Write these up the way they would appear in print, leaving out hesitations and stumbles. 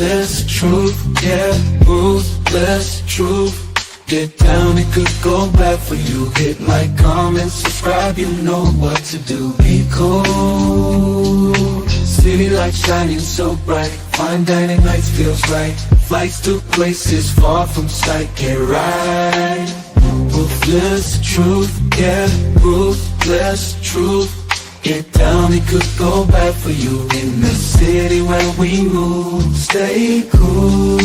Ruthless truth, yeah, ruthless truth. Get down, it could go bad for you. Hit like, comment, subscribe, you know what to do. Be cool. City lights shining so bright. Fine dining nights feels right. Flights to places far from sight. Get right. Ruthless truth, yeah, ruthless truth. Get down, it could go bad for you. In the city where we move, stay cool.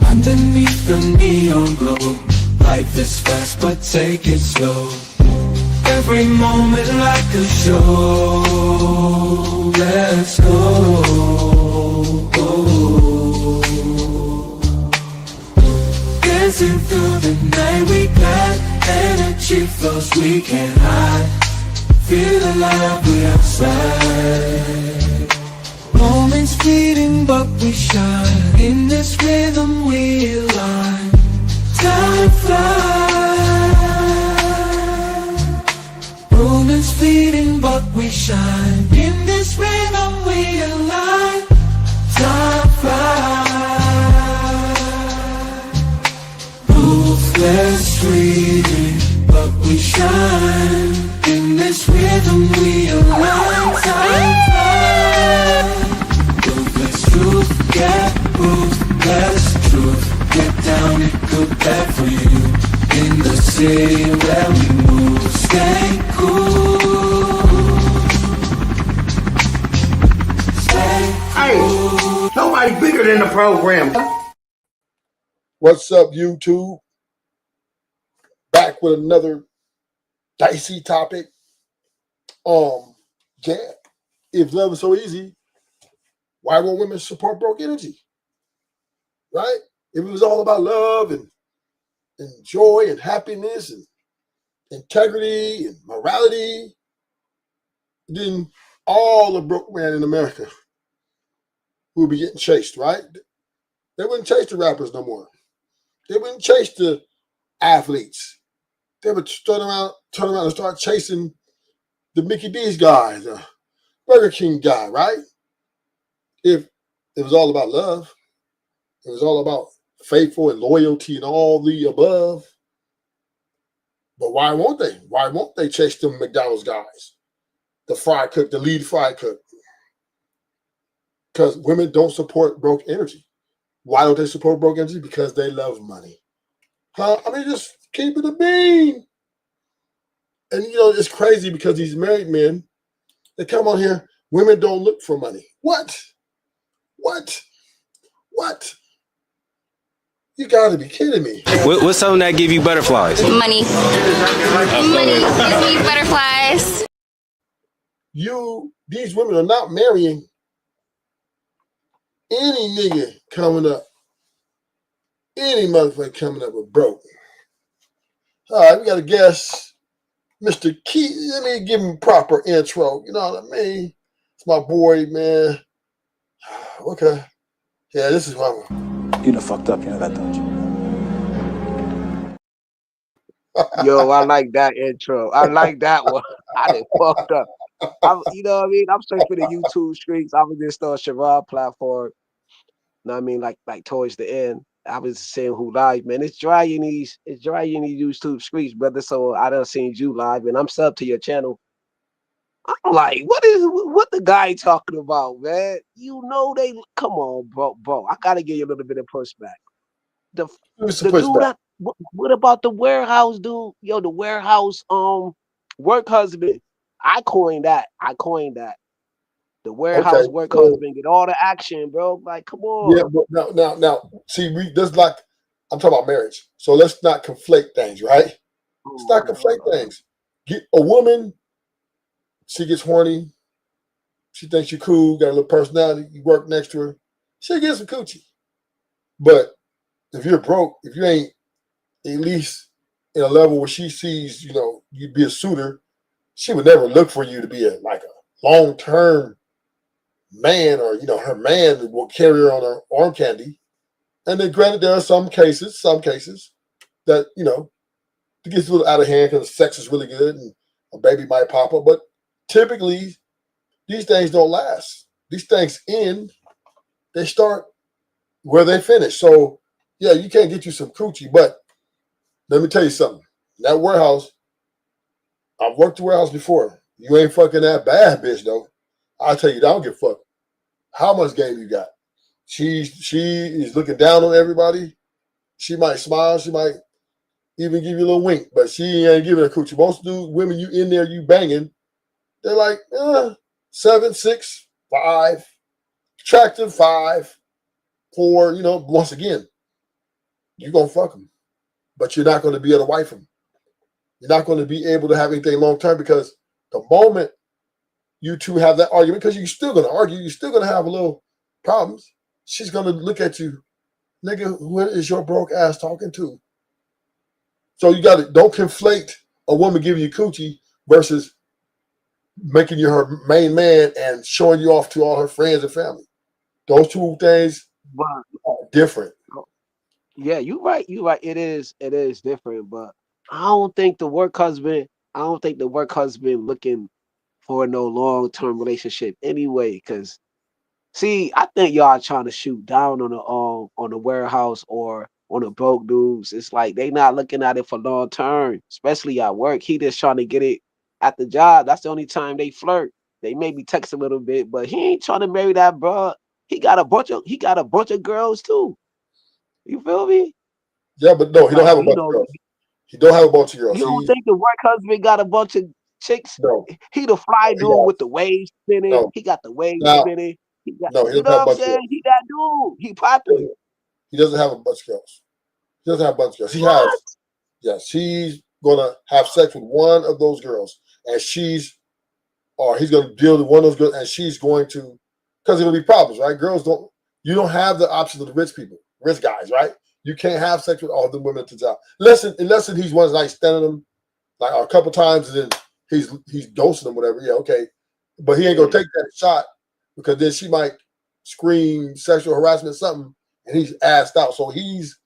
Underneath the neon glow, life is fast but take it slow. Every moment like a show. Let's go. Dancing through the night, we got energy flows we can't hide. Feel alive, we outside. Moments fleeting but we shine. In this rhythm we align. Time flies. Moments fleeting but we shine. In this rhythm we align. Time flies. Ruthless fleeting but we shine. In this rhythm we align. Time flies. Ruthless truth, yeah, ruthless truth. Get down, it could bad for you. In the city where we move, stay cool. Stay cool. Hey, nobody bigger than the program. What's up, YouTube? Back with another dicey topic. Yeah, if love is so easy, why won't women support broke energy? Right? If it was all about love and joy and happiness and integrity and morality, then all the broke men in America would be getting chased, right? They wouldn't chase the rappers no more. They wouldn't chase the athletes. They would turn around and start chasing the Mickey D's guy, the Burger King guy, right? If it was all about love, it was all about faithful and loyalty and all the above. But why won't they? Why won't they chase them McDonald's guys? The fry cook, the lead fry cook. Because women don't support broke energy. Why don't they support broke energy? Because they love money. Huh? I mean, just keep it a bean. And, you know, it's crazy because these married men, they come on here, women don't look for money. What? You got to be kidding me. What's something that give you butterflies? Money. Money gives me butterflies. These women are not marrying any nigga coming up, any motherfucker coming up with broke. All right, we got a guest, Mr. Keith. Let me give him proper intro. You know what I mean? It's my boy, man. Okay. Yeah, this is what I'm. You done fucked up, you know that, don't you? Yo, I like that intro. I like that one. I done fucked up. You know what I mean? I'm searching for the YouTube streets. I was just on Sherrod platform. You know what I mean? Like towards the end, I was saying who live, man. It's dry in these YouTube streets, brother. So I done seen you live, and I'm subbed to your channel. I'm like, what the guy talking about, man? You know come on, bro. I gotta give you a little bit of pushback. The dude that, what about the warehouse dude? Yo, the warehouse work husband. I coined that. The warehouse work husband get all the action, bro. Like, come on. Yeah, but now, see, this like I'm talking about marriage. So let's not conflate things, right? Let's not conflate things. Get a woman. She gets horny. She thinks you're cool, got a little personality. You work next to her. She gets some coochie. But if you're broke, if you ain't at least in a level where she sees, you know, you'd be a suitor, she would never look for you to be a long-term man, or, you know, her man will carry her on her arm candy. And then granted, there are some cases that, you know, it gets a little out of hand because sex is really good and a baby might pop up. But typically, these things don't last. These things end. They start where they finish. So yeah, you can't get you some coochie, but let me tell you something. That warehouse, I've worked the warehouse before. You ain't fucking that bad, bitch, though. I'll tell you, I don't give a fuck how much game you got. She is looking down on everybody. She might smile. She might even give you a little wink, but she ain't giving a coochie. Most dudes, women, you in there, you banging, they're like 7, 6, 5, attractive 5, 4. You know, once again, you're gonna fuck them, but you're not going to be able to wife them. You're not going to be able to have anything long term because the moment you two have that argument, because you're still going to argue, you're still going to have a little problems. She's going to look at you, nigga, who is your broke ass talking to? So you got to, don't conflate a woman giving you coochie versus making you her main man and showing you off to all her friends and family. Those two things But are different. yeah, you're right. You're right. It is different, but I don't think the work husband looking for no long-term relationship anyway. Because see, I think y'all trying to shoot down on the warehouse or on the broke dudes. It's like they not looking at it for long term, especially at work. He just trying to get it at the job. That's the only time they flirt. They maybe text a little bit, but he ain't trying to marry that bro. He got a bunch of girls too. You feel me? Yeah, but no, he don't Like, have a bunch of girls. He don't have a bunch of girls. you don't think the work husband got a bunch of chicks? No, He the fly he dude does. with the waves spinning. No. He got the waves Now, spinning. He got, no, he you doesn't know have a what I'm bunch of saying? girls. He that dude. He popular. He doesn't have a bunch of girls. He doesn't have a bunch of girls. He What? has, yes, he's gonna have sex with one of those girls, and he's gonna deal with one of those girls, and she's going to, because it'll be problems, right? You don't have the option of the rich people, rich guys, right? You can't have sex with all the women at the job. Unless he's one night standing them like a couple times, and then he's dosing them, whatever. Yeah, okay, but he ain't gonna take that shot because then she might scream sexual harassment, something, and he's assed out. So he's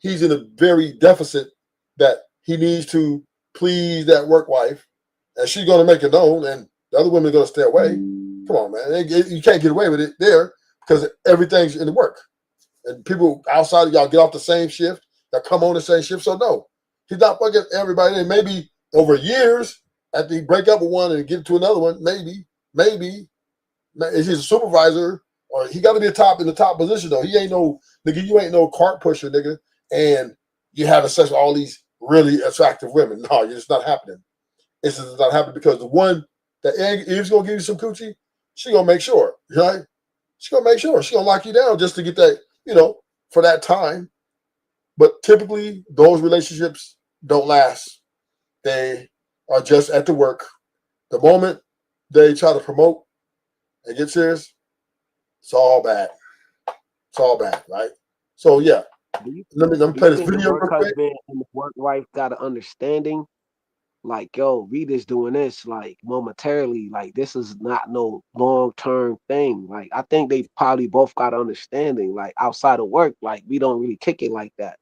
in a very deficit that he needs to please that work wife, and she's gonna make it known, and the other women are gonna stay away. Come on, man, you can't get away with it there because everything's in the work. And people outside of y'all get off the same shift, that come on the same shift. So no, he's not fucking everybody. And maybe over years, after he break up with one and get to another one, maybe if he's a supervisor or he got to be in the top position though. He ain't no nigga. You ain't no cart pusher, nigga. And you having sex with all these really attractive women. No, it's not happening. It's just not happening because the one that is gonna give you some coochie, she gonna make sure, right? She gonna make sure she gonna lock you down just to get that. For that time. But typically, those relationships don't last. They are just at the work. The moment they try to promote and get serious, it's all bad. It's all bad, right? So, yeah. Let me play this video real work quick. husband and the work wife got an understanding? Like, yo, Rita's doing this, like, momentarily. Like, this is not no long-term thing. Like, I think they probably both got an understanding. Like, outside of work, like, we don't really kick it like that.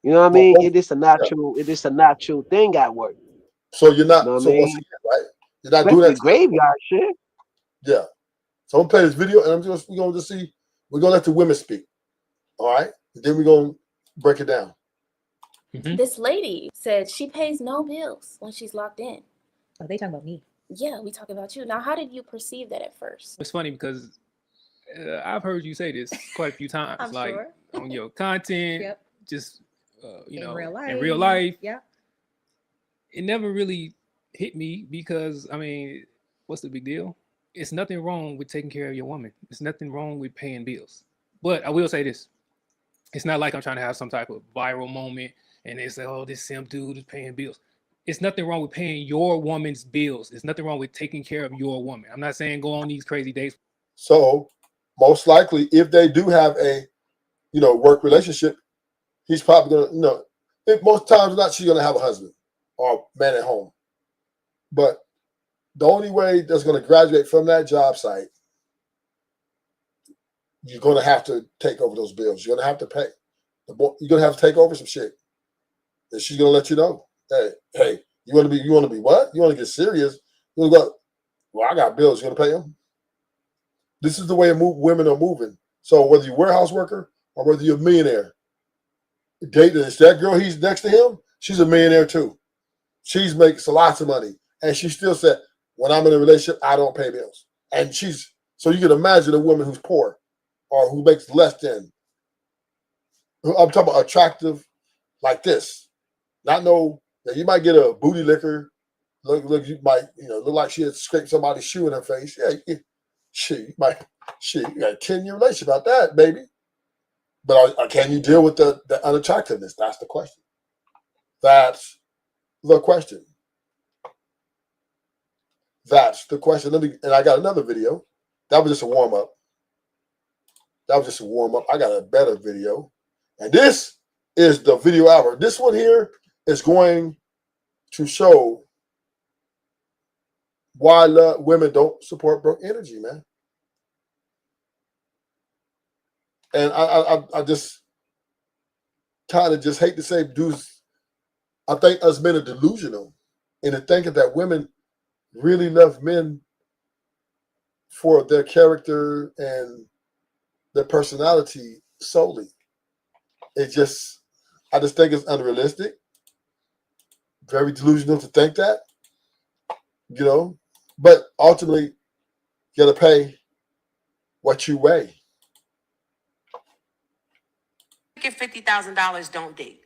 You know what I mean? It is a natural thing at work. So you're not, You know what I so once mean? again, right? You're not doing Especially that. graveyard shit. Yeah. So I'm gonna play this video and we're gonna just see, we're gonna let the women speak. All right. And then we're gonna break it down. This lady said she pays no bills when she's locked in. Oh, they talking about me. Yeah, we talk about you. Now, how did you perceive that at first? It's funny because I've heard you say this quite a few times, I'm like sure. on your content, Yep. just In real life. in real life. Yeah. It never really hit me because what's the big deal? It's nothing wrong with taking care of your woman. It's nothing wrong with paying bills. But I will say this: it's not like I'm trying to have some type of viral moment and they say, "Oh, this simp dude is paying bills." It's nothing wrong with paying your woman's bills. It's nothing wrong with taking care of your woman. I'm not saying go on these crazy dates. So most likely, if they do have a, work relationship, he's probably gonna, if most times not, she's gonna have a husband or man at home. But the only way that's gonna graduate from that job site, you're gonna have to take over those bills. You're gonna have to pay. You're gonna have to take over some shit, and she's gonna let you know, hey, you want to be what? You want to get serious? You want to go? Well, I got bills. You gonna pay them? This is the way women are moving. So whether you're a warehouse worker or whether you're a millionaire, dating that girl he's next to him, she's a millionaire too. She's making lots of money. And she still said, when I'm in a relationship, I don't pay bills. And so you can imagine a woman who's poor or who makes less than, I'm talking about attractive like this. Not no, you might get a booty licker. Look, you might, look like she had scraped somebody's shoe in her face. Yeah, you got a 10-year relationship about that, baby. But can you deal with the unattractiveness? That's the question. That's the question. That's the question. And I got another video. That was just a warm up. I got a better video. And this is the video hour. This one here is going to show why women don't support broke energy, man. And I just kind of just hate to say, dudes, I think us men are delusional into thinking that women really love men for their character and their personality solely. I just think it's unrealistic, very delusional to think that, but ultimately you got to pay what you weigh. Get $50,000, don't date.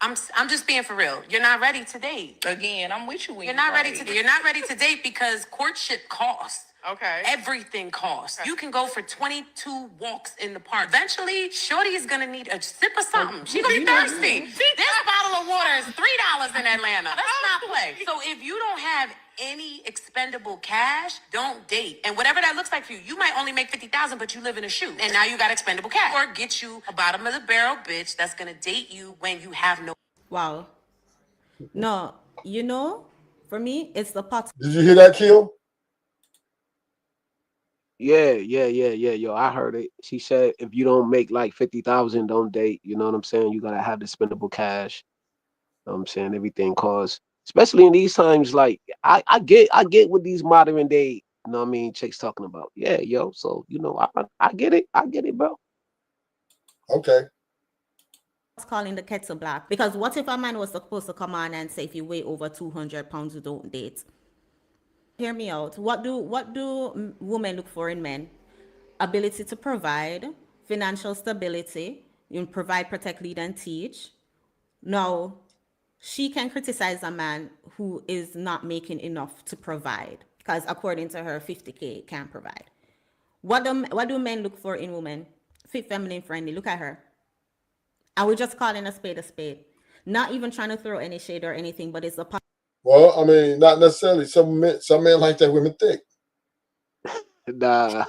I'm just being for real. You're not ready to date. Again, I'm with you when You're not ready to date. You're not ready to date because courtship costs. Okay. Everything costs. You can go for 22 walks in the park. Eventually, shorty is gonna need a sip of something. She's gonna be thirsty. This bottle of water is $3 in Atlanta. Let's not play. So if you don't have any expendable cash, don't date. And whatever that looks like for you, you might only make $50,000, but you live in a shoe, and now you got expendable cash. Or get you a bottom of the barrel bitch that's gonna date you when you have no. Wow. No, for me, it's the pot. Did you hear that, Kill? Yeah. Yo, I heard it. She said if you don't make like 50,000, don't date. You know what I'm saying? You gotta have the spendable cash. You know what I'm saying? Everything costs, especially in these times. Like I get what these modern day, chicks talking about. Yeah, yo. So I get it. I get it, bro. Okay. Calling the kettle black, because what if a man was supposed to come on and say if you weigh over 200 pounds you don't date? Hear me out. What do women look for in men? Ability to provide, financial stability, provide, protect, lead, and teach. Now, she can criticize a man who is not making enough to provide, because according to her, 50K can't provide. What do men look for in women? Fit, feminine, friendly. Look at her. And we're just calling a spade a spade. Not even trying to throw any shade or anything, but it's a. Well, not necessarily. Some men like that women thick. Nah.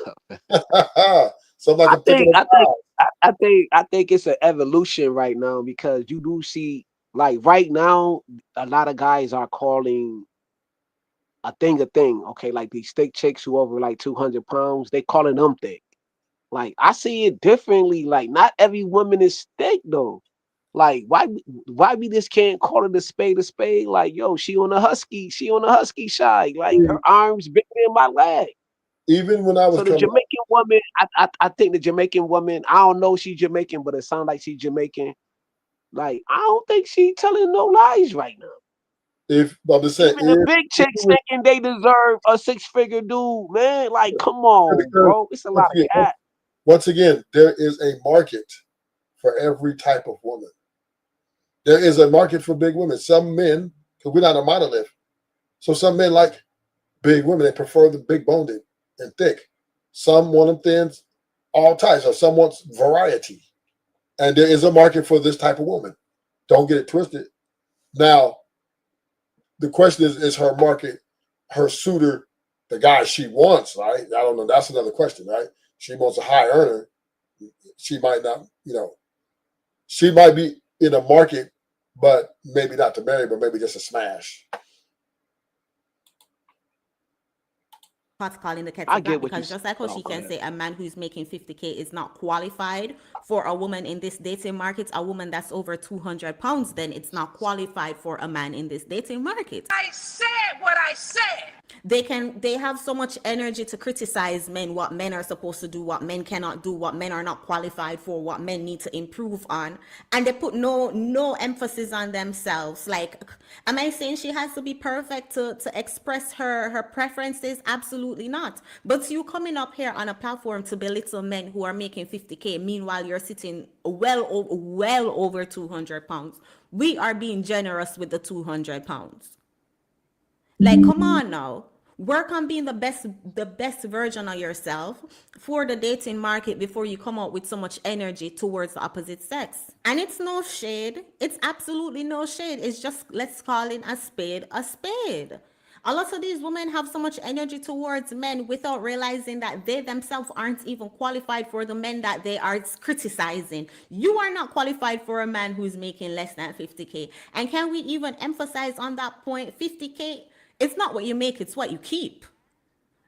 So like I think it's an evolution right now, because you do see, like, right now a lot of guys are calling a thing. Okay, like these thick chicks who over like 200 pounds, they calling them thick. Like, I see it differently. Like, not every woman is thick though. Like, why we just can't call it a spade? Like, yo, she on a husky side. Like, her arms bigger than my leg. Even when I was the Jamaican woman, I think the Jamaican woman, I don't know she's Jamaican, but it sounds like she's Jamaican. Like, I don't think she's telling no lies right now. If I'm just saying, the big chicks thinking they deserve a 6-figure dude, man. Like, come on, bro. It's a lot of cat. Once again, there is a market for every type of woman. There is a market for big women. Some men, because we're not a monolith, so some men like big women. They prefer the big boned and thick. Some want them thin, all types, or some want variety. And there is a market for this type of woman. Don't get it twisted. Now, the question is her market, her suitor, the guy she wants, right? I don't know. That's another question, right? She wants a high earner. She might not, she might be in a market, but maybe not to marry, but maybe just a smash. Calling the kettle black, because just like how she can say a man who's making 50K is not qualified for a woman in this dating market, a woman that's over 200 pounds, then it's not qualified for a man in this dating market. I said what I said. They have so much energy to criticize men, what men are supposed to do, what men cannot do, what men are not qualified for, what men need to improve on, and they put no emphasis on themselves. Like, am I saying she has to be perfect to express her preferences? Absolutely not. But you coming up here on a platform to belittle men who are making 50K, meanwhile you're sitting well over 200 pounds. We are being generous with the 200 pounds. Like, come on now. Work on being the best version of yourself for the dating market before you come out with so much energy towards the opposite sex. And it's no shade. It's absolutely no shade. It's just, let's call it a spade a spade. A lot of these women have so much energy towards men without realizing that they themselves aren't even qualified for the men that they are criticizing. You are not qualified for a man who's making less than 50K. And can we even emphasize on that point? 50K, it's not what you make, it's what you keep.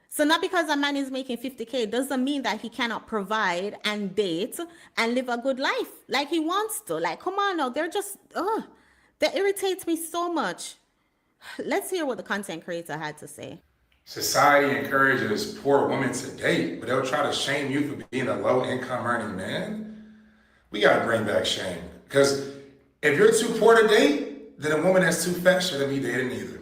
So not because a man is making 50K doesn't mean that he cannot provide and date and live a good life like he wants to. Like, come on now, they're just, that irritates me so much. Let's hear what the content creator had to say. Society encourages poor women to date, but they'll try to shame you for being a low-income earning man. We gotta bring back shame. Because if you're too poor to date, then a woman that's too fat shouldn't be dating either.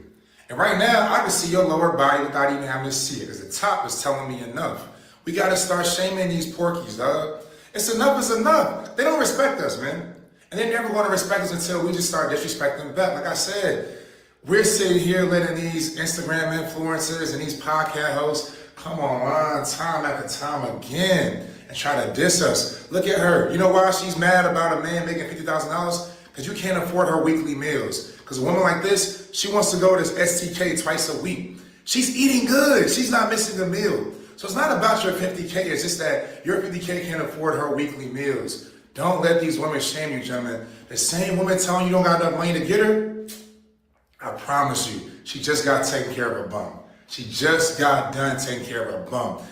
And right now, I can see your lower body without even having to see it, because the top is telling me enough. We gotta start shaming these porkies, dog. It's enough is enough. They don't respect us, man. And they're never gonna respect us until we just start disrespecting them back. Like I said, we're sitting here letting these Instagram influencers and these podcast hosts come online time after time again and try to diss us. Look at her. You know why she's mad about a man making $50,000? Because you can't afford her weekly meals. Because a woman like this, she wants to go to this STK twice a week. She's eating good. She's not missing a meal. So it's not about your 50K. It's just that your 50K can't afford her weekly meals. Don't let these women shame you, gentlemen. The same woman telling you don't got enough money to get her, I promise you, she just got taken care of a bum. She just got done taking care of a bum.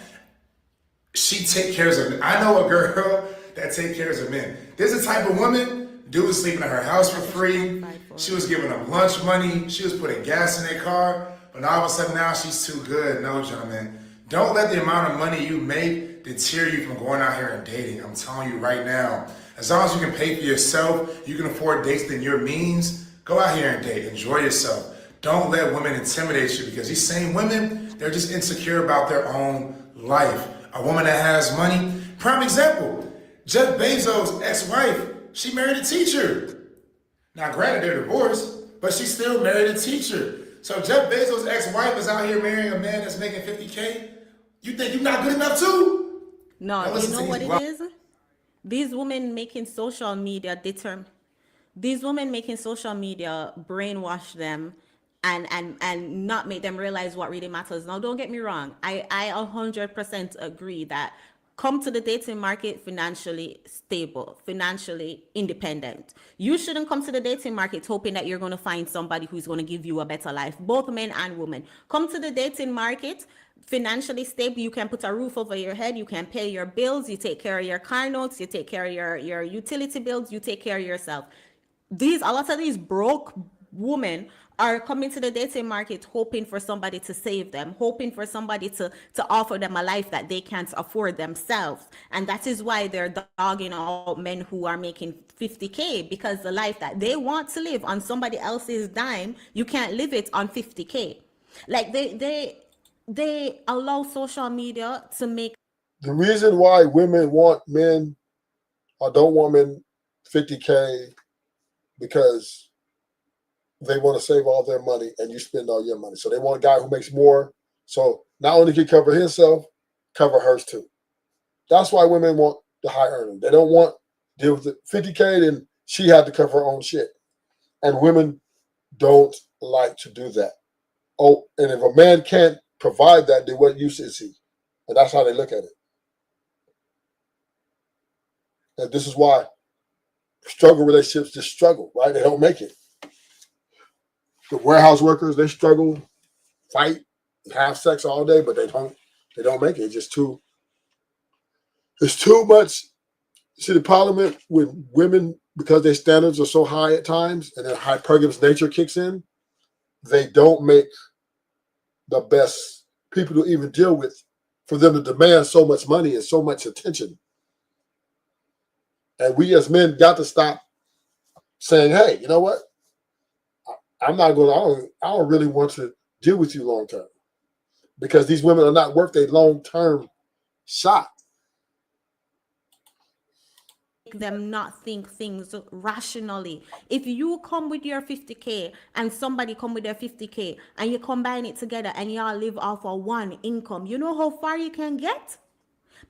She take care of men. I know a girl that take care of men. There's a type of woman, dude was sleeping in her house for free. She was giving them lunch money. She was putting gas in their car. But all of a sudden now she's too good. No, gentlemen. Don't let the amount of money you make deter you from going out here and dating. I'm telling you right now. As long as you can pay for yourself, you can afford dates within your means, go out here and date. Enjoy yourself. Don't let women intimidate you, because these same women, they're just insecure about their own life. A woman that has money, prime example, Jeff Bezos' ex-wife, she married a teacher. Now granted they're divorced, but she still married a teacher. So Jeff Bezos' ex-wife is out here marrying a man that's making 50K. You think you're not good enough too? No, you know what it is? These women making social media These women making social media brainwash them and not make them realize what really matters. Now, don't get me wrong. I 100% agree that come to the dating market financially stable, financially independent. You shouldn't come to the dating market hoping that you're going to find somebody who's going to give you a better life, both men and women. Come to the dating market financially stable. You can put a roof over your head. You can pay your bills. You take care of your car notes. You take care of your utility bills. You take care of yourself. A lot of these broke women are coming to the dating market hoping for somebody to save them, hoping for somebody to offer them a life that they can't afford themselves. And that is why they're dogging out men who are making 50K, because the life that they want to live on somebody else's dime, you can't live it on 50K. Like they allow social media to make. The reason why women want men or don't want men 50K, because they want to save all their money and you spend all your money. So they want a guy who makes more. So not only can cover himself, cover hers too. That's why women want the high earning. They don't want to deal with the 50K, then she had to cover her own shit. And women don't like to do that. Oh, and if a man can't provide that, then what use is he? And that's how they look at it. And this is why struggle relationships just struggle, right? They don't make it. The warehouse workers, they struggle, fight, have sex all day, but they don't make it. It's just it's too much. See, the problem with women, because their standards are so high at times and their hypergamous nature kicks in, they don't make the best people to even deal with for them to demand so much money and so much attention. And we as men got to stop saying, hey, you know what? I don't really want to deal with you long term, because these women are not worth a long term shot. Them not think things rationally. If you come with your 50K and somebody come with their 50K and you combine it together and y'all live off of one income, you know how far you can get?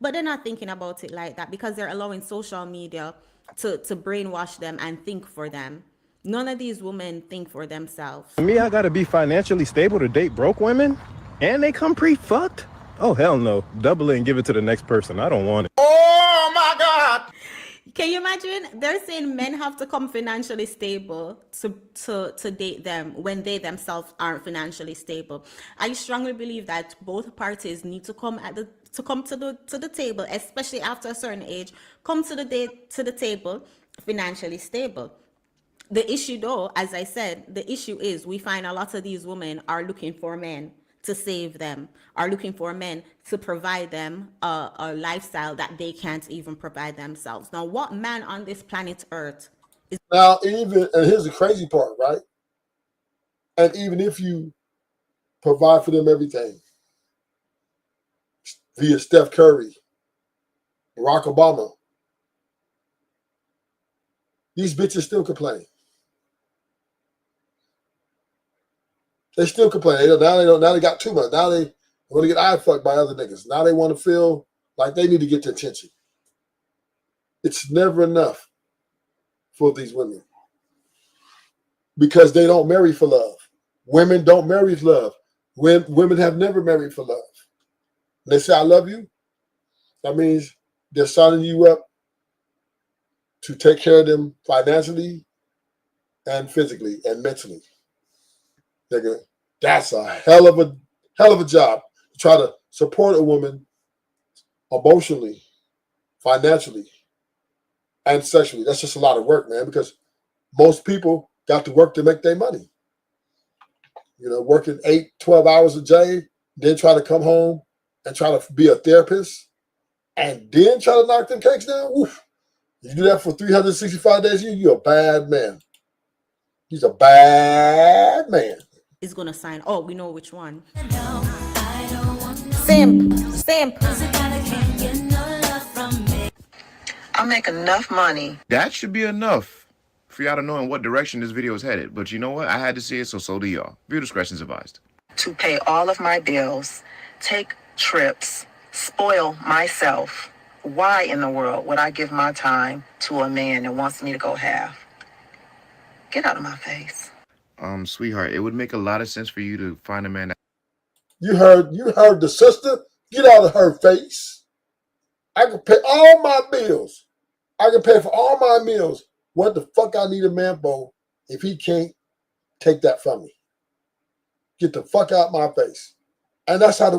But they're not thinking about it like that because they're allowing social media to brainwash them and think for them. None of these women think for themselves. Me, I gotta be financially stable to date broke women? And they come pre-fucked? Oh, hell no. Double it and give it to the next person. I don't want it. Oh my God. Can you imagine? They're saying men have to come financially stable to date them when they themselves aren't financially stable. I strongly believe that both parties need to come to the table, especially after a certain age, come to the table financially stable. The issue though, as I said, the issue is we find a lot of these women are looking for men to save them, are looking for men to provide them a lifestyle that they can't even provide themselves. Now, what man on this planet Earth is now even, and here's the crazy part, right? And even if you provide for them everything via Steph Curry, Barack Obama, these bitches still complain. They still complain. Now they got too much. Now they want to get eye fucked by other niggas. Now they want to feel like they need to get the attention. It's never enough for these women because they don't marry for love. Women don't marry for love. Women have never married for love. They say, I love you. That means they're signing you up to take care of them financially and physically and mentally. That's a hell of a job to try to support a woman emotionally, financially, and sexually. That's just a lot of work, man, because most people got to work to make their money. You know, working 8, 12 hours a day, then try to come home and try to be a therapist, and then try to knock them cakes down. Oof. You do that for 365 days a year, you're a bad man. He's a bad man. Is gonna sign. Oh, we know which one. Simp. I make enough money. That should be enough for y'all to know in what direction this video is headed. But you know what? I had to see it, so do y'all. Viewer discretion is advised. To pay all of my bills, take trips, spoil myself. Why in the world would I give my time to a man that wants me to go half? Get out of my face. Sweetheart, it would make a lot of sense for you to find a man that... You heard the sister? Get out of her face. I can pay all my bills. I can pay for all my meals. What the fuck I need a man for if he can't take that from me? Get the fuck out my face. And that's how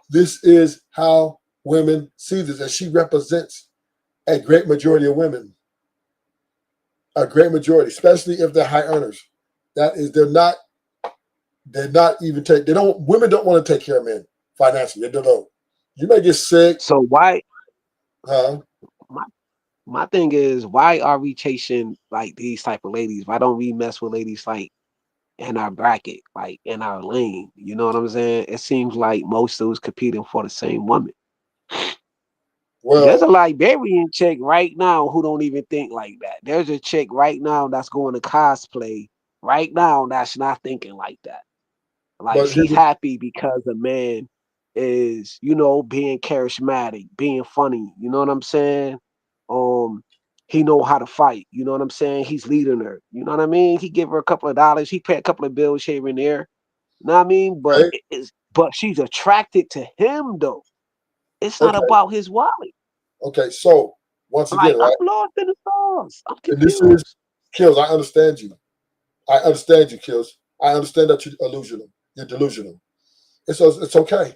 this is how women see this. And she represents a great majority of women. A great majority, especially if they're high earners. That is, women don't want to take care of men financially. They don't. You may get sick. So why? Huh? My thing is, why are we chasing like these type of ladies? Why don't we mess with ladies like in our bracket, like in our lane? You know what I'm saying? It seems like most of us competing for the same woman. Well, there's a Liberian chick right now who don't even think like that. There's a chick right now that's going to cosplay right now that's not thinking like that. Like, she's happy because a man is, being charismatic, being funny. You know what I'm saying? He know how to fight. You know what I'm saying? He's leading her. You know what I mean? He give her a couple of dollars. He pay a couple of bills here and there. You know what I mean? But but she's attracted to him though. It's not about his wallet. Okay, so once again, right? I'm lost in the sauce. I'm This confused. is Kills. I understand you. Kills. I understand that you're delusional. It's okay.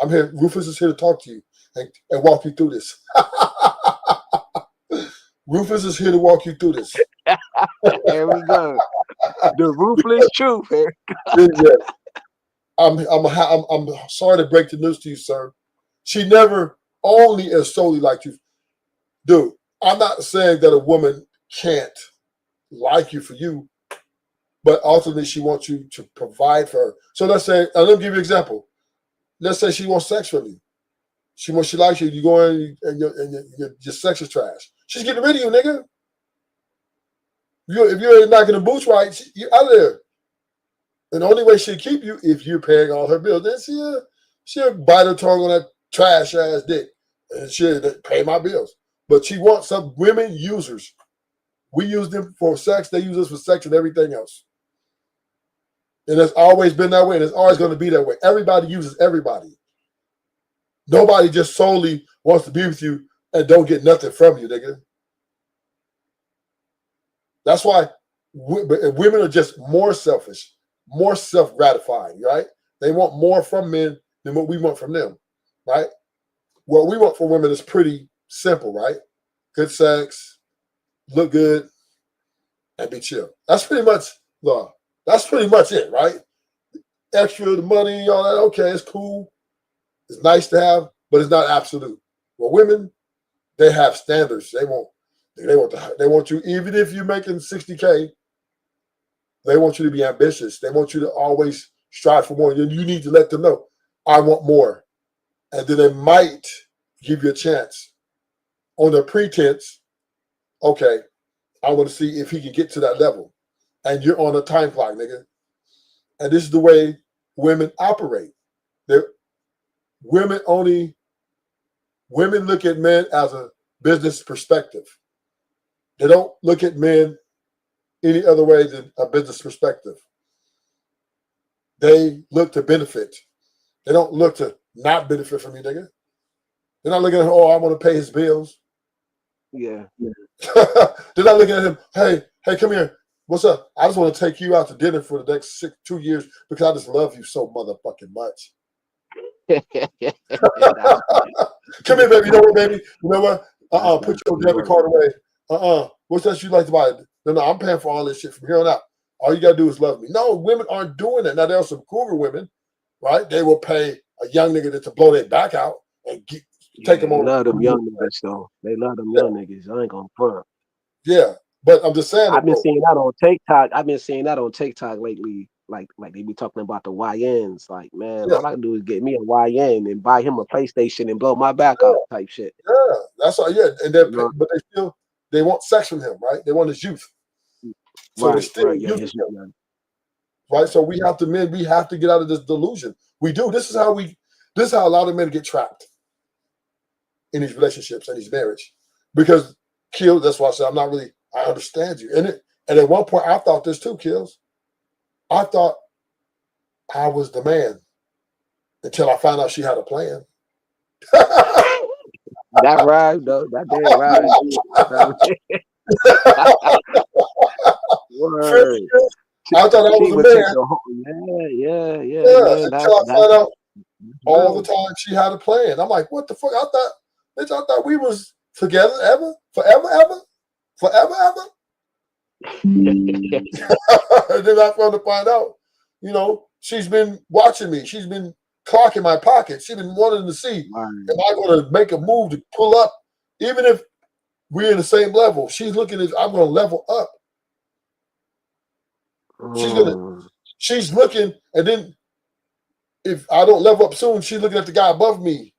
I'm here. Rufus is here to talk to you and walk you through this. Rufus is here to walk you through this. There we go. The ruthless truth. Yeah. I'm sorry to break the news to you, sir. She never only is solely like you. Dude, I'm not saying that a woman can't like you for you, but ultimately she wants you to provide for her. So let's say, let me give you an example. Let's say she wants sex from you. She likes you. You go in and your sex is trash. She's getting rid of you, nigga. If you ain't knocking the boots right, you're out of there. And the only way she'll keep you if you're paying all her bills. Then she'll bite her tongue on that trash ass dick and she'll pay my bills. But she wants some women users. We use them for sex. They use us for sex and everything else. And it's always been that way, and it's always going to be that way. Everybody uses everybody. Nobody just solely wants to be with you and don't get nothing from you, nigga. That's why women are just more selfish, more self-gratifying, right? They want more from men than what we want from them, right? What we want from women is pretty simple, right? Good sex, look good, and be chill. That's pretty much it, right? Extra, the money, all that, okay, it's cool. It's nice to have, but it's not absolute. Well, women, they have standards. They want you, even if you're making 60K, they want you to be ambitious. They want you to always strive for more. You need to let them know, I want more. And then they might give you a chance on the pretense, okay, I want to see if he can get to that level. And you're on a time clock, nigga. And this is the way women operate. Women look at men as a business perspective. They don't look at men any other way than a business perspective. They look to benefit. They don't look to not benefit from you, nigga. They're not looking at, oh, I want to pay his bills. Yeah. They're not looking at him, hey, come here. What's up? I just want to take you out to dinner for the next 2 years because I just love you so motherfucking much. Come here, baby. You know what, baby? You know what? Put your debit card away. What's that you like to buy? No, I'm paying for all this shit from here on out. All you gotta do is love me. No, women aren't doing that. Now there are some cougar women, right? They will pay a young nigga to blow their back out and take them on. They love them young niggas, though. They love them young niggas. I ain't gonna front. Yeah, but I'm just saying. I've been seeing that on TikTok. I've been seeing that on TikTok lately. Like they be talking about the YNs. Like, man, all I can do is get me a YN and buy him a PlayStation and blow my back out type shit. Yeah, that's all. Yeah, and but they want sex from him, right? They want his youth. So Right, they still right, yeah, use his- him, right? So we have to get out of this delusion. We do. This is how a lot of men get trapped in these relationships and these marriage. Because Kills, that's why I said I understand you. And at one point I thought this too, Kills. I thought I was the man until I found out she had a plan. That rhyme, though. That damn rhyme. Word. I thought I was a man. Yeah. Until I found out all the time she had a plan. I'm like, what the fuck? I thought we was together forever. And then I found to find out, she's been watching me. She's been clocking my pocket. She's been wanting to see, am I going to make a move to pull up? Even if we're in the same level, she's looking at, I'm going to level up. She's looking, and then if I don't level up soon, she's looking at the guy above me.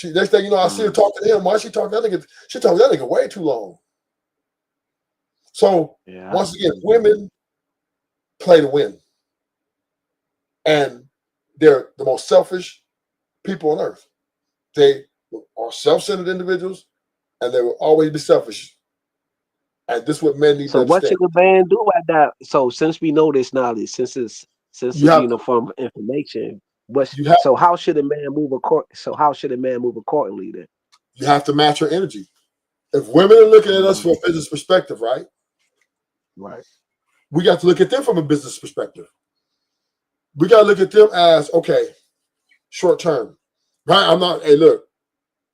Next thing you know, I see her talking to him. Why is she talking to that nigga? She talking to that nigga way too long. So once again, women play to win. And they're the most selfish people on earth. They are self-centered individuals, and they will always be selfish. And this is what men need to understand. So what should the man do at that? So since we know this knowledge, since it's a form of information, how should a man move accordingly then? You have to match your energy. If women are looking at us from a business perspective, right? Right. We got to look at them from a business perspective. We got to look at them as, okay, short term, right? Hey, look,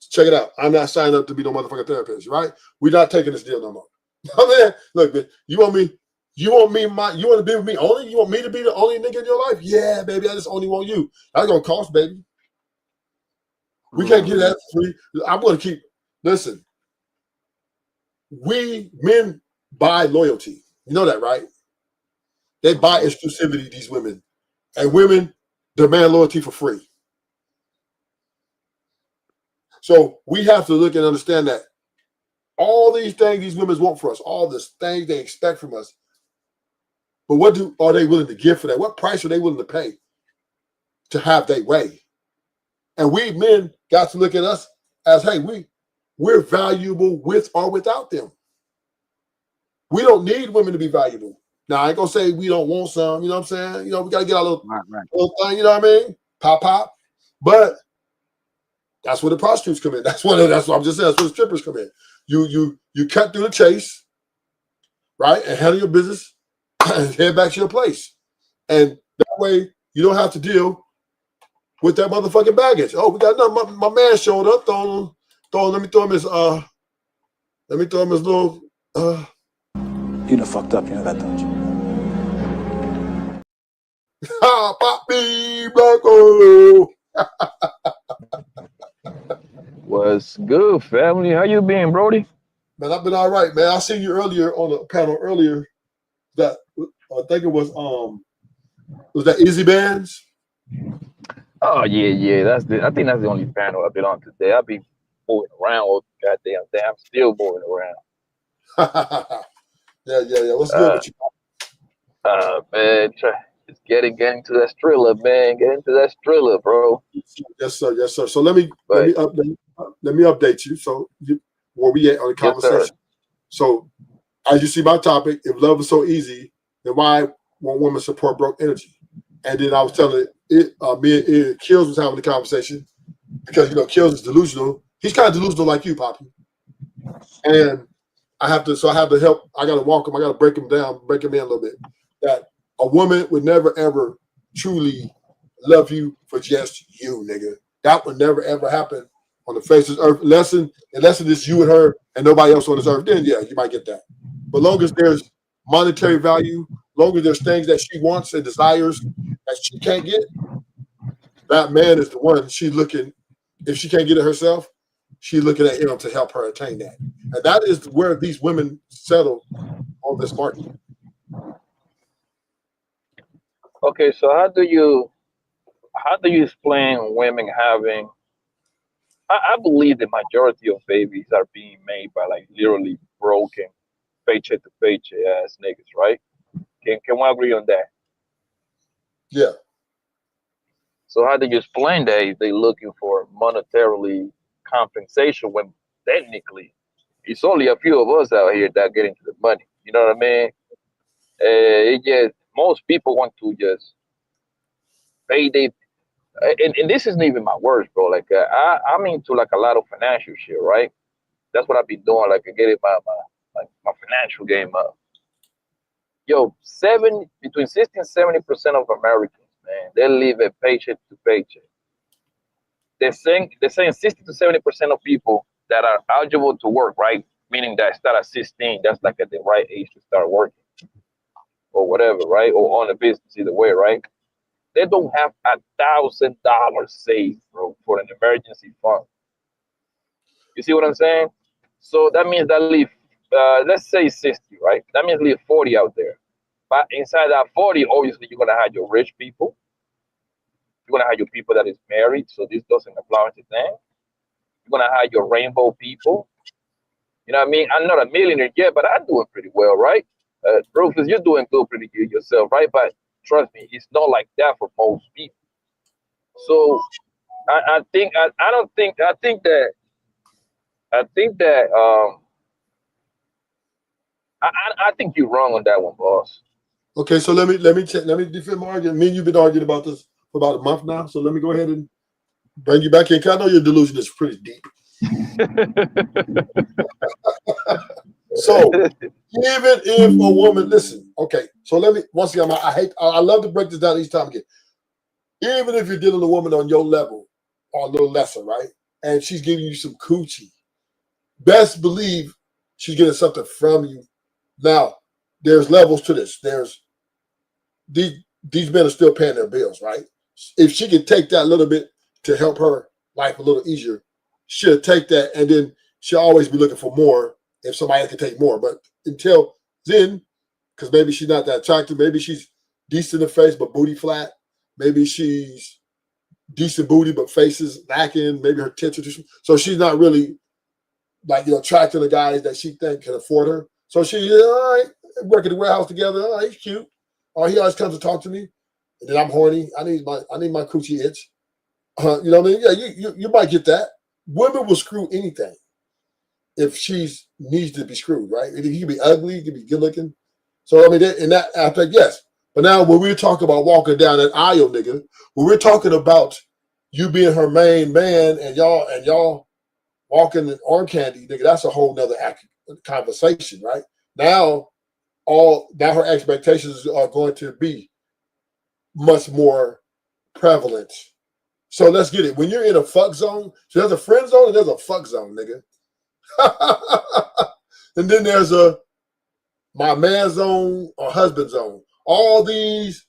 check it out. I'm not signing up to be no motherfucking therapist, right? We're not taking this deal no more. I mean, look, man, you want me You want to be with me only? You want me to be the only nigga in your life? Yeah, baby, I just only want you. That's gonna cost, baby. We can't get that free. I'm gonna keep. Listen, we men buy loyalty. You know that, right? They buy exclusivity. These women, and women demand loyalty for free. So we have to look and understand that all these things these women want for us, all these things they expect from us. But what are they willing to give for that? What price are they willing to pay to have their way? And we men got to look at us as, hey, we're valuable with or without them. We don't need women to be valuable. Now, I ain't gonna say we don't want some, you know what I'm saying? You know, we gotta get our little thing, you know what I mean? Pop. But that's where the prostitutes come in. That's what I'm just saying. That's where the strippers come in. You cut through the chase, right? And handle your business and head back to your place. And that way you don't have to deal with that motherfucking baggage. Oh, we got nothing. My man showed up. Let me throw him his little You done fucked up, you know that, don't you? Papi Blanco. What's good, family? How you been, Brody? Man, I've been all right, man. I seen you earlier on the panel earlier. That I think it was that Easy Bands? Oh yeah. I think that's the only panel I've been on today. I've been moving around all goddamn day. I'm still moving around. Yeah. What's good with you? Man, just getting into that Strilla, man. Get into that Strilla, bro. Yes, sir. So let me update you. So where we at on the conversation? Yes, so as you see my topic, if love is so easy, then why won't women support broke energy? And then I was telling me and Kills was having the conversation because Kills is delusional. He's kind of delusional like you, Poppy. And I have to help. I got to walk him. I got to break him down, break him in a little bit. That a woman would never ever truly love you for just you, nigga. That would never ever happen on the face of earth, unless it's you and her and nobody else on this earth. Then yeah, you might get that. But long as there's monetary value, long as there's things that she wants and desires that she can't get, that man is the one she's looking. If she can't get it herself, she's looking at him to help her attain that. And that is where these women settle on this market. Okay, so how do you explain women having? I believe the majority of babies are being made by like literally broken, paycheck to paycheck ass niggas, right? Can we agree on that? Yeah. So how do you explain that if they looking for monetarily compensation when technically it's only a few of us out here that get into the money? You know what I mean? Most people want to just pay they, and this isn't even my words, bro. Like I'm into like a lot of financial shit, right? That's what I've been doing, like getting my financial game up. Yo, between 60 and 70% of Americans, man, they live a paycheck to paycheck. They're saying 60 to 70% of people that are eligible to work, right? Meaning that start at 16, that's like at the right age to start working. Or whatever, right? Or on a business, either way, right? They don't have $1,000 saved, bro, for an emergency fund. You see what I'm saying? So that means that leave, let's say 60, right? That means leave 40 out there. But inside that 40, obviously, you're gonna have your rich people. You're gonna have your people that is married, so this doesn't apply to them. You're gonna have your rainbow people. You know what I mean? I'm not a millionaire yet, but I'm doing pretty well, right? Rufus, you're doing pretty good yourself, right? But trust me, it's not like that for most people. So I think you're wrong on that one, boss. Okay, so let me defend my argument. Me and you've been arguing about this for about a month now. So let me go ahead and bring you back in. Cause I know your delusion is pretty deep. So even if a woman, listen, okay, so let me once again, I love to break this down each time again. Even if you're dealing with a woman on your level or a little lesser, right? And she's giving you some coochie, best believe she's getting something from you. Now, there's levels to this. There's these men are still paying their bills, right? If she can take that little bit to help her life a little easier, she'll take that, and then she'll always be looking for more if somebody can take more. But until then, because maybe she's not that attractive, maybe she's decent in the face but booty flat, maybe she's decent booty but face is lacking, maybe her tits are too small. So she's not really like, attracting the guys that she think can afford her. So she, all right, work at the warehouse together. Oh, he's cute. Or he always comes to talk to me. And then I'm horny. I need my coochie itch. You know what I mean? Yeah, you might get that. Women will screw anything if she needs to be screwed, right? He can be ugly, he can be good looking. So I mean, in that aspect, yes. But now when we're talking about walking down that aisle, nigga, when we're talking about you being her main man and y'all walking in arm candy, nigga, that's a whole nother conversation, right? Now her expectations are going to be much more prevalent. So let's get it. When you're in a fuck zone, so there's a friend zone and there's a fuck zone, nigga. And then there's my man zone or husband zone. All these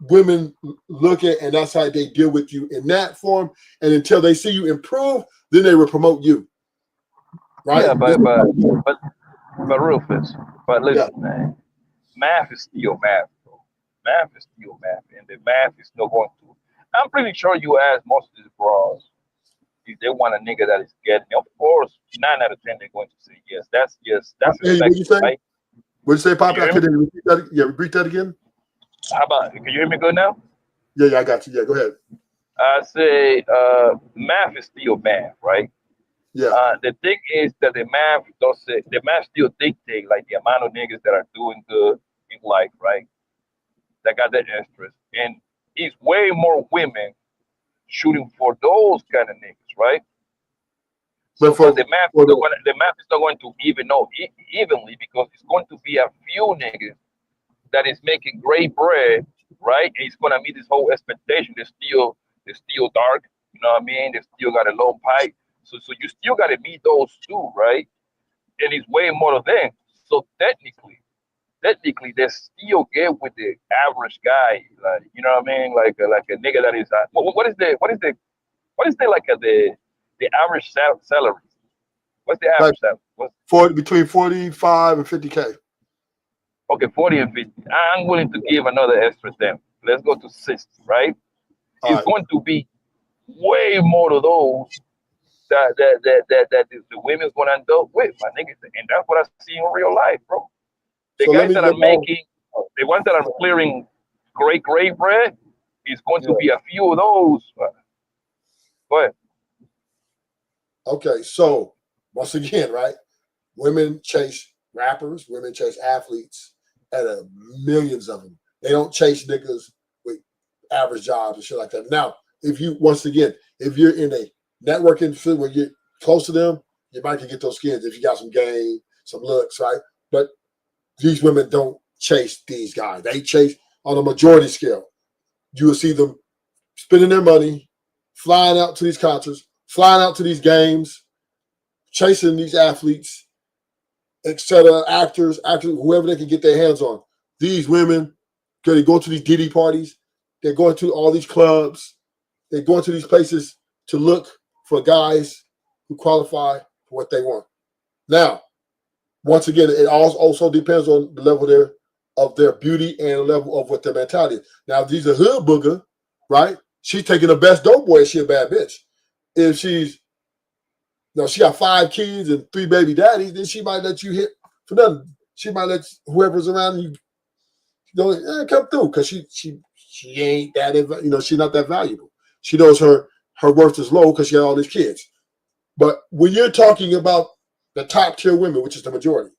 women look at, and that's how they deal with you in that form. And until they see you improve, then they will promote you. Right? Yeah, but Rufus, but listen, man, math is still math, bro. Math is still math, and the math is not going to. I'm pretty sure you ask most of these bros if they want a nigga that is getting. Of course, 9 out of 10 they're going to say yes. That's What you say? right? What you say, Poppy? I couldn't repeat that. Yeah, repeat that again. How about? Can you hear me good now? Yeah, I got you. Yeah, go ahead. I say math is still math, right? Yeah. The thing is that the math still dictate like the amount of niggas that are doing good in life, right? That got that interest, and it's way more women shooting for those kind of niggas, right? So the math is not going to even out evenly because it's going to be a few niggas that is making great bread, right? And it's gonna meet this whole expectation. They're still dark, you know what I mean? They still got a low pipe. So you still gotta meet those two, right? And it's way more of them. So technically they still get with the average guy, like, you know what I mean? Like a nigga that is what is the average salary? What's the average salary? Between 45 and 50K. Okay, 40 and 50. I'm willing to give another extra 10. Let's go to 60, right? It's going to be way more of those that the women's going to end up with, my niggas. And that's what I see in real life, bro. The guys that are making, the ones that are clearing great bread, is going to be a few of those. Go ahead. Okay, so once again, right? Women chase rappers, women chase athletes, and millions of them. They don't chase niggas with average jobs and shit like that. Now, if you're in a networking field where you're close to them, you might get those skins if you got some game, some looks, right? But these women don't chase these guys. They chase on a majority scale. You will see them spending their money, flying out to these concerts, flying out to these games, chasing these athletes, etc., actors, whoever they can get their hands on. These women, they go to these Diddy parties, they're going to all these clubs, they're going to these places to look for guys who qualify for what they want. Now, once again, it also depends on the level of their beauty and the level of what their mentality is. Now, if she's a hood booger, right? She's taking the best dope boy if she's a bad bitch. If she's, she got 5 kids and 3 baby daddies, then she might let you hit for nothing. She might let whoever's around you, come through because she ain't that, she's not that valuable. She knows her worth is low because she got all these kids. But when you're talking about the top tier women, which is the majority,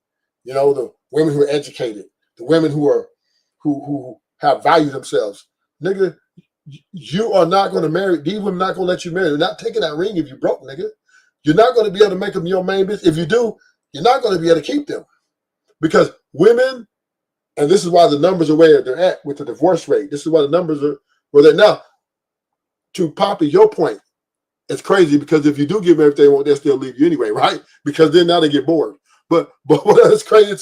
the women who are educated, the women who have value themselves, nigga, you are not going to marry. These women not going to let you marry. They're not taking that ring if you broke, nigga. You're not going to be able to make them your main business. If you do, you're not going to be able to keep them. Because women, and this is why the numbers are where they're at with the divorce rate. This is why the numbers are where they're now. To Poppy, your point, it's crazy because if you do give them everything they want, they'll still leave you anyway, right? Because then now they get bored. But what is crazy,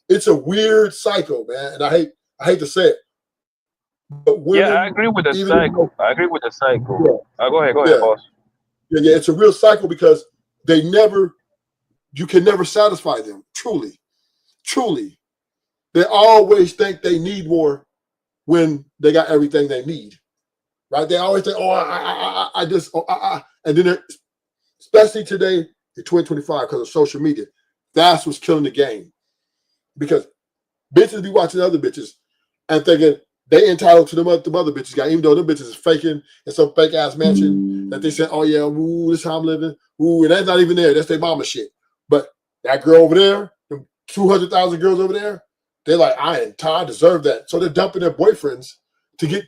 it's a weird cycle, man. And I hate to say it, but women, Yeah, I agree with the even cycle. I agree with the cycle. Yeah. Go ahead, Yeah. boss. Yeah, it's a real cycle because you can never satisfy them. Truly. They always think they need more when they got everything they need, right? They always think, oh, and then especially today in 2025 because of social media, that's what's killing the game. Because bitches be watching other bitches and thinking they entitled to them other bitches got, even though them bitches is faking in some fake ass mansion that they say, oh yeah, ooh, this is how I'm living. Ooh, and that's not even there. That's their mama shit. But that girl over there, the 200,000 girls over there, they're like, I deserve that. So they're dumping their boyfriends to get,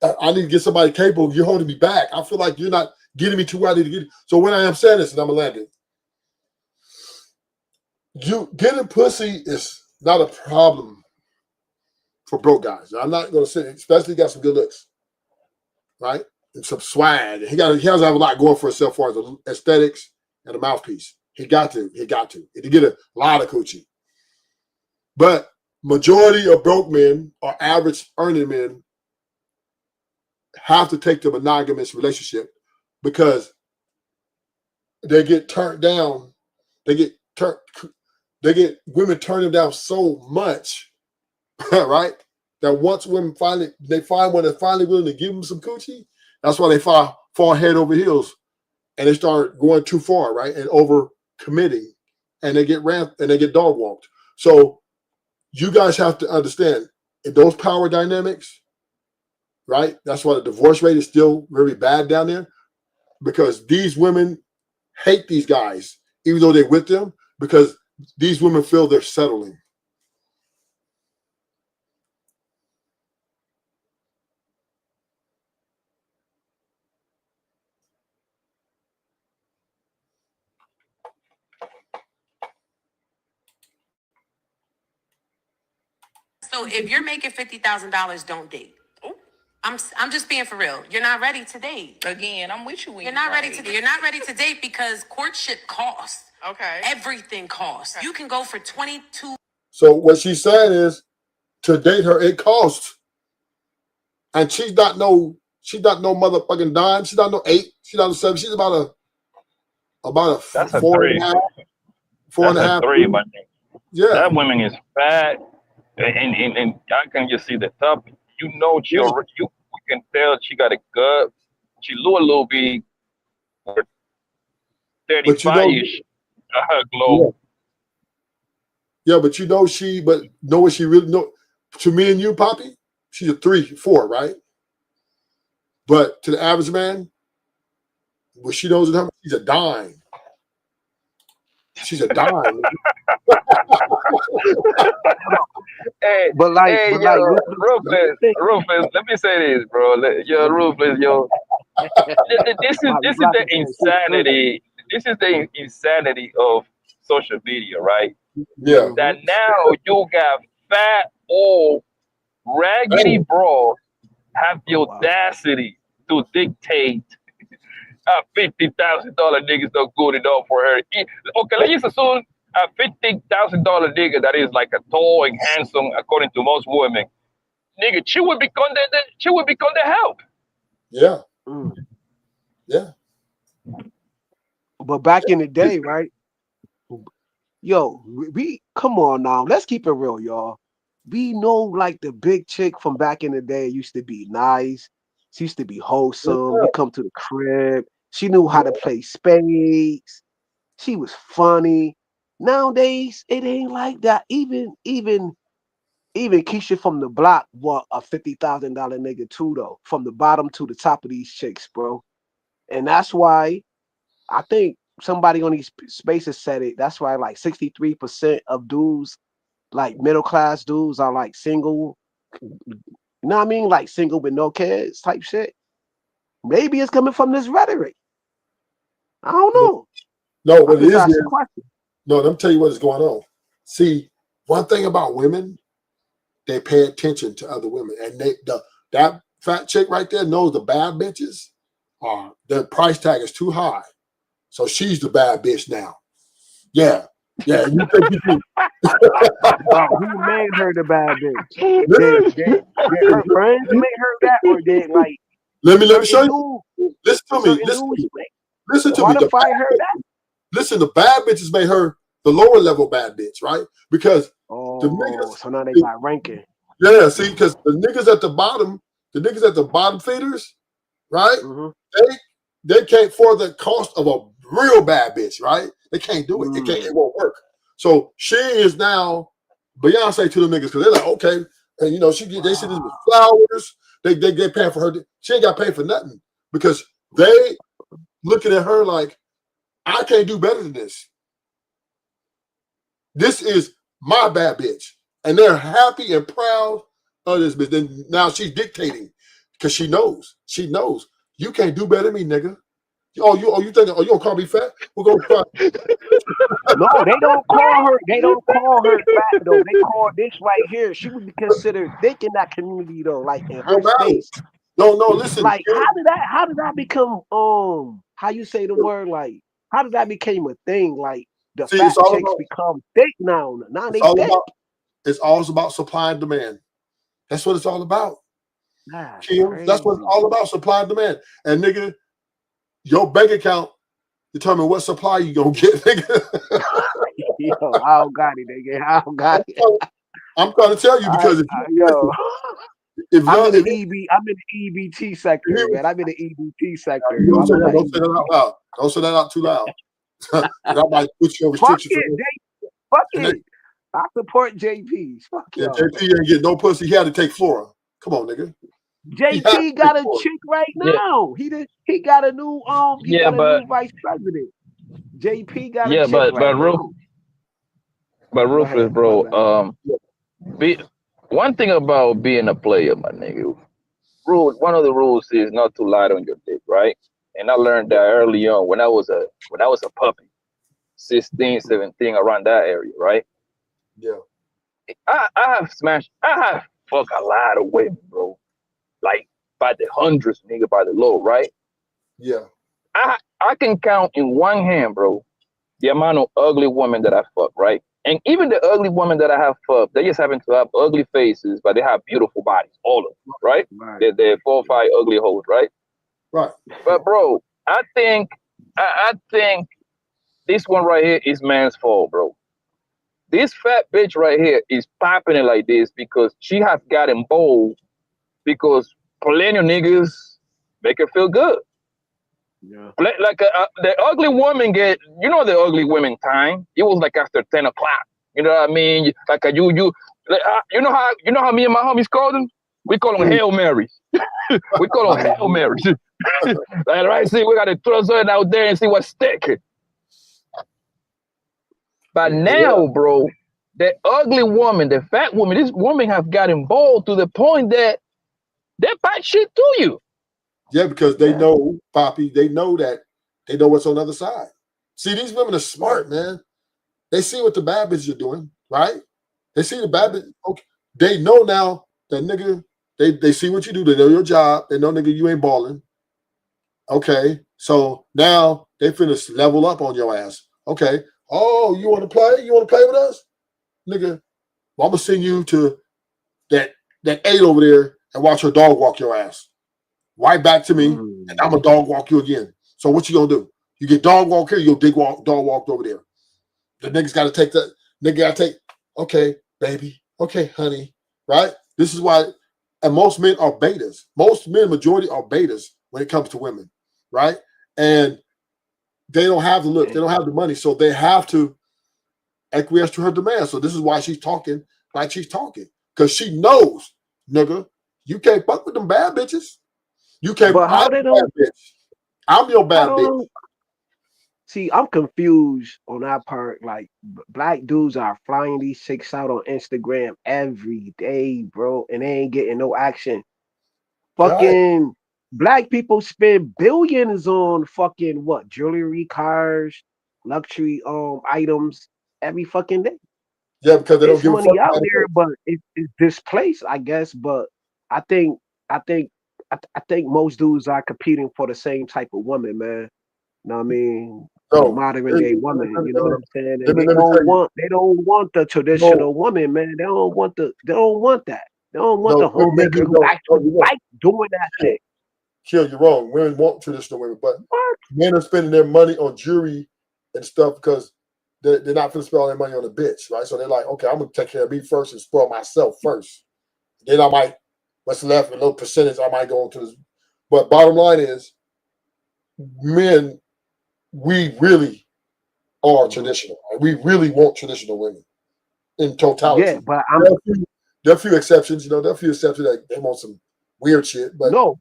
I need to get somebody capable. You're holding me back. I feel like you're not getting me to where I need to get. So when I am saying this, and I'm going to land it, getting pussy is not a problem for broke guys. I'm not going to say, especially got some good looks, right? And some swag. He has to have a lot going for himself as far as the aesthetics and the mouthpiece. He got to. He get a lot of coochie. But majority of broke men or average earning men have to take the monogamous relationship because they get turned down. They get women turn them down so much, right? That once women find one that's finally willing to give them some coochie, that's why they fall head over heels and they start going too far, right? And over committing, and they get dog walked. So you guys have to understand in those power dynamics, right? That's why the divorce rate is still very bad down there, because these women hate these guys, even though they're with them, because these women feel they're settling. So if you're making $50,000, don't date. I'm just being for real. You're not ready to date. Again, I'm with you when You're not ready to date. You're not ready to date because courtship costs. Okay. Everything costs. Okay. You can go for 22. So what she's saying is, to date her, it costs, and she's not no motherfucking dime. She's not no 8. She's not no 7. She's about a That's a 4.5. 4.5. 3, but yeah, that woman is fat, and I can just see the top. You know, you can tell she got a gut. She look a little big, 35-ish. Glow. Yeah, but you know know what she really know. To me and you, Poppy, she's a 3, 4, right? But to the average man, what she knows in her, she's a dime. She's a dime. Hey, Ruthless, let me say this, bro. Ruthless, this is the insanity. This is the insanity of social media, right? Yeah. That now you got fat, old, raggedy bros have the audacity to dictate $50,000 niggas not good enough for her. Okay, let's just assume a $50,000 nigga that is like a tall and handsome, according to most women, nigga, she would become the help. Yeah. Yeah. But back in the day, right? Yo, we come on now. Let's keep it real, y'all. We know like the big chick from back in the day used to be nice. She used to be wholesome. You come to the crib. She knew how to play spades. She was funny. Nowadays, it ain't like that. Even Keisha from the block want a $50,000 nigga too, though. From the bottom to the top of these chicks, bro. And that's why I think somebody on these spaces said it. That's why like 63% of dudes, like middle class dudes, are like single. You know what I mean? Like single with no kids type shit. Maybe it's coming from this rhetoric. I don't know. No, what it is. No, let me tell you what is going on. See, one thing about women, they pay attention to other women, and that fat chick right there knows the bad bitches the price tag is too high, so she's the bad bitch now. Yeah, Yeah, you think you can. Who made her the bad bitch? Did her friends make her that, or did like Let me show certain you. dudes? Listen to me. Certain Listen to dudes me. Listen to me. The qualify bad her bitch, that. listen, the bad bitches made her the lower level bad bitch, right? Because the Oh, niggas, so now they got ranking. yeah, see, because the niggas at the bottom feeders, right? They can't afford the cost of a real bad bitch, right? They can't do it. It won't work. So she is now Beyonce to the niggas because they're like, okay, and they see this with flowers. They paying for her. She ain't got paid for nothing because they looking at her like, I can't do better than this. This is my bad bitch, and they're happy and proud of this bitch. Then now she's dictating because she knows you can't do better than me, nigga. You think you gonna call me fat? We're gonna try. No, they don't call her. They don't call her fat though. They call this right here. She would be considered thick in that community though. Like in her space. No, listen. Like how did that become how you say the word, like how did that become a thing? Like the fat chicks become thick now. Now they thick. It's all about supply and demand. That's what it's all about. Kim, that's what it's all about, supply and demand. And nigga, your bank account determine what supply you gonna get, nigga. Yo, I don't got it, nigga. I don't got it. I'm trying to tell you because I'm in the EBT sector, man. I'm in the EBT sector. Don't say that out loud. Don't say that out too loud. I might put you on restriction. Fuck it. I support JP. Fuck y'all. JP ain't get no pussy. He had to take Flora. Come on, nigga. JP got a chick right now. He got a new new vice president. JP got a chick right now. But Ruthless, bro, one thing about being a player, my nigga, one of the rules is not to lie on your dick, right? And I learned that early on when I was a puppy, 16, 17, around that area, right? Yeah. I have fucked a lot of women, bro. Like by the hundreds, nigga, by the low, right? Yeah. I can count in one hand, bro, the amount of ugly women that I fuck, right? And even the ugly women that I have fucked, they just happen to have ugly faces, but they have beautiful bodies, all of them, right? They're 4 or 5 ugly hoes, right? Right. But bro, I think this one right here is man's fault, bro. This fat bitch right here is popping it like this because she has gotten bold because plenty of niggas make her feel good. Yeah. Like the ugly woman the ugly women time. It was like after 10 o'clock. You know what I mean? Like you know how me and my homies call them? We call them Hail Marys. We call them Hail Marys. Like, right? See, we gotta throw something out there and see what stick. But now, bro, the ugly woman, the fat woman, this woman have gotten bold to the point that they're bad shit to you. Yeah, because they know, Poppy, they know what's on the other side. See, these women are smart, man. They see what the bad bitches are doing, right? They see the bad bitch. Okay. They know now that nigga, they see what you do. They know your job. They know, nigga, you ain't balling. Okay. So now they finna level up on your ass. Okay. Oh, you want to play? You want to play with us? Nigga, well, I'm going to send you to that 8 over there and watch her dog walk your ass. Right back to me, and I'm going to dog walk you again. So what you going to do? You get dog walk here, you'll dog walked over there. The niggas got to take that. Nigga got to take, okay, baby. Okay, honey. Right? This is why, and most men are betas. Most men, majority are betas when it comes to women. Right? And they don't have the look. They don't have the money. So they have to acquiesce to her demands. So this is why she's talking like she's talking. Because she knows, nigga, you can't fuck with them bad bitches. You can't. But how they don't? I'm your bad bitch. See, I'm confused on that part. Like, black dudes are flying these chicks out on Instagram every day, bro, and they ain't getting no action. Fucking black people spend billions on fucking what? Jewelry, cars, luxury items every fucking day. Yeah, because they don't give money out there, but it's displaced, I guess. But I think most dudes are competing for the same type of woman, man. You know what I mean? the No, modern day woman. You know what I'm saying? And let me tell you. they don't want the traditional woman, man. They don't want that. They don't want the No, women homemaker who don't. actually You're wrong. like doing that shit. Kill, you're wrong. Women want traditional women, but men are spending their money on jewelry and stuff because they're not going to spend all their money on a bitch, right? So they're like, okay, I'm going to take care of me first and spoil myself first. Then I might, what's left, a little percentage, I might go into this. But bottom line is, men, we really are traditional. We really want traditional women in totality. Yeah, but there are a few exceptions, there are a few exceptions that they want some weird shit, but no.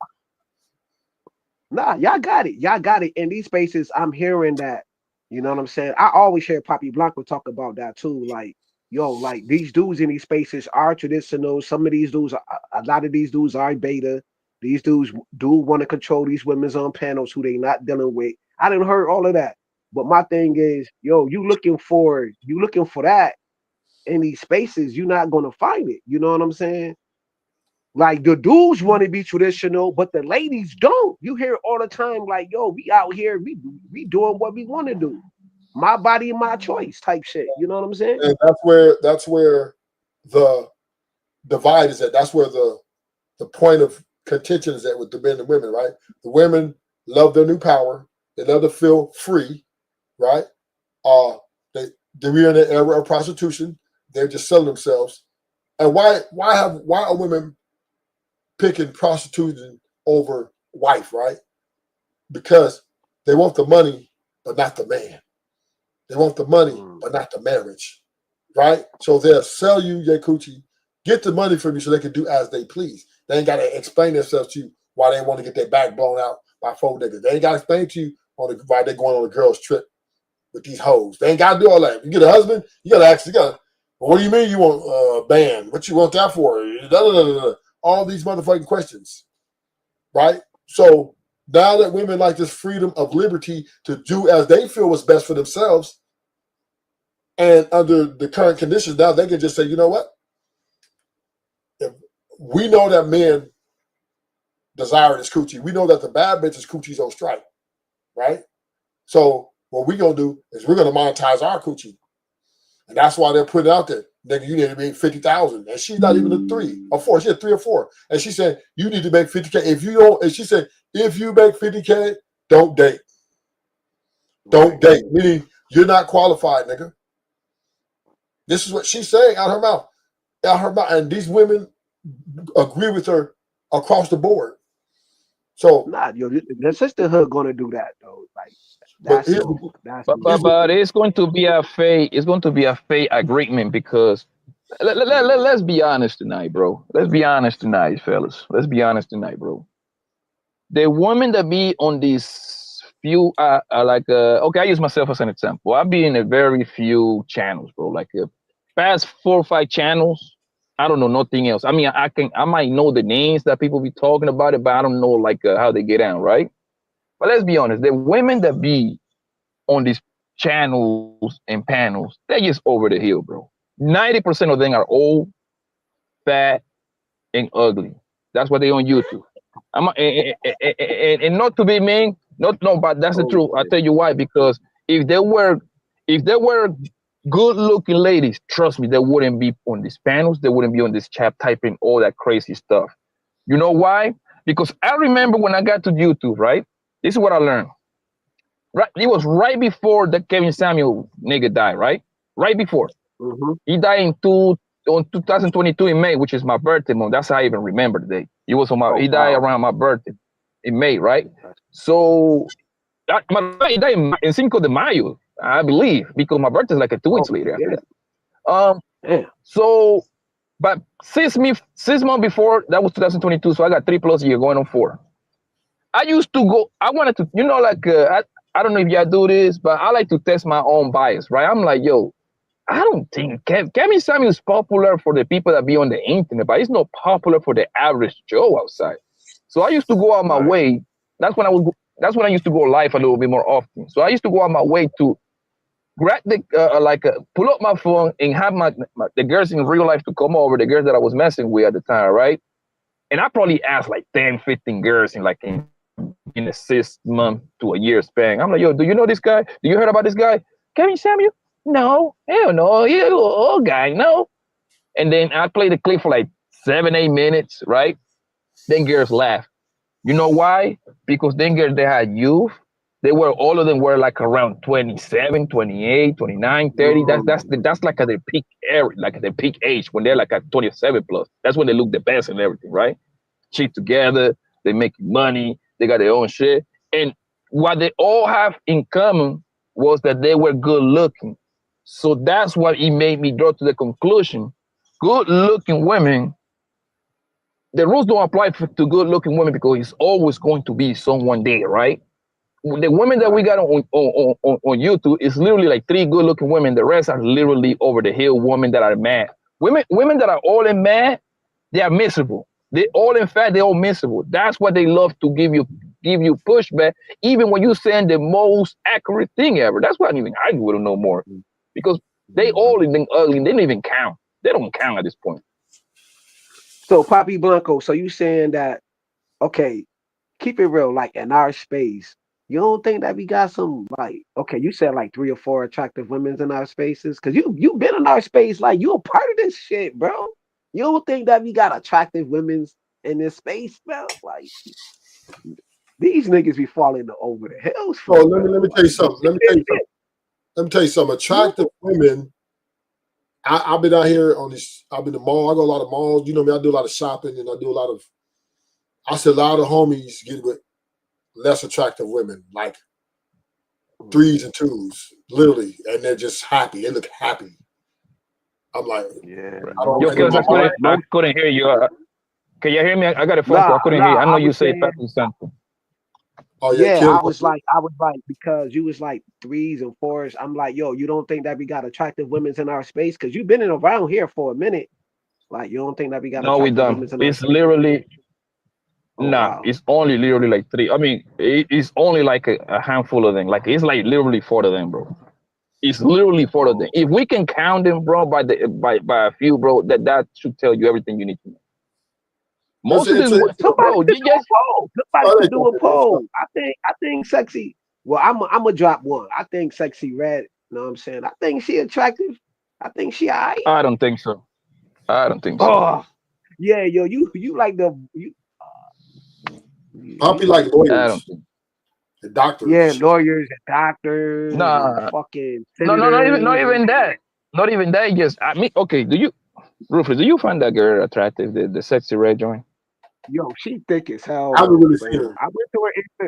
Nah, y'all got it. Y'all got it. In these spaces, I'm hearing that. You know what I'm saying? I always hear Papi Blanco talk about that too. Like, yo, like these dudes in these spaces are traditional. Some of these dudes, a lot of these dudes are beta. These dudes do want to control these women's on panels who they not dealing with. I didn't heard all of that. But my thing is, yo, you looking for that in these spaces, you're not gonna find it. You know what I'm saying? Like the dudes want to be traditional, but the ladies don't. You hear it all the time, like, yo, we out here, we doing what we want to do. My body, my choice type shit. You know what I'm saying? And that's where the divide is at. That's where the point of contention is at with the men and women, right? The women love their new power. They love to feel free, right? We're in an era of prostitution. They're just selling themselves. And why are women picking prostitution over wife, right? Because they want the money, but not the man. They want the money, but not the marriage, right? So they'll sell you your coochie, get the money from you so they can do as they please. They ain't got to explain themselves to you why they want to get their back blown out by 4 niggas. They ain't got to explain to you why they're going on a girl's trip with these hoes. They ain't got to do all that. You get a husband, you got to ask, well, what do you mean you want a band? What you want that for? All these motherfucking questions, right? So now that women like this freedom of liberty to do as they feel is best for themselves, and under the current conditions, now they can just say, you know what? If we know that men desire this coochie, we know that the bad bitches coochie's on strike, right? So what we're gonna do is we're gonna monetize our coochie, and that's why they're putting it out there. Nigga, you need to make 50,000, and she's not even a 3 or 4. She had 3 or 4, and she said you need to make 50K. If you don't, and she said if you make 50K, don't date. Don't date. Meaning you're not qualified, nigga. This is what she's saying out her mouth. And these women agree with her across the board. So the sisterhood gonna do that though. Like but it's going to be a fake. It's going to be a fake agreement because let's be honest tonight, bro. Let's be honest tonight, fellas. Let's be honest tonight, bro. The women that be on these few okay, I use myself as an example. I be in a very few channels, bro. Like past 4 or 5 channels. I don't know nothing else. I mean, I might know the names that people be talking about it, but I don't know like how they get on, right? But let's be honest, the women that be on these channels and panels, they're just over the hill, bro. 90% of them are old, fat, and ugly. That's what they on YouTube. And not to be mean, but that's the truth. I'll tell you why. Because if there were good-looking ladies, trust me, they wouldn't be on these panels. They wouldn't be on this chat typing all that crazy stuff. You know why? Because I remember when I got to YouTube, right? This is what I learned. Right, it was right before the Kevin Samuel nigga died, right? Right before. He died in 2022 in May, which is my birthday month. That's how I even remember the day. He died around my birthday in May, right? So he died in Cinco de Mayo, I believe, because my birthday is like 2 weeks later after that. So, but 6 months before, that was 2022, so I got 3+ years going on 4. I wanted to, I don't know if y'all do this, but I like to test my own bias, right? I'm like, yo, I don't think Kevin Samuel is popular for the people that be on the internet, but he's not popular for the average Joe outside. So I used to go out my way. That's when I used to go live a little bit more often. So I used to go out my way to grab pull up my phone and have the girls in real life to come over, the girls that I was messing with at the time, right? And I probably asked like 10, 15 girls in in a 6 month to a year span. I'm like, yo, do you know this guy? Do you heard about this guy? Kevin Samuel? No, hell no. He's a little old guy, no. And then I play the clip for like 7-8 minutes, right? Then girls laugh. You know why? Because then girls, they had youth. All of them were like around 27, 28, 29, 30. That's like at their peak area, like at their peak age when they're like at 27 plus. That's when they look the best and everything, right? Cheat together, they make money, they got their own shit. And what they all have in common was that they were good looking. So that's what it made me draw to the conclusion. Good looking women, the rules don't apply to good looking women because it's always going to be someone there, right? The women that we got on YouTube is literally like 3 good looking women. The rest are literally over the hill women that are mad. Women that are all in mad, they are miserable. They all in fact, they're all miserable. That's what they love to give you pushback, even when you saying the most accurate thing ever. That's why I didn't even argue with them no more. Because they all in ugly, they don't even count. They don't count at this point. So Poppy Blanco, so you saying that, okay, keep it real, like in our space, you don't think that we got some, like, okay, you said like 3 or 4 attractive women in our spaces? Because you've been in our space, like you a part of this shit, bro. You don't think that we got attractive women in this space, bro? Like, these niggas be falling over the hills. Oh, let me tell you something. Let me tell you something. Attractive women, I've been out here on this, I've been to the mall, I go to a lot of malls, you know me, I do a lot of shopping and I see a lot of homies get with less attractive women, like 3s and 2s, literally, and they're just happy. They look happy. I'm like, yeah. I couldn't hear you. Can you hear me? I got a phone call. I couldn't hear you. I know you say something. Oh yeah, I was like, because you was like 3s and 4s. I'm like, yo, you don't think that we got attractive women in our space? Because you've been around here for a minute. Like, you don't think that we got? No, we don't. It's literally. Nah, it's only literally like 3. I mean, it's only like a handful of them. Like it's like literally 4 of them, bro. It's literally 4 of them. If we can count them, bro, by a few, bro, that should tell you everything you need to know. Most of them, somebody do a poll. I think Sexy. Well, I'm gonna drop one. I think Sexy Red. You know what I'm saying? I think she attractive. I think she alright. I don't think so. Oh, yeah, yo, you like you. Poppy like lawyers. I don't think. The doctors. Yeah, lawyers and doctors. Nah. Fucking. No, not even that. Not even that. Just okay. Rufus, do you find that girl attractive? The Sexy Red joint. Yo, she thick as hell. I haven't really seen her.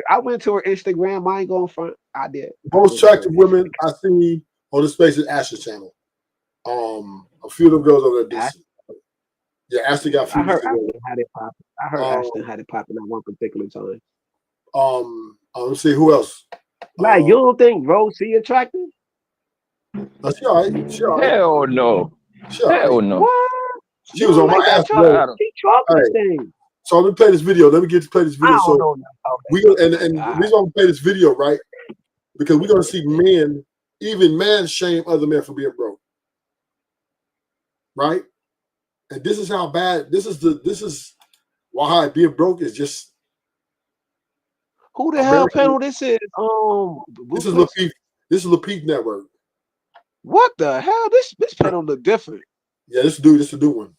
I went to her Instagram. I ain't going front. I did. Most attractive women I see on the Space is Ash's channel. A few of them girls over there decent. Yeah, Ashley got few. I heard Ashton had it popping. Ashton had it popping at one particular time. Let's see who else. Like, you don't think Rosie attractive? She all right. Hell no. Hell no. What? She was on my ass. She trouble thing. So let me play this video. Let me get to play this video. So we and the reason I'm play this video, right? Because we're gonna see men, even men, shame other men for being broke. Right? And this is how bad this is why being broke is just. Who the hell panel this is? This is Lapeef. This is Lapeef Network. What the hell? This panel look different. Yeah, this is a new one.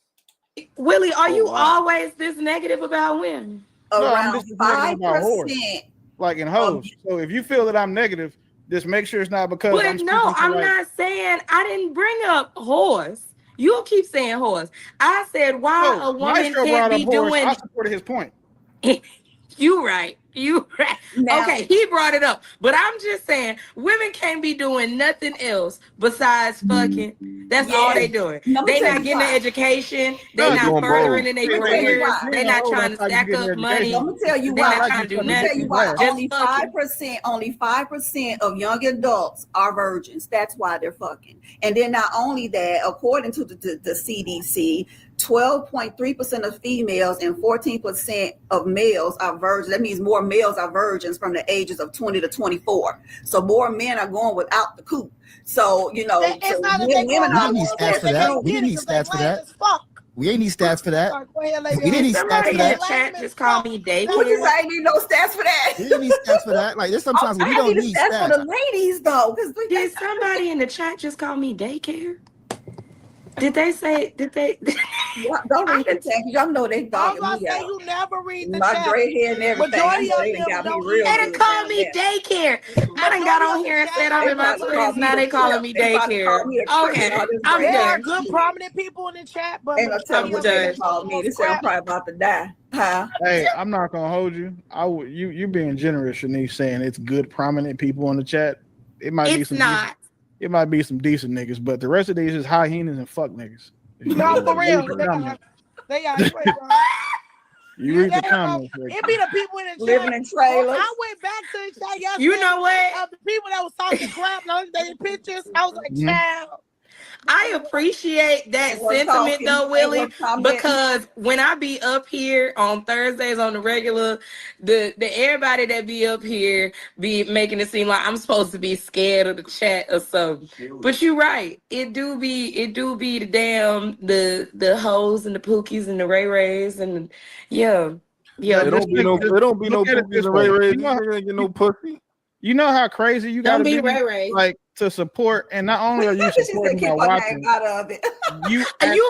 Willie, are you always this negative about women? No, I'm just negative about whores, like in hoes. So if you feel that I'm negative, just make sure it's not because. But I'm not saying I didn't bring up whores. You'll keep saying whores. I said why a woman can't be doing. I supported his point. You right. Now, okay, he brought it up, but I'm just saying women can't be doing nothing else besides fucking. That's all they doing. They not getting an education. They not furthering in their careers. They not trying to stack up money. Let me tell you why. They not trying to do nothing. Only 5% of young adults are virgins. That's why they're fucking. And then not only that, according to the CDC, 12.3% of females and 14% of males are virgins. That means more males are virgins from the ages of 20 to 24. So more men are going without the coop. So, you know, women are. We need stats for that. We ain't need stats for that. Go ahead, lady. We didn't need stats for that. Chat just call me What you daycare. say? I need no stats for that. We didn't need stats for that. Like there's sometimes we don't need stats stats. for the ladies though. Did somebody in the chat just call me daycare? Did they say? Did they? Don't read the chat. Y'all know they dogging me out. You never read the My chat. gray hair and everything. Majority of They them got me don't real They good done called down me there. daycare. I done got on here and said I'm in my 20s. Now they calling me daycare. Okay, I'm There are done. good prominent people in the chat, but Ain't no telling what they call me. They say I'm probably about to die. Huh? Hey, I'm not gonna hold you. You being generous, Shanice, saying it's good prominent people in the chat. It might be It's some not. It might be some decent niggas, but the rest of these is hyenas and fuck niggas. No, for real. They are. You read the comments. It be the people in the chat. Living in trailers. I went back to the chat yesterday. You know what? Of the people that was talking crap, their pictures. I was like, child. I appreciate that We're sentiment talking, though, Willie, we're commenting. because when I be up here on Thursdays on the regular, the everybody that be up here be making it seem like I'm supposed to be scared of the chat or something. But you're right. It do be the damn the hoes and the pookies and the ray rays and yeah. It don't be no pookies and ray rays. You ain't get no pussy. You know how crazy you gotta Don't be be Ray Ray. like to support, and not only are you supporting by watching, out of it. you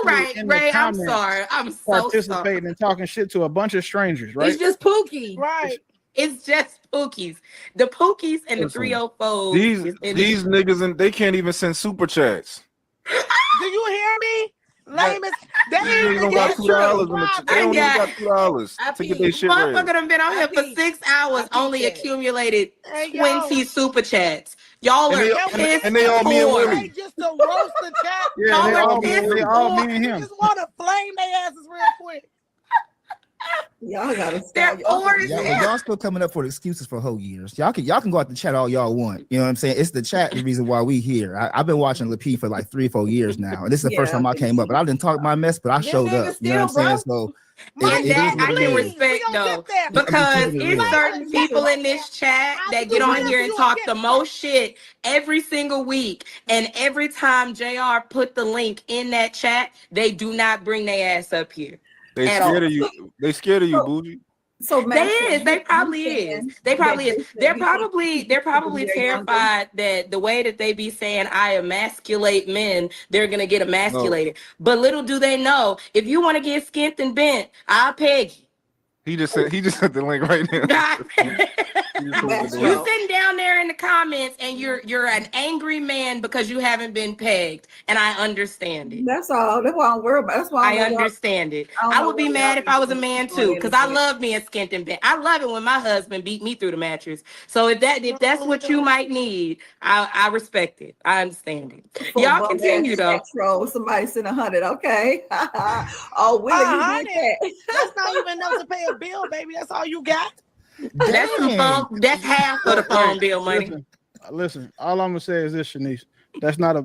right, in the Ray. I'm comments sorry. I'm so participating sorry. and talking shit to a bunch of strangers, right? It's just Pookie. Right. It's just Pookies. The Pookies and the Listen, 304s. These niggas and they can't even send super chats. Do you hear me? Lame as They don't got $2 in the they don't even got $2 to get their shit ready. Motherfucker done been on here for 6 hours, only accumulated 20 super chats. Y'all are pissed and they all me and poor. Willie. just to roast the chat. Yeah, they all me and You him. just want to flame their asses real quick. Y'all gotta They're poor as hell. Y'all still coming up for excuses for whole years. Y'all can go out the chat all y'all want. You know what I'm saying? It's the chat the reason why we here. I've been watching LaPie for like 3 or 4 years now, and this is the first time I came up. But I didn't talk my mess, but I showed up. You know what I'm saying? So And that I can respect though, because it's certain people in this chat that get on here and talk the most shit every single week, and every time JR put the link in that chat, they do not bring their ass up here. They scared of you. They scared of you, bougie. So They probably is. They're probably terrified that the way that they be saying I emasculate men, they're gonna get emasculated. But little do they know, if you want to get skint and bent, I'll peg you. He just sent the link right now. You sitting down there in the comments and you're an angry man because you haven't been pegged, and I understand it. That's all. That's why I'm worried about. That's why I understand it. I would be mad if I was a man too, because I love being skint and bent. I love it when my husband beat me through the mattress. So if that's what you might need, I respect it. I understand it. Y'all continue though. Somebody sent 100. Okay. Oh, Willie, you did that. That's not even enough to pay a bill, baby. That's all you got. That's half of the phone bill money. Listen, all I'm gonna say is this, Shanice. That's not a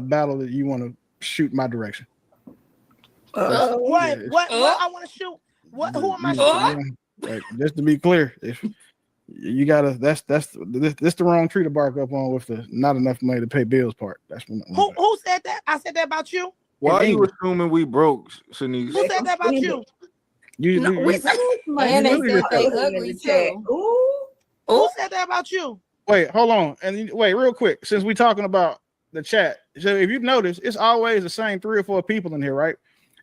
battle that you want to shoot my direction. What I want to shoot? Who am I shooting? Like, just to be clear, if you gotta, this the wrong tree to bark up on with the not enough money to pay bills part. That's when, who said that? I said that about you. Why are you assuming we broke, Shanice? Who said that about you? We said they ugly too. Who said that about you? Wait, hold on, and wait, real quick. Since we're talking about the chat, so if you notice, it's always the same 3 or 4 people in here, right?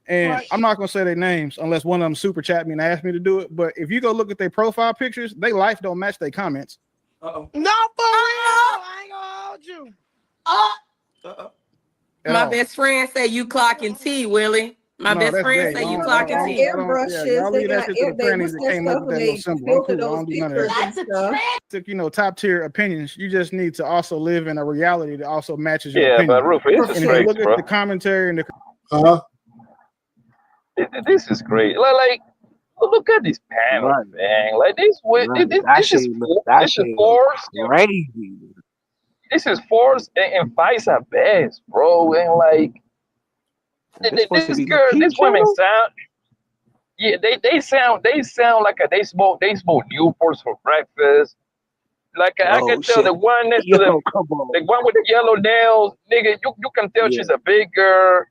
And I'm not gonna say their names unless one of them super chat me and ask me to do it. But if you go look at their profile pictures, they life don't match their comments. No, for real. I ain't gonna hold you. My best friend say you clocking tea, Willie. My best friend say you clocking tea. Took top tier opinions. You just need to also live in a reality that also matches your Yeah, opinion. but Rufus, this is And if great, you look bro. at the commentary and the This is great. Like look at this panel, man. Like this is forced. Crazy. This is forced and vice best, bro. And like this girl, this women sound. Yeah, they sound like they smoke Newports for breakfast. Like I can tell the one next to the one with the yellow nails, nigga. You can tell she's a big girl.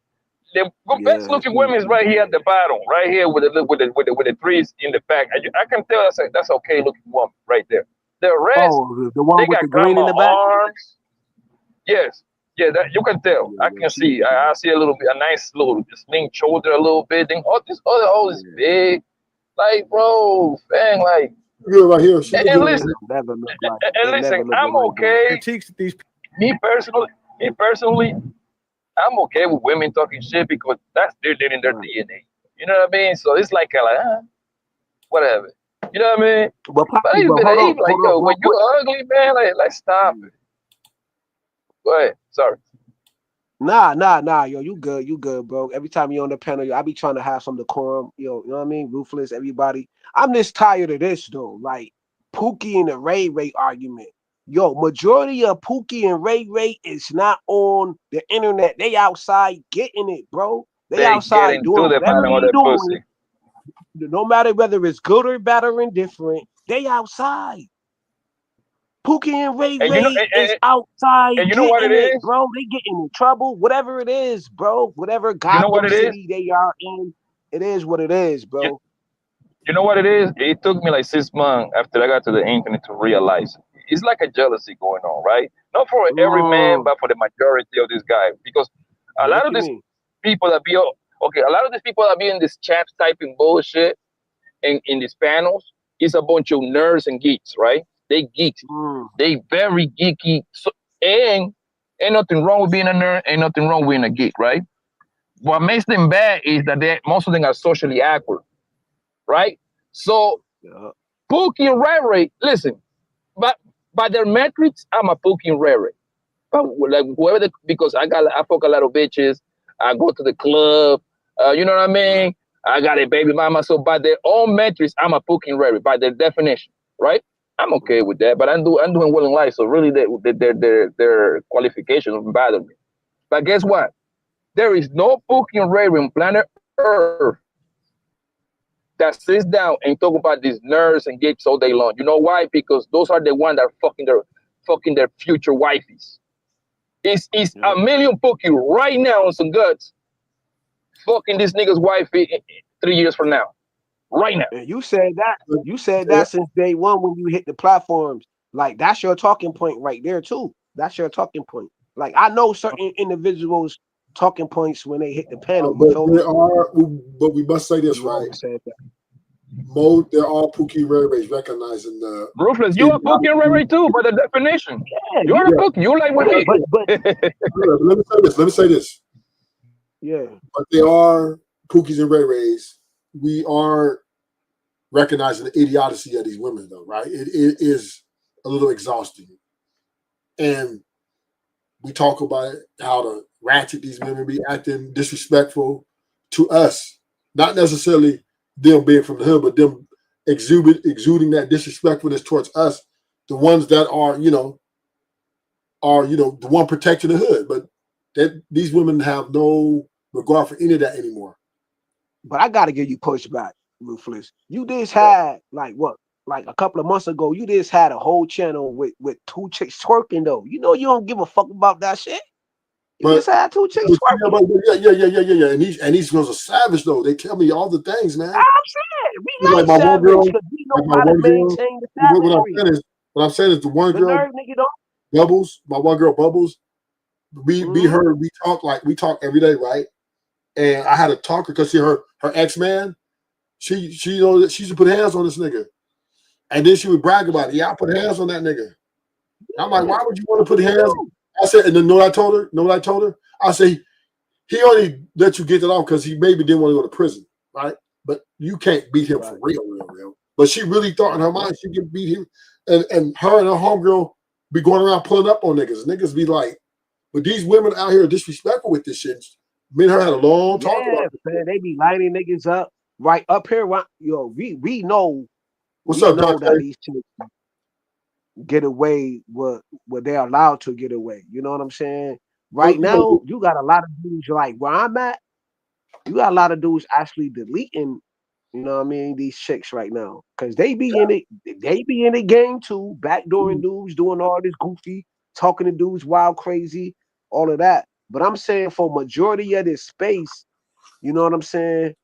the best looking women is right here at the bottom, right here with the threes in the back. I can tell that's okay looking woman right there. The rest, the one they with got the green in grandma the back. arms. Yes, yeah, that you can tell. I can see. I see a little bit, a nice little sling shoulder, a little bit. Then all this big, like bro, fang, like. Good right here. And listen, never look like. and listen, I'm okay. Me personally, I'm okay with women talking shit because that's their DNA. You know what I mean? So it's like whatever. You know what I mean? But he's like, yo, when you ugly, man, like stop it. Go ahead. Sorry. Nah, yo, you good, bro. Every time you're on the panel, yo, I be trying to have some decorum, yo, you know what I mean? Ruthless, everybody. I'm just tired of this, though. Like, Pookie and the Ray Ray argument. Yo, majority of Pookie and Ray Ray is not on the internet. They outside getting it, bro. They outside doing whatever they doing. Pussy. No matter whether it's good or bad or indifferent, they outside. Pookie and Ray Ray is outside and you know what it is? bro. They getting in trouble. Whatever it is, bro. Whatever Gotham City they are in, it is what it is, bro. You know what it is? It took me like 6 months after I got to the internet to realize it's like a jealousy going on, right? Not for every man, but for the majority of this guy. Because a lot of these people that be in this chat typing bullshit in these panels is a bunch of nerds and geeks, right? They geeks. They very geeky. So, and ain't nothing wrong with being a nerd. Ain't nothing wrong with being a geek, right? What makes them bad is that most of them are socially awkward, right? So, Pookie and Ray Ray, listen, but by their metrics, I'm a Pookie and Ray Ray. But like whoever, because I fuck a lot of bitches. I go to the club. You know what I mean? I got a baby mama. So by their own metrics, I'm a Pookie and Ray Ray by their definition, right? I'm okay with that, but I'm doing well in life. So really, their qualifications don't bother me. But guess what? There is no Pookie and Ray Ray on planet Earth that sits down and talk about these nerds and geeks all day long. You know why? Because those are the ones that are fucking their future wifeys. It's a million Pookie right now on some guts fucking this nigga's wife 3 years from now. Right now. And you said that since day one when you hit the platforms. Like, that's your talking point right there, too. That's your talking point. Like, I know certain individuals' talking points when they hit the panel. But we must say this, right? There are Pookie Ray Rays recognizing the Ruthless. You are Pookie and Ray Ray too, by the definition. You're a Pookie. You like what Let me say this. Yeah. But there are Pookies and Ray Rays. We are recognizing the idiocy of these women, though, right? It is a little exhausting. And we talk about how the ratchet these women be acting disrespectful to us. Not necessarily them being from the hood, but them exuding that disrespectfulness towards us, the ones that are the one protecting the hood. But these women have no regard for any of that anymore. But I gotta give you pushback, Ruthless. You just had like a couple of months ago, you just had a whole channel with 2 chicks twerking though. You know you don't give a fuck about that shit. You just had 2 chicks twerking. Yeah. And these girls are savage though. They tell me all the things, man. I'm saying we like my one girl. We know how to maintain the savagery. What I'm saying is the one girl, nerd nigga don't. Bubbles, my one girl Bubbles. We talk every day, right? And I had to talk her because her ex-man, she knows that she should put hands on this nigga. And then she would brag about it. Yeah, I put hands on that nigga. I'm like, why would you want to put hands? I said, and then know what I told her? I say, he only let you get that off because he maybe didn't want to go to prison, right? But you can't beat him for real. But she really thought in her mind she could beat him. And her homegirl be going around pulling up on niggas. Niggas be like, but these women out here are disrespectful with this shit. Me and her had a long talk about it. Man, they be lining niggas up right up here. Yo, we know. What's up, Dr. That these chicks get away what they're allowed to get away. You know what I'm saying? Right now, you got a lot of dudes like where I'm at. You got a lot of dudes actually deleting. You know what I mean? These chicks right now because they be in it. They be in the game too, backdooring dudes, doing all this goofy, talking to dudes, wild, crazy, all of that. But I'm saying for majority of this space, you know what I'm saying?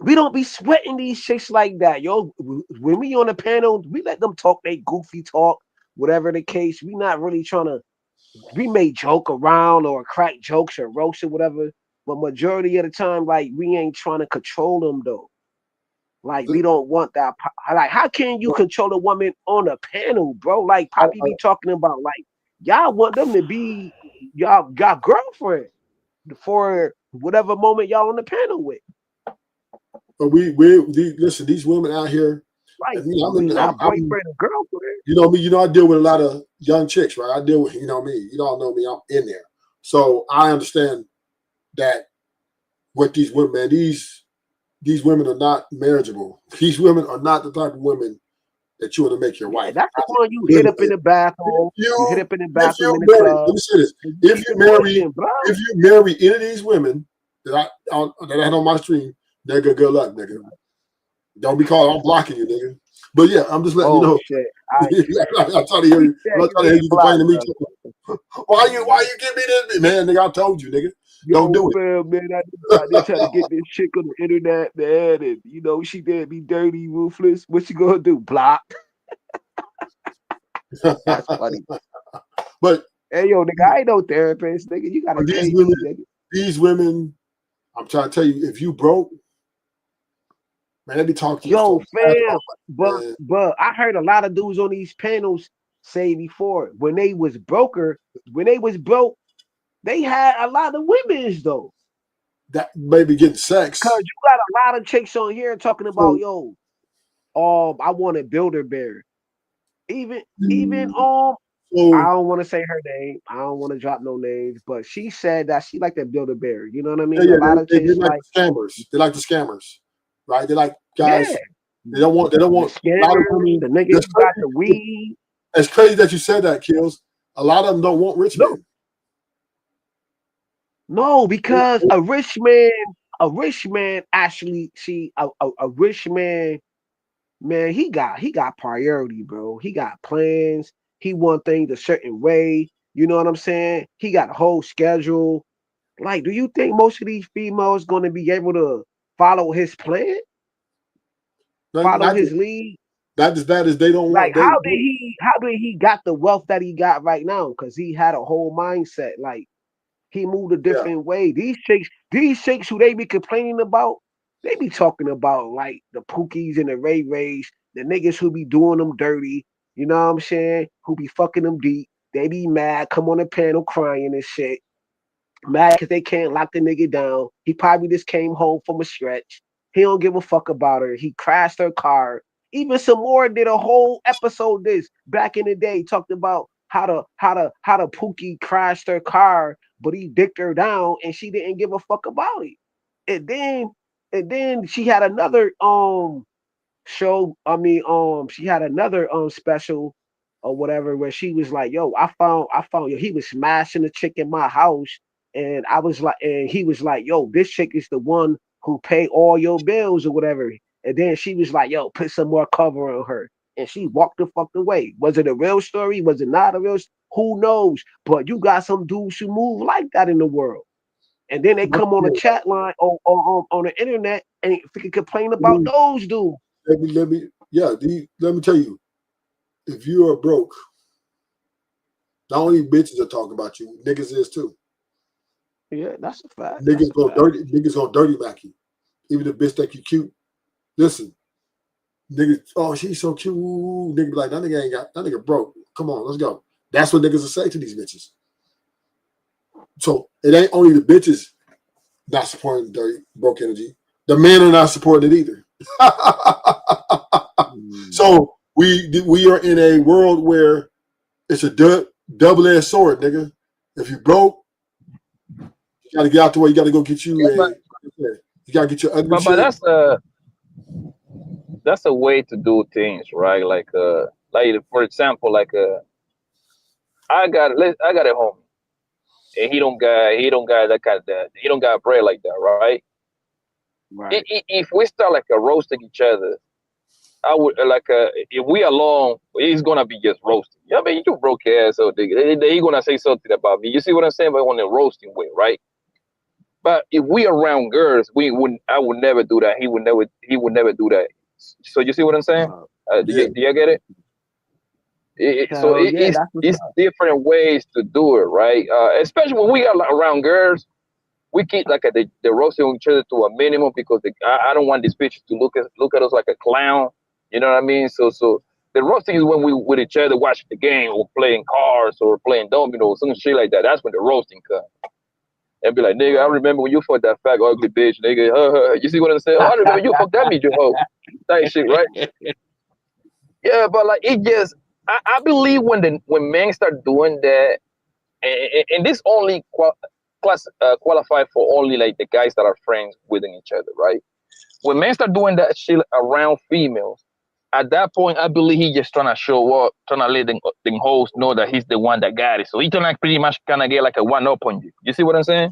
We don't be sweating these chicks like that, yo. When we on the panel, we let them talk they goofy talk, whatever the case. We not really trying to. We may joke around or crack jokes or roast or whatever, but majority of the time, like we ain't trying to control them though. Like we don't want that. Like how can you control a woman on a panel, bro? Like Poppy be talking about, like y'all want them to be y'all girlfriend for whatever moment y'all on the panel with. But listen, these women out here. Right. I'm boyfriend and girlfriend. You know me. You know I deal with a lot of young chicks, right? I deal with me. You all know me. I'm in there, so I understand that what these women, man, these women are not marriageable. These women are not the type of women that you want to make your wife. That's the one you hit up in the bathroom. You hit up in the bathroom in the club. Let me say this: if you marry any of these women that I had on my stream, nigga, good luck, nigga. Don't be called. I'm blocking you, nigga. But yeah, I'm just letting you know. Shit. I'm trying to hear you. I'm trying to hear you complain to me. Why you give me this, man? Nigga, I told you, nigga. Don't do it. Man, I did try to get this chick on the internet, man, and she did be dirty, ruthless. What you gonna do? Block? That's funny. But hey, yo, nigga, I ain't no therapist, nigga. You gotta pay me, nigga. These women, I'm trying to tell you, if you broke, man, they be talking. Yo, fam, but I heard a lot of dudes on these panels say before when they was broke, they had a lot of women's though. That maybe getting sex. Cause you got a lot of chicks on here talking about, I want a builder bear. Even I don't want to say her name. I don't want to drop no names, but she said that she like to build a bear. You know what I mean? Yeah, a lot of chicks like the scammers. They like the scammers, right? They like guys. Yeah. They don't want. The scammers, the niggas who got the weed. It's crazy that you said that, Kills. A lot of them don't want rich men. No, because a rich man actually a rich man, he got priority, bro. He got plans. He want things a certain way. You know what I'm saying? He got a whole schedule. Like, do you think most of these females going to be able to follow his plan? Follow his lead? That is they don't like want. How did he got the wealth that he got right now? Because he had a whole mindset. Like, he moved a different way. These chicks who they be complaining about, they be talking about like the Pookies and the Ray Rays, the niggas who be doing them dirty, you know what I'm saying? Who be fucking them deep. They be mad, come on the panel crying and shit. Mad because they can't lock the nigga down. He probably just came home from a stretch. He don't give a fuck about her. He crashed her car. Even Samora did a whole episode this back in the day, talked about how the Pookie crashed her car, but he dicked her down and she didn't give a fuck about it. And then she had another show. I mean, she had another special or whatever where she was like, yo, I found he was smashing a chick in my house, and he was like, yo, this chick is the one who pay all your bills or whatever. And then she was like, yo, put some more cover on her. And she walked the fuck away. Was it a real story? Was it not a real story? Who knows? But you got some dudes who move like that in the world. And then they come on the chat line on the internet and freaking complain about those dudes. Let me tell you, if you are broke, not only bitches are talking about you, niggas is too. Yeah, that's a fact. Niggas gonna dirty back you. Even the bitch think you cute. Listen, niggas, oh, she's so cute. Nigga be like, that nigga broke. Come on, let's go. That's what niggas will say to these bitches. So it ain't only the bitches not supporting dirty, broke energy. The men are not supporting it either. So we are in a world where it's a double-edged sword, nigga. If you broke, you gotta get out the way. You gotta go get you. You gotta get your ugly shit. But that's a way to do things, right? Like for example, I got a homie, and he don't got that kind of he don't got bread like that, right? Right. If we start roasting each other, I would if we alone, he's gonna be just roasting. Yeah, I mean, you broke ass, so he gonna say something about me. You see what I'm saying? But on the roasting way, right? But if we around girls, I would never do that. He would never do that. So you see what I'm saying? Do you get it? It's different ways to do it, right? Especially when we are around girls, we keep the roasting each other to a minimum because I don't want these bitches to look at us like a clown. You know what I mean? So the roasting is when we with each other watching the game or playing cards or playing dominoes, some shit like that. That's when the roasting comes. And be like, nigga, I remember when you fucked that fat ugly bitch, nigga. You see what I'm saying? I remember you fucked that bitch, you hoe. That shit, right? Yeah, but it just, I believe when men start doing that, and this only qualify for only the guys that are friends within each other, right? When men start doing that shit around females, at that point, I believe he's just trying to show up, trying to let them hoes know that he's the one that got it. So he's trying to pretty much kind of get a one-up on you. You see what I'm saying?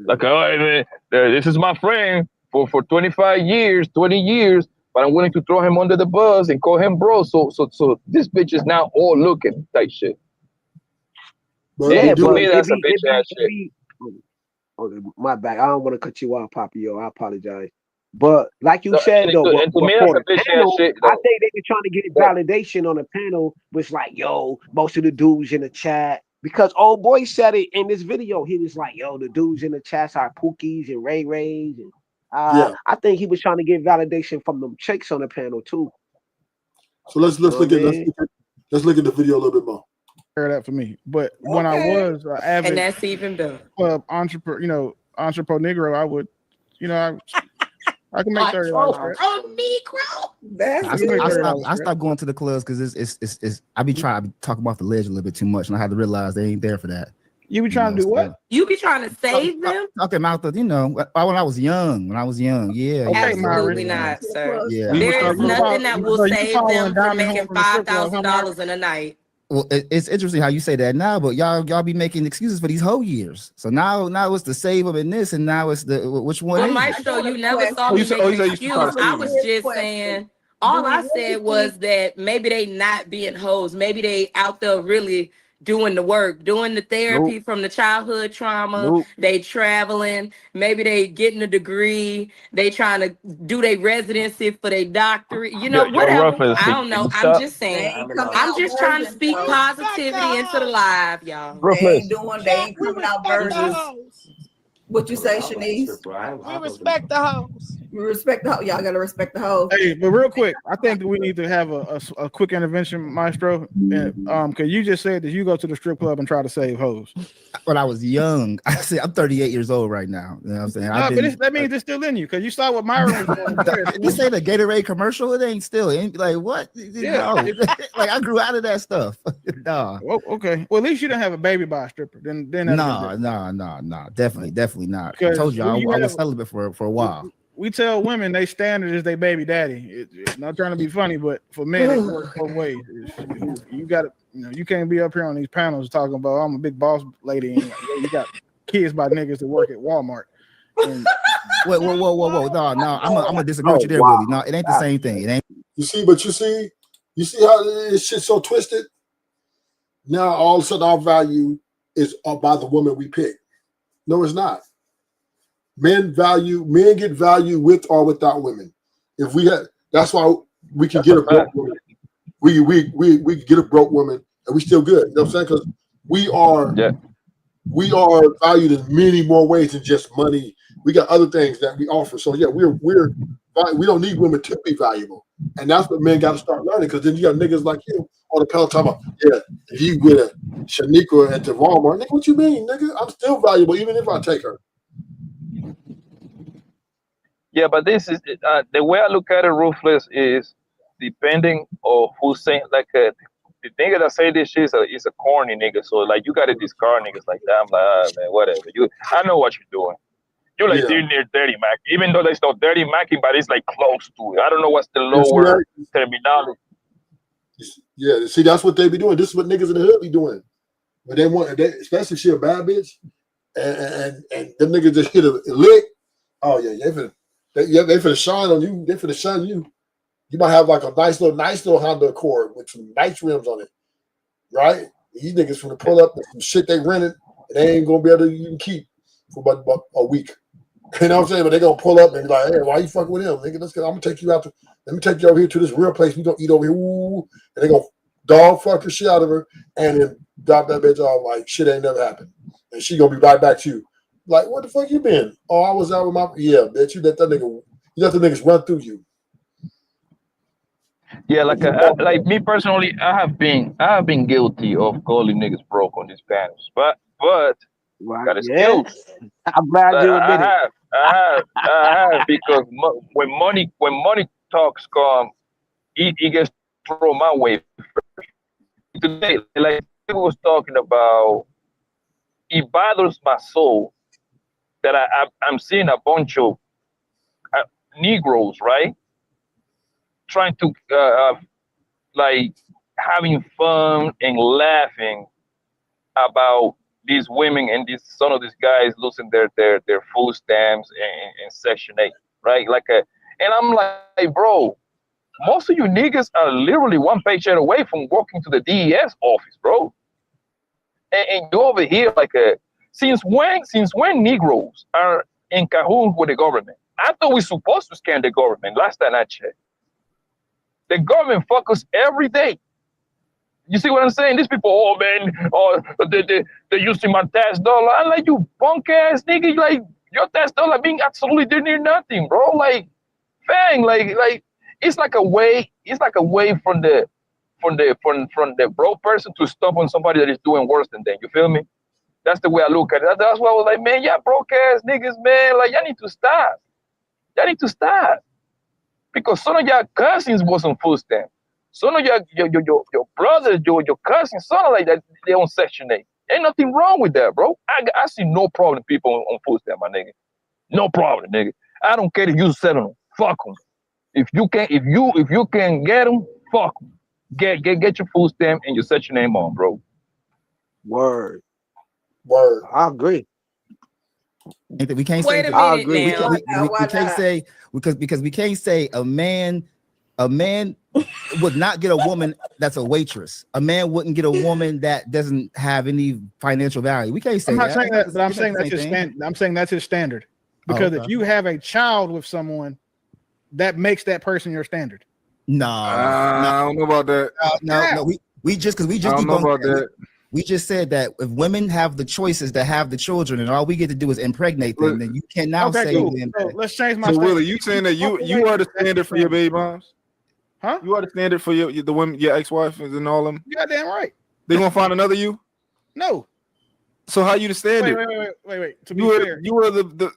Oh, man, this is my friend for 25 years, 20 years, but I'm willing to throw him under the bus and call him bro. So this bitch is now all looking type shit. But to me, that's a bitch ass shit. My bad. I don't want to cut you off, Papio. I apologize. But like you said, though, to me, that's a bitch ass shit. I think they were trying to get validation on the panel. Was like, yo, most of the dudes in the chat, because old boy said it in this video. He was like, yo, the dudes in the chats are Pookies and Ray Rays, and I think he was trying to get validation from them chicks on the panel too. So let's look at the video a little bit more. That for me, but when I was avid, and that's even better. Entrepreneur Negro, I would, I can make $30. I stopped going to the clubs because it's I be trying to talk about the ledge a little bit too much, and I had to realize they ain't there for that. You be trying to do what? You be trying to save them? Talking about when I was young. Yeah. Absolutely not, sir. Yeah. There is nothing that will save them from making $5,000 in a night. Well, it's interesting how you say that now, but y'all be making excuses for these whole years. So now it's the save them in this, and now it's the which one? Well, Maestro, you never saw me make an excuse. I was just saying. All I said was that maybe they not being hoes. Maybe they out there really doing the work, doing the therapy from the childhood trauma. They traveling. Maybe they getting a degree. They trying to do their residency for their doctorate. Whatever. I don't know. I'm just saying. I'm just trying to speak positivity into the live, y'all. They ain't coming out versions. What you say, Shanice? We respect the hoes. We respect the hoes. Y'all gotta respect the hoes. Hey, but real quick, I think that we need to have a quick intervention, Maestro. Because you just said that you go to the strip club and try to save hoes. When I was young, I'm 38 years old right now. You know what I'm saying? But that means it's still in you because you saw what Myron was doing. You say the Gatorade commercial? It ain't still. It ain't like what? Yeah. No. Like I grew out of that stuff. Nah. Well, okay. Well, at least you didn't have a baby by a stripper. Then No. Definitely not. I told you I was celibate for a while. We tell women they standard is their baby daddy. It's not trying to be funny, but for men it works both ways. You got to, you can't be up here on these panels talking about I'm a big boss lady and you got kids by niggas that work at Walmart. And, whoa. No, I'm gonna disagree with you there, Willie. No, it ain't the same thing. It ain't. You see how this shit's so twisted. Now all of a sudden our value is by the woman we pick. No, it's not. Men get value with or without women. If we had, that's why we can get a broke woman. We can get a broke woman and we still good. You know what I'm saying? Because we are valued in many more ways than just money. We got other things that we offer. So yeah, we don't need women to be valuable, and that's what men got to start learning. Because then you got niggas like you on the panel talking about, if you get a Shaniqua at the Walmart, nigga, what you mean, nigga? I'm still valuable even if I take her. Yeah, but this is the way I look at it, Ruthless, is depending on who's saying, the nigga that say this shit is a corny nigga. So you got to discard niggas like that. I'm like, man, whatever. I know what you're doing. You're near dirty Mac, even though there's no dirty Macking, but it's close to it. I don't know what's the lower terminology. Yeah, see, that's what they be doing. This is what niggas in the hood be doing. But especially if she a bad bitch, and them niggas just hit a lick. Oh yeah, they finna shine on you. They finna shine you. You might have like a nice little Honda Accord with some nice rims on it, right? These niggas from the pull up with some shit they rented, and they ain't gonna be able to even keep for about a week. You know what I'm saying? But they gonna pull up and be like, "Hey, why you fucking with him? Nigga, let's get. I'm gonna take you out to. Let me take you over here to this real place. We gonna eat over here." Ooh, and they gonna dog fuck the shit out of her, and then drop that bitch off like shit ain't never happened, and she gonna be right back to you. Like, where the fuck you been? Oh, I was out with my bitch. You let the niggas run through you. Yeah, like me personally, I have been guilty of calling niggas broke on these panels, but got excuse. I'm glad you admit it. I have because when money talks come, it gets thrown my way. Today, like I was talking about, it bothers my soul that I'm seeing a bunch of Negroes, right, trying to like having fun and laughing about these women and some of these guys losing their food stamps and Section 8, right? And I'm like, bro, most of you niggas are literally one paycheck away from walking to the DES office, bro. And you over here since when Negroes are in cahoots with the government? I thought we're supposed to scan the government. Last time I checked, the government fuck us every day. You see what I'm saying? These people, oh man, they're using my tax dollar. I'm like, you punk ass nigga, like your tax dollar being absolutely near nothing, bro. Like, fang, like it's like a way from the broke person to stop on somebody that is doing worse than them. You feel me? That's the way I look at it. That's why I was like, man, y'all broke ass niggas, man. Like, y'all need to stop. Y'all need to stop. Because some of y'all cousins was on food stamp. Some of your brothers, your cousins, something like that, they on Section 8. Ain't nothing wrong with that, bro. I see no problem people on food stamp, my nigga. No problem, nigga. I don't care if you settle them. Fuck them. If you can get them, fuck them. Get your food stamp and your Section 8 on, bro. Word. I agree. We can't say. I agree. We can't say because we can't say a man would not get a woman that's a waitress. A man wouldn't get a woman that doesn't have any financial value. We can't say I'm not that. saying that, but I'm saying that's his standard. I'm saying that's his standard. Because if you have a child with someone, that makes that person your standard. No, I don't know about that. No. We just I don't know about that. We just said that if women have the choices to have the children, and all we get to do is impregnate them, then you can now say. Cool. So let's change my. So Willie, you saying that you are the standard for your baby moms? Huh? You are the standard for the women, your ex-wife and all them? You goddamn right. They gonna find another you? No. So how you the standard? Wait. To be fair, you are the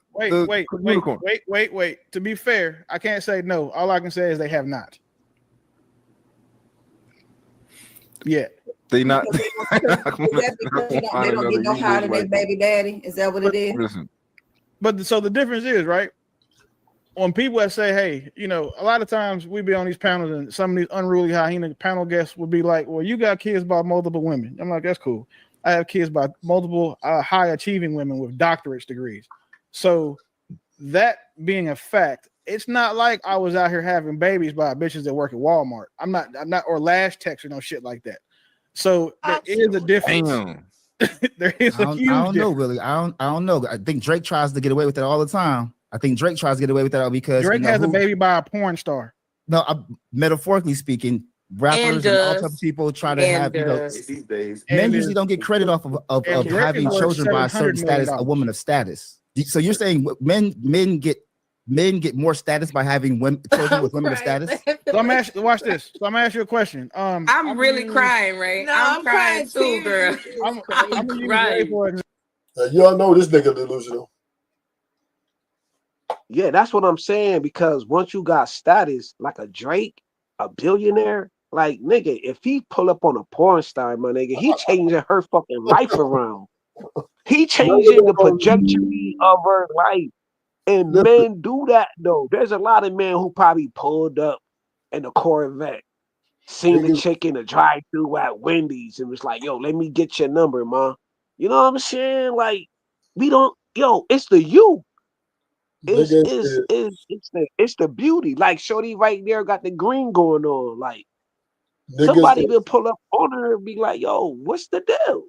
wait. To be fair, I can't say no. All I can say is they have not. Yeah. They not. Is that because they don't get no higher than their baby daddy? Is that what it is? Listen. But so the difference is, right? On people that say, hey, a lot of times we be on these panels and some of these unruly hyena panel guests would be like, well, you got kids by multiple women. I'm like, that's cool. I have kids by multiple high achieving women with doctorate degrees. So that being a fact, it's not like I was out here having babies by bitches that work at Walmart. I'm not, or Lash Tex or no shit like that. So there is a difference. There is a huge I don't know, difference. really. I don't know. I think Drake tries to get away with it all the time. I think Drake tries to get away with that because Drake has a baby by a porn star. No, metaphorically speaking, rappers and all types of people try to have these days. Men usually don't get credit off of having children by a certain status, a woman of status. So you're saying men get more status by having children with women of status? So I'm asking, watch this. So I'm gonna ask you a question. I'm really crying, right? No, I'm crying too, girl. I'm crying. You all know this nigga delusional. Yeah, that's what I'm saying. Because once you got status, like a Drake, a billionaire, like nigga, if he pull up on a porn star, my nigga, he changing her fucking life around. He changing the trajectory of her life. And men do that though. There's a lot of men who probably pulled up in a Corvette, seen the chick in the drive-thru at Wendy's, and was like, "Yo, let me get your number, ma." You know what I'm saying? Like, it's the you. It's the beauty. Like Shorty right there got the green going on. Like Niggas somebody is, will pull up on her and be like, "Yo, what's the deal?"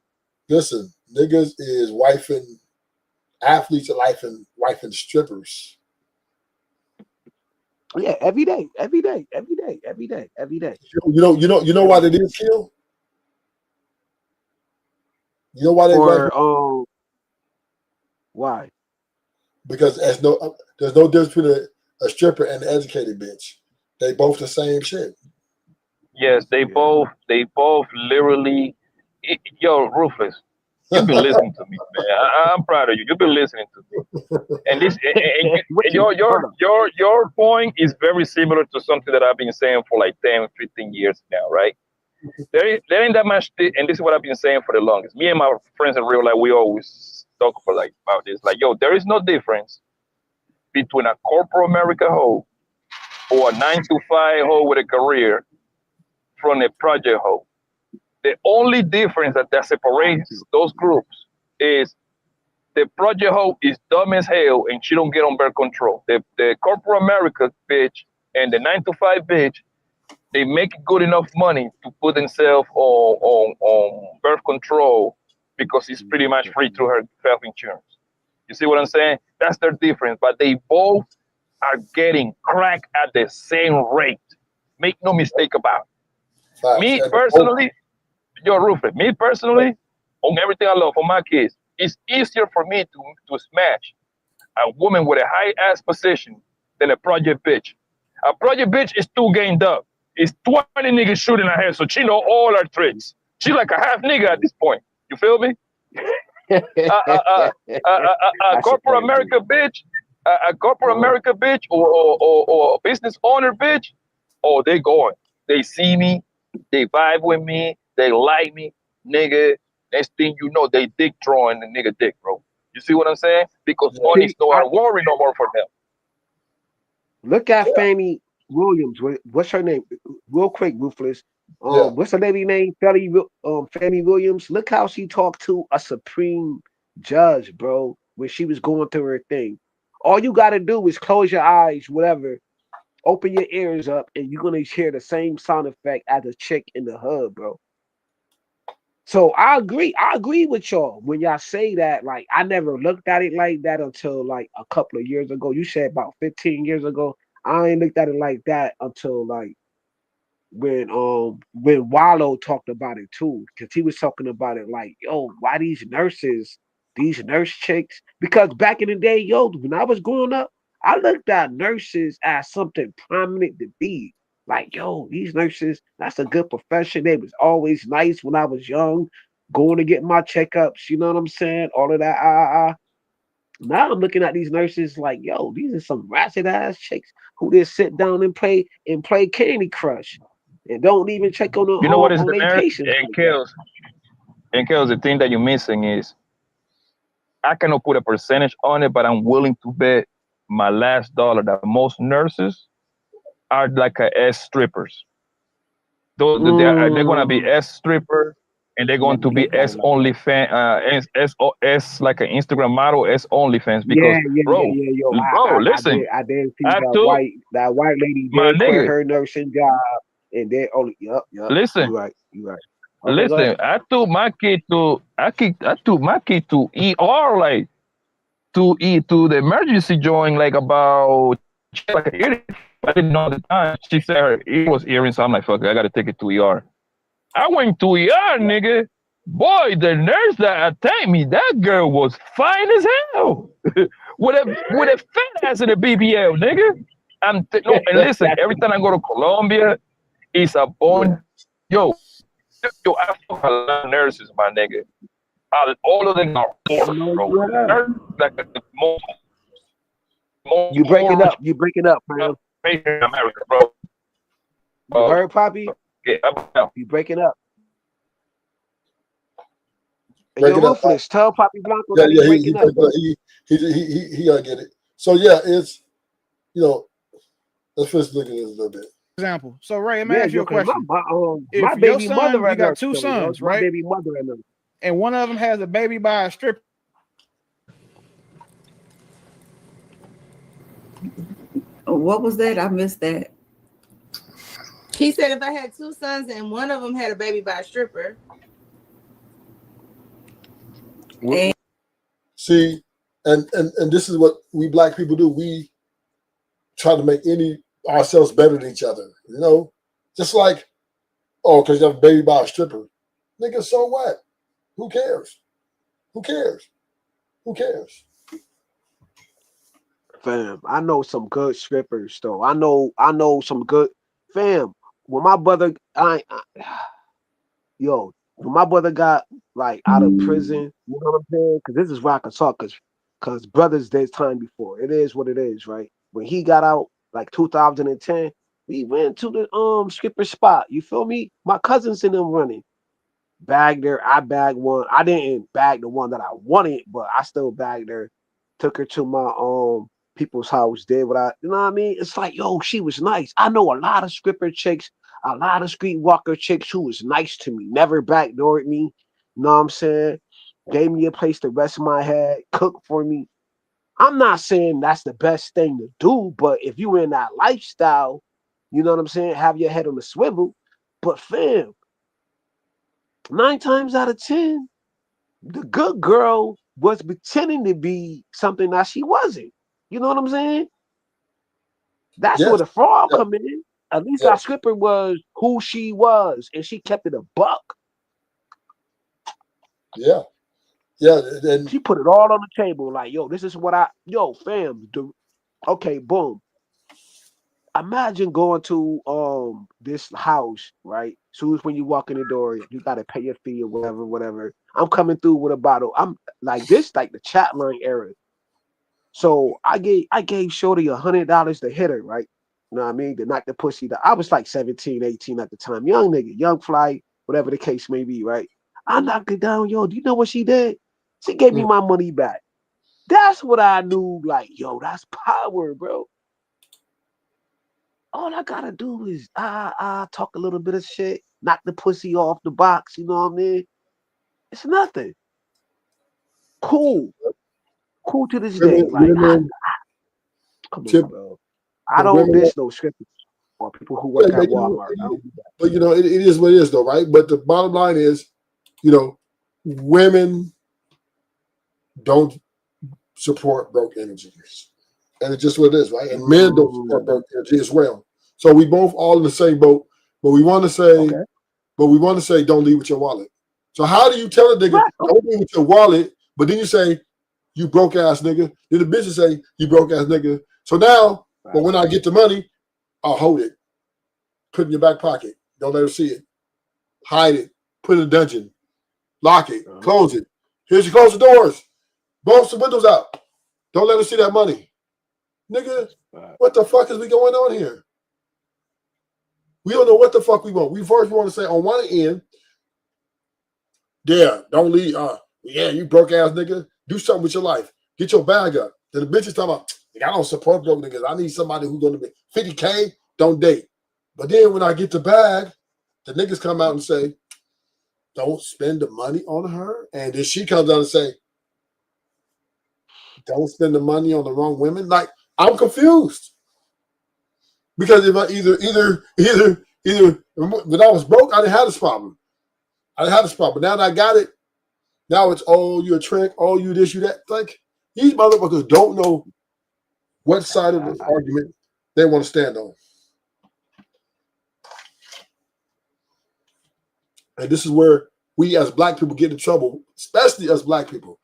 listen, niggas is wifing athletes are wifing strippers. Yeah, every day. You know why they didn't kill? You know why they why? Because there's no difference between a stripper and an educated bitch. They both the same shit. Yes, they both literally. Yo, Ruthless, you've been listening to me, man. I'm proud of you. You've been listening to me, and this and your point is very similar to something that I've been saying for like 10, 15 years now, right? There ain't that much, and this is what I've been saying for the longest. Me and my friends in real life, we always talk about this. Like, yo, there is no difference between a corporate America hoe or a 9-to-5 hoe with a career from a project hoe. The only difference that separates those groups is the project hoe is dumb as hell and she don't get on birth control. The corporate America bitch and the 9-to-5 bitch, they make good enough money to put themselves on birth control because it's pretty much free through her health insurance. You see what I'm saying? That's their difference. But they both are getting crack at the same rate. Make no mistake about it. Me personally, me personally, on everything I love for my kids, it's easier for me to smash a woman with a high ass position than a project bitch. A project bitch is too gained up. It's 20 niggas shooting her head, so she know all her tricks. She like a half nigga at this point. You feel me? A corporate America bitch, a corporate America bitch, or a business owner bitch. Oh, they going. They see me. They vibe with me. They like me, nigga. Next thing you know, they dick drawing the nigga dick, bro. You see what I'm saying? Because money's no worry no more for them. Look at Fannie Williams. What's her name? Real quick, Ruthless. What's her lady name? Fannie Williams. Look how she talked to a Supreme Judge, bro, when she was going through her thing. All you got to do is close your eyes, whatever. Open your ears up, and you're gonna hear the same sound effect as a chick in the hood, bro. So I agree with y'all when y'all say that. Like, I never looked at it like that until like a couple of years ago. You said about 15 years ago. I ain't looked at it like that until like when Wallow talked about it too, because he was talking about it like, yo, why these nurse chicks? Because back in the day, yo, when I was growing up, I looked at nurses as something prominent to be. Like, yo, these nurses, that's a good profession. They was always nice when I was young, going to get my checkups, you know what I'm saying? All of that. Now I'm looking at these nurses like, yo, these are some ratchet ass chicks who just sit down and play Candy Crush and don't even check on the You know what is the their merit? patients. And Kels, the thing that you're missing is I cannot put a percentage on it, but I'm willing to bet my last dollar that most nurses are like a S strippers. They're going to be S stripper, and they're going to be S only fan, S like an Instagram model, S only fans. Because listen, I did see that white lady did quit her nursing job, and they only listen, you right. Okay, listen, I took my kid to ER, like to the emergency joint, like about like a year. I didn't know at the time. She said her ear was earring, so I'm like, fuck it, I gotta take it to ER. I went to ER, nigga. Boy, the nurse that attacked me, that girl was fine as hell. with a fat ass in a BBL, nigga. And listen, every time I go to Colombia, it's a bone. Yo, I fuck a lot of nurses, my nigga. All of them are bro. Like the most you breaking up, man. In America, bro. You heard, Poppy? Yeah, you breaking up. You're Ruthless. Tell Poppy Blanco that he's breaking up. He gotta get it. So yeah, it's let's first look at this a little bit. Example. So Ray, let me ask you a question. My baby mother, you got two sons, right? My baby mother, and one of them has a baby by a stripper. What was that? I missed that. He said if I had 2 sons and one of them had a baby by a stripper. And See, and this is what we black people do. We try to make ourselves better than each other. You know, just like, oh, because you have a baby by a stripper, nigga. So what? Who cares? Who cares? Who cares? Fam, I know some good strippers though. I know some good fam. When my brother, when my brother got like out of prison, you know what I'm saying? Because this is where I can talk, because brothers, there's time before. It is what it is, right? When he got out, like 2010, we went to the stripper spot. You feel me? My cousins and them running. Bagged her. I bagged one. I didn't bag the one that I wanted, but I still bagged her. Took her to my people's house. Did what you know what I mean? It's like, yo, she was nice. I know a lot of stripper chicks, a lot of streetwalker chicks who was nice to me, never backdoored me. You know what I'm saying? Gave me a place to rest my head, cook for me. I'm not saying that's the best thing to do, but if you in that lifestyle, you know what I'm saying? Have your head on the swivel. But fam, 9 times out of 10, the good girl was pretending to be something that she wasn't. You know what I'm saying? That's where the fraud come in. At least our stripper was who she was, and she kept it a buck. Yeah. Yeah. And she put it all on the table. Like, yo, this is what fam. Okay, boom. Imagine going to this house, right? Soon as when you walk in the door, you gotta pay your fee or whatever. I'm coming through with a bottle. I'm like this, like the chat line era. So I gave Shorty $100 to hit her, right? You know what I mean? To knock the pussy down. I was like 17, 18 at the time. Young nigga, young fly, whatever the case may be, right? I knocked it down, yo. Do you know what she did? She gave me my money back. That's what I knew, like, yo, that's power, bro. All I gotta do is talk a little bit of shit, knock the pussy off the box, you know what I mean? It's nothing. Cool to this day. Like, come on, bro. I don't miss those scripters or people who work at Walmart. But you know, it is what it is, though, right? But the bottom line is, you know, women don't support broke energies, and it's just what it is, right? And men don't support broke energy as well. So we both all in the same boat, but we want to say, don't leave with your wallet. So how do you tell a nigga don't leave with your wallet, but then you say, you broke ass nigga? Then the bitches say, you broke ass nigga. So now, but when I get the money, I'll hold it, put it in your back pocket. Don't let her see it. Hide it. Put it in a dungeon. Lock it. Close it. Here's you close the doors. Blow some windows out. Don't let her see that money. Nigga, what the fuck is we going on here? We don't know what the fuck we want. We first want to say on one end, yeah, don't leave. Yeah, you broke ass nigga. Do something with your life. Get your bag up. Then the bitches talking about, I don't support broke niggas. I need somebody who's going to be 50K, don't date. But then when I get the bag, the niggas come out and say, don't spend the money on her. And then she comes out and say, don't spend the money on the wrong women. Like, I'm confused. Because if I either when I was broke, I didn't have this problem. But now that I got it, now it's, oh, you a trick, oh, you this, you that. Like, these motherfuckers don't know what side of the argument they want to stand on. And this is where we as black people get in trouble, especially as black people.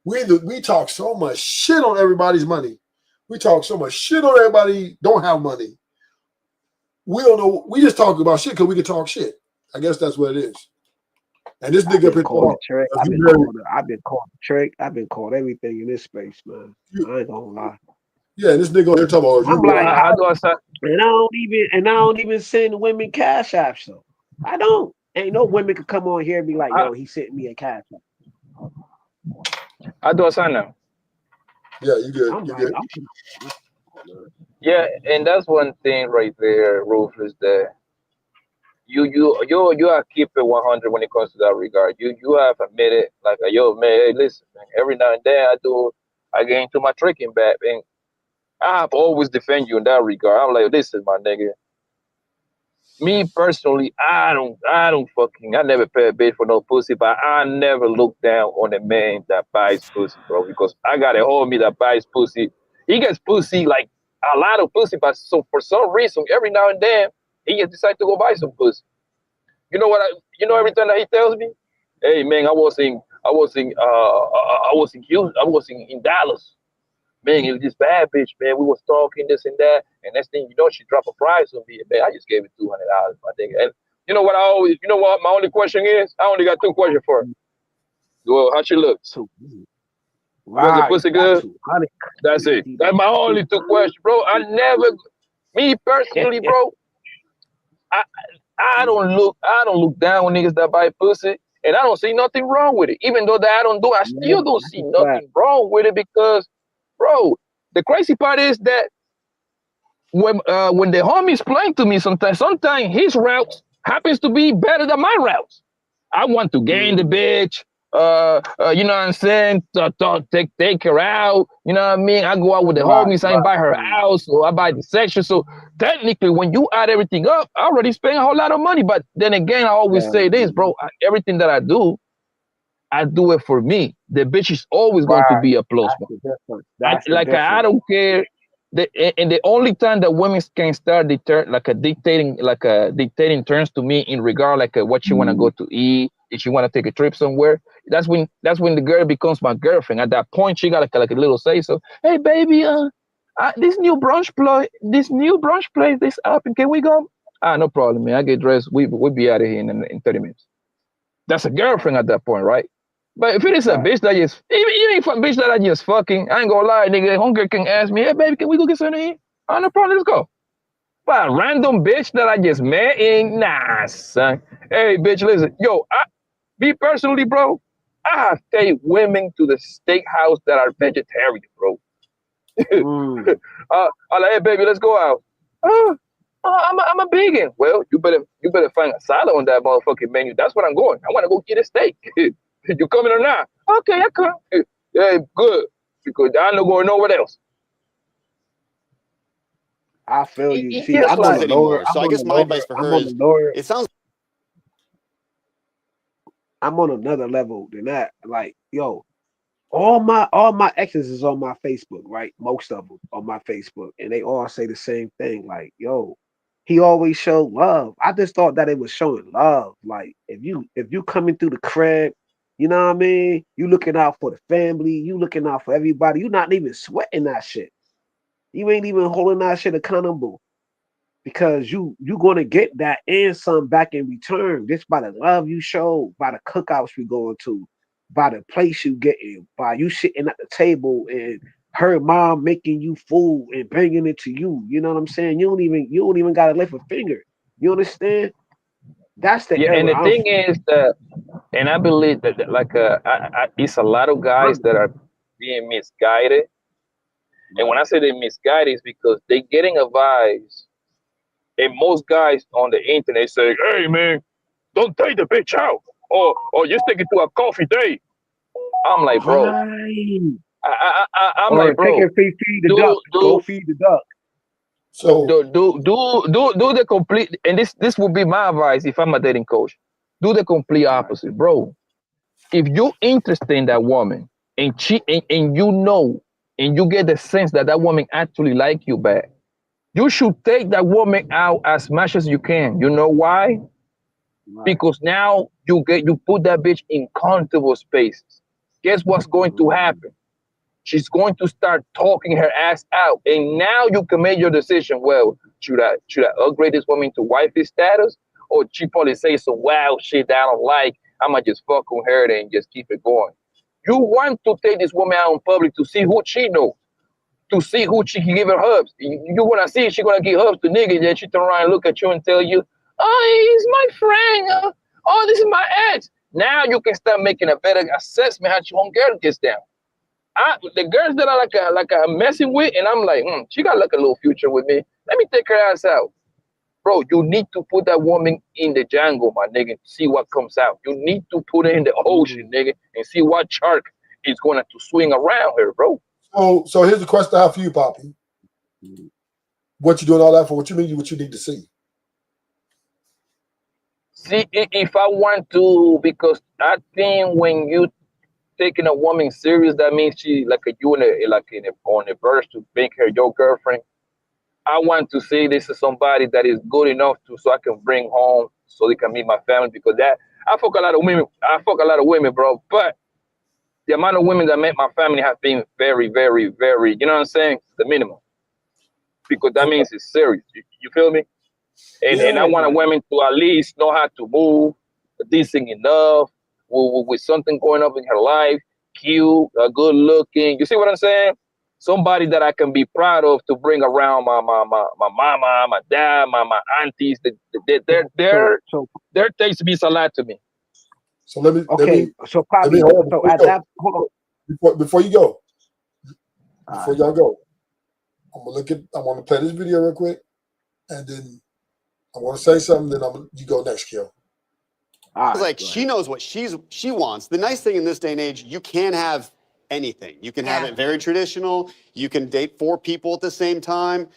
We talk so much shit on everybody's money. We talk so much shit on everybody don't have money. We don't know. We just talk about shit because we can talk shit. I guess that's what it is. And this nigga I've been called a trick. I've been called everything in this space, man. I ain't gonna lie. Yeah, this nigga on here talking about. I'm like, and I don't even send women cash apps though. I don't. Ain't no women could come on here and be like, yo, he sent me a cash app. I do a sign now. Yeah, you good. You good. Yeah, and that's one thing right there, Ruthless, that you are keep it 100 when it comes to that regard. You have admitted, like, yo, man, hey, listen, man, every now and then I get into my tricking bag, and I've always defend you in that regard. I'm like, listen, my nigga. Me personally, I never pay a bitch for no pussy, but I never look down on a man that buys pussy, bro, because I got a homie that buys pussy. He gets pussy, like a lot of pussy, but so for some reason, every now and then, he just decides to go buy some pussy. You know what? Every time that he tells me, hey man, I was in Dallas. Man, it was this bad bitch, man. We was talking this and that, and next thing you know, she dropped a prize on me. Man, I just gave it $200, my nigga. And you know what my only question is? I only got 2 questions for her. Well, how she look? Was the pussy good? That's it. That's my only 2 questions, bro. Me personally, bro, I don't look down on niggas that buy pussy, and I don't see nothing wrong with it. Even though that I still don't see nothing wrong with it because, bro, the crazy part is that when the homie's playing to me, sometimes his routes happens to be better than my routes. I want to gain the bitch. You know what I'm saying? Take her out. You know what I mean? I go out with the homies. I buy her house, or I buy the section. So technically, when you add everything up, I already spend a whole lot of money. But then again, I always say this, bro. Everything that I do it for me. The bitch is always going to be a plus. I don't care. And the only time that women can start dictating terms to me in regard what you want to go to eat, if you want to take a trip somewhere, that's when the girl becomes my girlfriend. At that point, she got like a little say so. Hey baby, this new brunch place, this up, and can we go? No problem, man. I get dressed. We'll be out of here in 30 minutes. That's a girlfriend at that point, right? But if it is a bitch that just, even if a bitch that I just fucking, I ain't gonna lie, nigga, hunger can ask me, hey baby, can we go get something to eat? No problem, let's go. But a random bitch that I just met, nah, son. Hey, bitch, listen, me personally, bro, I have taken women to the steakhouse that are vegetarian, bro. I'm like, hey baby, let's go out. I'm a vegan. Well, you better find a salad on that motherfucking menu. That's what I'm going. I want to go get a steak. You coming or not? Okay, I come. Yeah, good. Because I'm not going nowhere else. I feel you. See, I'm on the lower. So I guess my advice for her is, it sounds. I'm on another level than that. Like, yo, all my exes is on my Facebook, right? Most of them on my Facebook, and they all say the same thing. Like, yo, he always showed love. I just thought that it was showing love. Like, if you coming through the crib, you know what I mean? You looking out for the family. You looking out for everybody. You not even sweating that shit. You ain't even holding that shit accountable because you gonna get that and some back in return. Just by the love you show, by the cookouts we going to, by the place you getting, by you sitting at the table and her mom making you food and bringing it to you. You know what I'm saying? You don't even gotta lift a finger. You understand? That's the and the thing is that, and I believe that it's a lot of guys that are being misguided. And when I say they're misguided, it's because they're getting advice. And most guys on the internet say, hey man, don't take the bitch out. Or just take it to a coffee date. I'm like, bro. I'm like, bro. Take it, feed the duck. Go feed the duck. So do the complete, and this would be my advice if I'm a dating coach. Do the complete opposite, bro. If you're interested in that woman and you know, and you get the sense that that woman actually like you back, you should take that woman out as much as you can. You know why? Right. Because now you put that bitch in comfortable spaces. Guess what's going to happen? She's going to start talking her ass out, and now you can make your decision. Well, should I upgrade this woman to wifey status, or she probably say some wild shit that I don't like? I'ma just fuck on her and just keep it going. You want to take this woman out in public to see who she knows, to see who she can give her hugs. You wanna see if she gonna give hugs to niggas, then she turn around and look at you and tell you, oh, he's my friend. Oh, this is my ex. Now you can start making a better assessment how your own girl gets down. The girls that are like I'm messing with, and I'm like, she got like a little future with me. Let me take her ass out. Bro, you need to put that woman in the jungle, my nigga, to see what comes out. You need to put her in the ocean, nigga, and see what shark is going to swing around her, bro. So here's a question I have for you, Poppy. what you doing all that for? What you mean? What you need to see? See, if I want to, because I think when you taking a woman serious, that means she like on the verge to make her your girlfriend. I want to say this is somebody that is good enough so I can bring home so they can meet my family, because that I fuck a lot of women, bro. But the amount of women that met my family have been very, very, very, you know what I'm saying? The minimum. Because that means it's serious. You feel me? And I want a woman to at least know how to move, decent enough, with something going up in her life, cute, good looking. You see what I'm saying? Somebody that I can be proud of to bring around my mama, my dad, my aunties. Their taste means a lot to me. So let me. So probably. So at that point, before you go, before y'all go, I'm gonna play this video real quick, and then I want to say something. Then you go next, Kill. It's like she knows what she wants. The nice thing in this day and age, you can have anything. You can have it very traditional. You can date 4 people at the same time.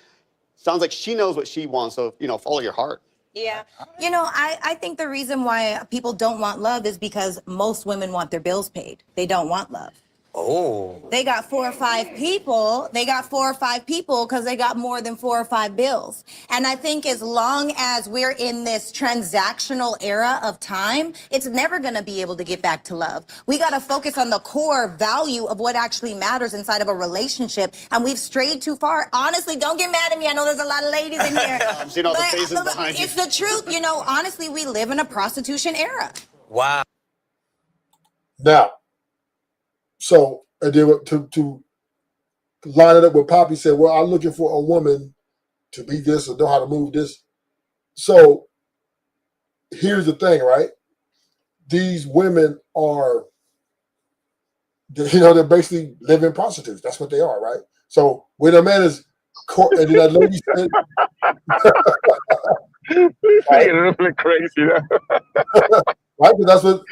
Sounds like she knows what she wants. So, follow your heart. Yeah. I think the reason why people don't want love is because most women want their bills paid. They don't want love. Oh. They got 4 or 5 people. They got 4 or 5 people because they got more than 4 or 5 bills. And I think as long as we're in this transactional era of time, it's never going to be able to get back to love. We got to focus on the core value of what actually matters inside of a relationship. And we've strayed too far. Honestly, don't get mad at me. I know there's a lot of ladies in here. I'm seeing all the faces behind you. It's the truth. Honestly, we live in a prostitution era. Wow. Now, so and then to line it up with Poppy said, well, I'm looking for a woman to be this or know how to move this. So here's the thing, right? These women are, they're basically living prostitutes. That's what they are, right? So when a man is, and then that lady said, Really crazy, right? Because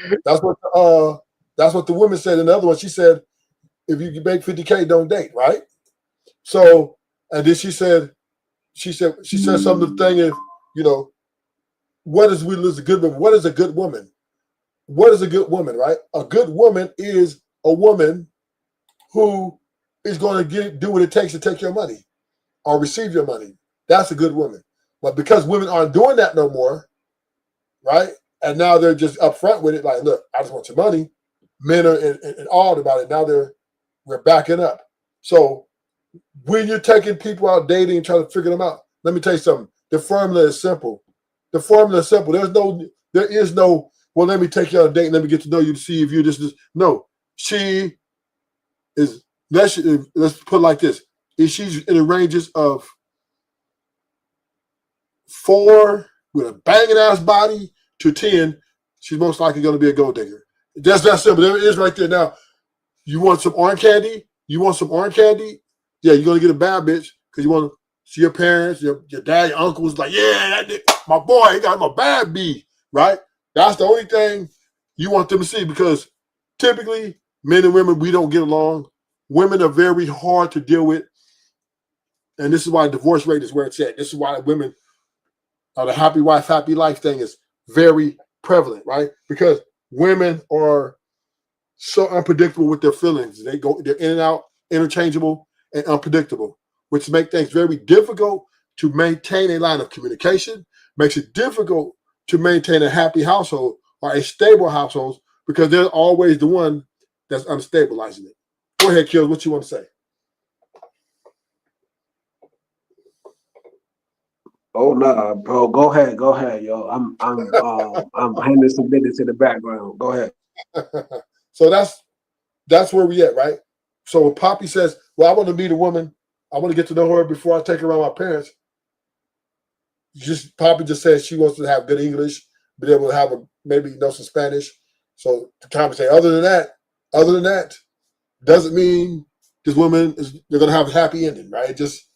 that's what the woman said. In the other one, she said, if you make 50K, don't date, right? So, and then she said something to the thing is, what is a good woman? What is a good woman? What is a good woman, right? A good woman is a woman who is going to do what it takes to take your money or receive your money. That's a good woman. But because women aren't doing that no more, right? And now they're just upfront with it, like, look, I just want your money. Men are and all about it. Now we're backing up. So when you're taking people out dating and trying to figure them out, let me tell you something. The formula is simple. The formula is simple. There is no, well, let me take you on a date and let me get to know you to see if you're this. No, she is, let's put it like this. If she's in the ranges of 4 with a banging ass body to 10, she's most likely going to be a gold digger. That's that simple. There it is right there. Now, you want some orange candy? You want some orange candy? Yeah, you're going to get a bad bitch because you want to see your parents, your dad, your uncles, like, yeah, my boy, he got my bad B, right? That's the only thing you want them to see, because typically men and women, we don't get along. Women are very hard to deal with. And this is why divorce rate is where it's at. This is why women, the happy wife, happy life thing is very prevalent, right? Because women are so unpredictable with their feelings. They're in and out, interchangeable and unpredictable, which make things very difficult to maintain a line of communication, makes it difficult to maintain a happy household or a stable household, because they're always the one that's unstabilizing it. Go ahead, Kills, what you want to say? Oh no, bro. Go ahead, yo. I'm handling some business in the background. Go ahead. So that's where we at, right? So when Poppy says, well, I want to meet a woman, I want to get to know her before I take her around my parents. Poppy just says she wants to have good English, be able to have maybe know some Spanish. So to conversate. Other than that, doesn't mean this woman they're gonna have a happy ending, right? Just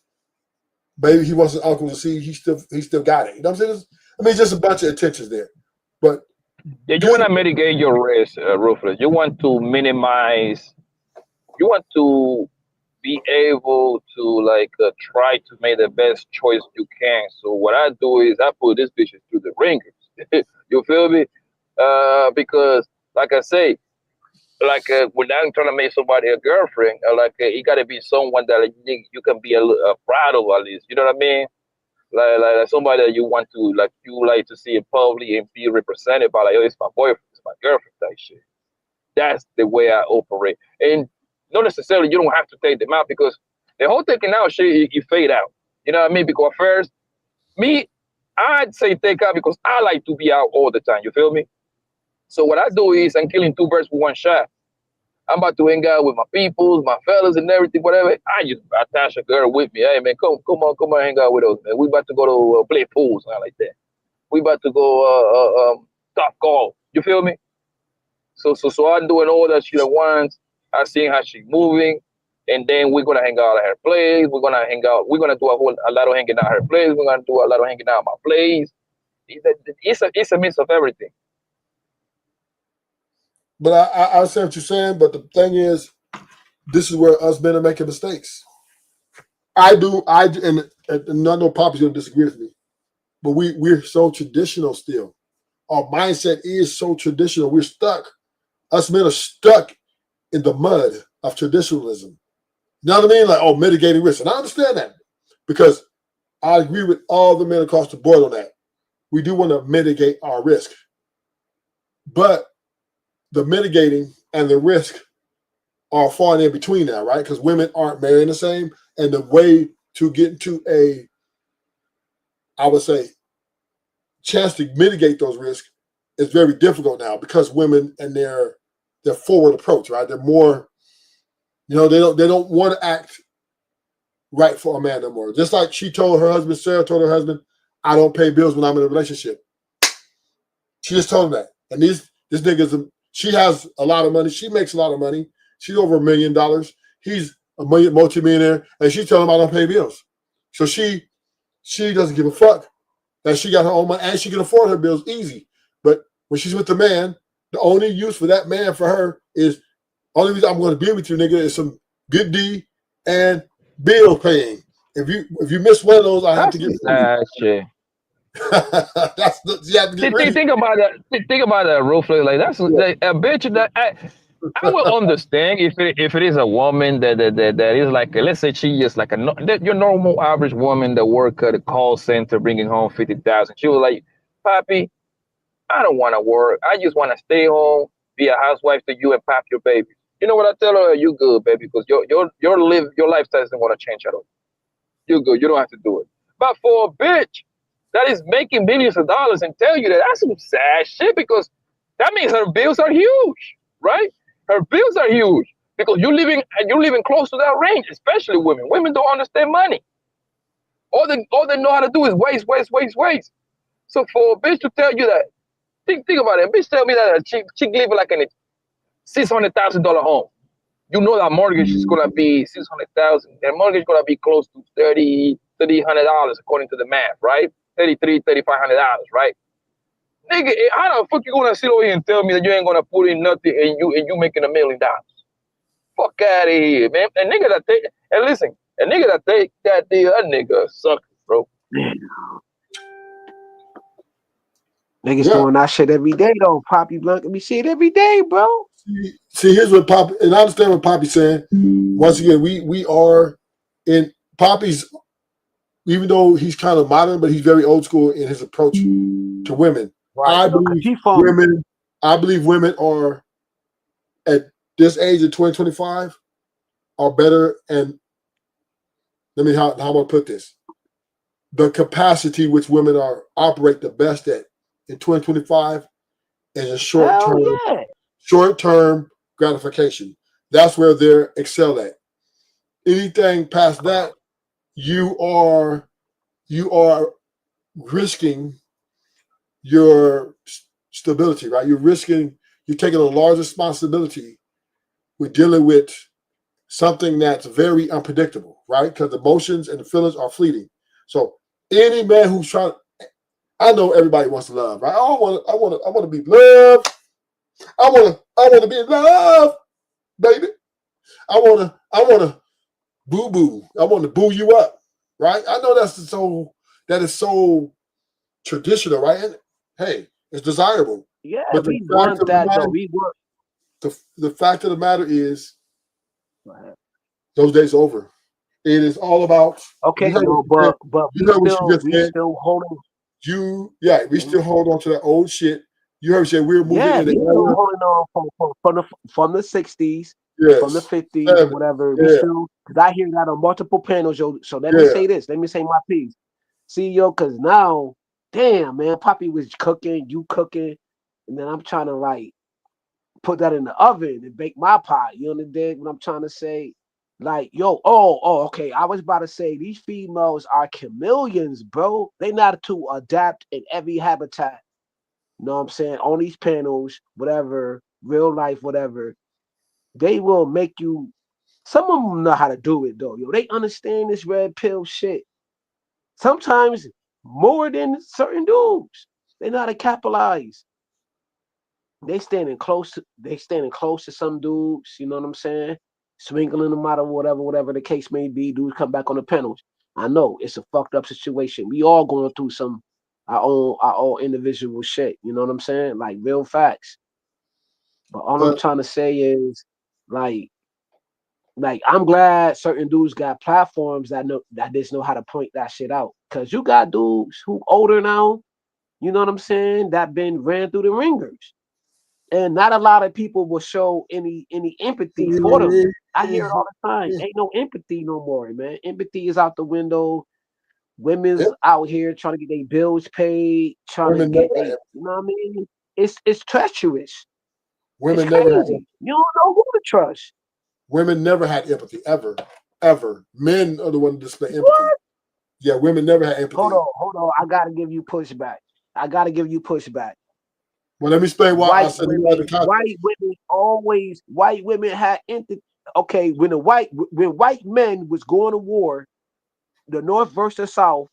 maybe he wants his uncle to see he still got it. You know what I'm saying? Just a bunch of intentions there. But yeah, you want to mitigate your risk, Ruthless. You want to minimize. You want to be able to like try to make the best choice you can. So what I do is I put this bitches through the ringers. You feel me? Because like I say, like when I'm trying to make somebody a girlfriend, it got to be someone that you can be proud of at least. You know what I mean? Like somebody that you want to you like to see it publicly and be represented by, like, oh, it's my boyfriend, it's my girlfriend type shit. That's the way I operate. And not necessarily you don't have to take them out, because the whole taking out shit, you fade out. You know what I mean? Because first, me, I'd say take out because I like to be out all the time. You feel me? So what I do is I'm killing two birds with one shot. I'm about to hang out with my peoples, my fellas and everything, whatever. I just attach a girl with me. Hey, man, come on, hang out with us, man. We about to go to play pool, something like that. We about to go top golf. You feel me? So I'm doing all that shit at once. I seeing how she's moving, and then we're gonna hang out at her place. We're gonna hang out. We're gonna do a lot of hanging out at her place. We're gonna do a lot of hanging out at my place. It's a mix of everything. But I understand what you're saying. But the thing is, this is where us men are making mistakes. I do, and I know Poppy's gonna disagree with me, but we're so traditional still. Our mindset is so traditional. We're stuck. Us men are stuck in the mud of traditionalism. You know what I mean? Like, oh, mitigating risk. And I understand that, because I agree with all the men across the board on that. We do want to mitigate our risk. But the mitigating and the risk are far and in between now, right? Because women aren't marrying the same. And the way to get into I would say, chance to mitigate those risks is very difficult now, because women and their forward approach, right? They're more, they don't want to act right for a man no more. Just like Sarah told her husband, I don't pay bills when I'm in a relationship. She just told him that. And this nigga's she has a lot of money. She makes a lot of money. She's over $1 million. He's a multi-millionaire, and she's telling him I don't pay bills. So she doesn't give a fuck that she got her own money and she can afford her bills easy. But when she's with the man, the only use for that man for her is, only reason I'm going to be with you, nigga, is some good D and bill paying. If you miss one of those, I have to get shit. You have to get ready. Think about that. Think about that, Ruthless. Like that's like, a bitch that I will understand if it is a woman that is like, let's say she is like your normal average woman that work at a call center bringing home 50,000. She was like, Papi, I don't want to work. I just want to stay home, be a housewife to you, and pop your baby. You know what I tell her? You good, baby, because your lifestyle isn't going to change at all. You good. You don't have to do it. But for a bitch that is making millions of dollars and tell you that's some sad shit, because that means her bills are huge, right? Her bills are huge because you're living close to that range, especially women. Women don't understand money. All they know how to do is waste. So for a bitch to tell you that, think about it. A bitch tell me that a chick living like in a $600,000 home. You know that mortgage is gonna be $600,000. That mortgage is gonna be close to $3,300 according to the math, right? $3,500, right? Nigga, how the fuck you gonna sit over here and tell me that you ain't gonna put in nothing and you making $1 million? Fuck out of here, man. A nigga that take that deal, that nigga sucker, bro. Niggas doing that shit every day though. Poppy Blunt, we see it every day, bro. See, here's what Poppy, and I understand what Poppy's saying. Once again, we are in Poppy's, even though he's kind of modern, but he's very old school in his approach to women. Right. I believe women are at this age of 2025 are better. And how am I put this? The capacity which women operate the best at in 2025 is a short-term gratification. That's where they're excel at. Anything past that, you are risking your stability, right? You're taking a large responsibility with dealing with something that's very unpredictable, right? Because emotions and the feelings are fleeting. So any man who's trying, I know everybody wants to love, right? I want to be loved. I want to be in love, baby. I want to boo boo. I want to boo you up, right? I know that is so traditional, right? And hey, it's desirable. Yeah, But we want that though. We want the fact of the matter is those days are over. It is all about okay, but you heard what she just we said. still holding. We still hold on to that old shit. You heard me say we're moving Yeah, in we the still era. holding on from the 60s, from the 50s, 70s, whatever. yeah. We still, because I hear that on multiple panels, yo. So let me say this. Let me say my piece. See, yo, because now, damn, man, Poppy was cooking, you cooking, and then I'm trying to like put that in the oven and bake my pie. You understand what I'm trying to say? Like, yo, okay. I was about to say these females are chameleons, bro. They know how to adapt in every habitat. You know what I'm saying? On these panels, whatever, real life, whatever, they will make you. Some of them know how to do it though, yo. They understand this red pill shit. Sometimes more than certain dudes. They know how to capitalize. They standing close to some dudes, you know what I'm saying? Swingling them out of whatever the case may be. Dudes come back on the panels. I know it's a fucked up situation. We all going through our own individual shit. You know what I'm saying? Like real facts. But all I'm trying to say is like I'm glad certain dudes got platforms that just know how to point that shit out. Cause you got dudes who older now, you know what I'm saying, that been ran through the ringers. And not a lot of people will show any empathy for them. I hear it all the time. Ain't no empathy no more, man. Empathy is out the window. Women's out here trying to get their bills paid, trying to get you know what I mean? It's treacherous. Women it's never had crazy. You don't know who to trust. Women never had empathy, ever. Men are the ones that display empathy. What? Yeah, women never had empathy. Hold on. I gotta give you pushback. Well, let me explain why I said white women had empathy. Okay, when white men was going to war, the North versus South,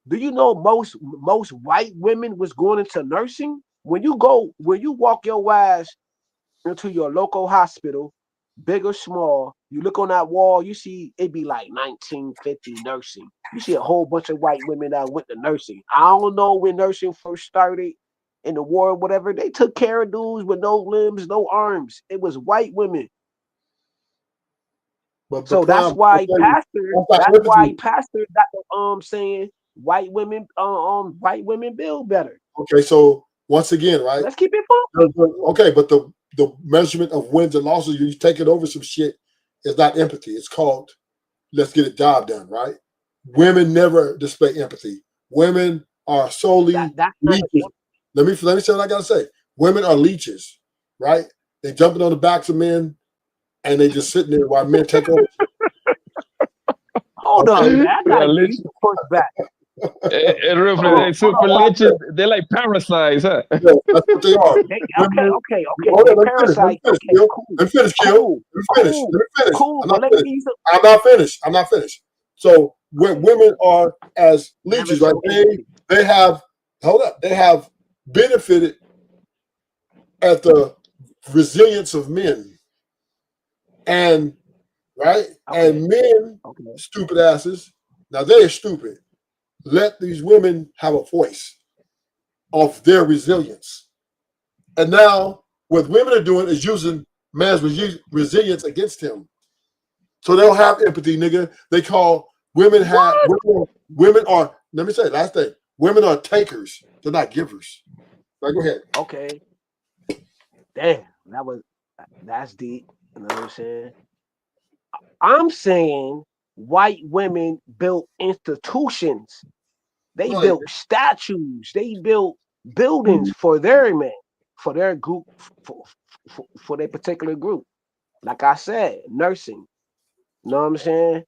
do you know most white women was going into nursing? When you walk your ass into your local hospital, big or small, you look on that wall, you see it be like 1950 nursing. You see a whole bunch of white women that went to nursing. I don't know when nursing first started in the war or whatever. They took care of dudes with no limbs, no arms. It was white women. So that's why Pastor got the saying white women build better. Okay, so once again, right? Let's keep it funky. Okay, but the measurement of wins and losses, you taking over some shit is not empathy. It's called let's get a job done, right? Women never display empathy. Women are solely leeches. Let me say what I gotta say. Women are leeches, right? They jumping on the backs of men and they just sitting there while men take over. Hold on, man. I gotta give you some pushback. They're super leeches. They're like parasites, huh? Yeah, that's what they are. Okay. Parasites. Let me finish, Kill. Let me finish. Cool. I'm not finished. So when women are as leeches, right? They have benefited at the resilience of men. And right? And men, stupid asses, now they're stupid. Let these women have a voice of their resilience. And now what women are doing is using man's resilience against him. So they don't have empathy, nigga. They call women are, let me say it, last thing. Women are takers. They're not givers. Right, go ahead. Okay. Damn, that's deep. You know what I'm saying? I'm saying white women built institutions. They built statues. They built buildings for their men, for their group, for their particular group. Like I said, nursing. You know what I'm saying?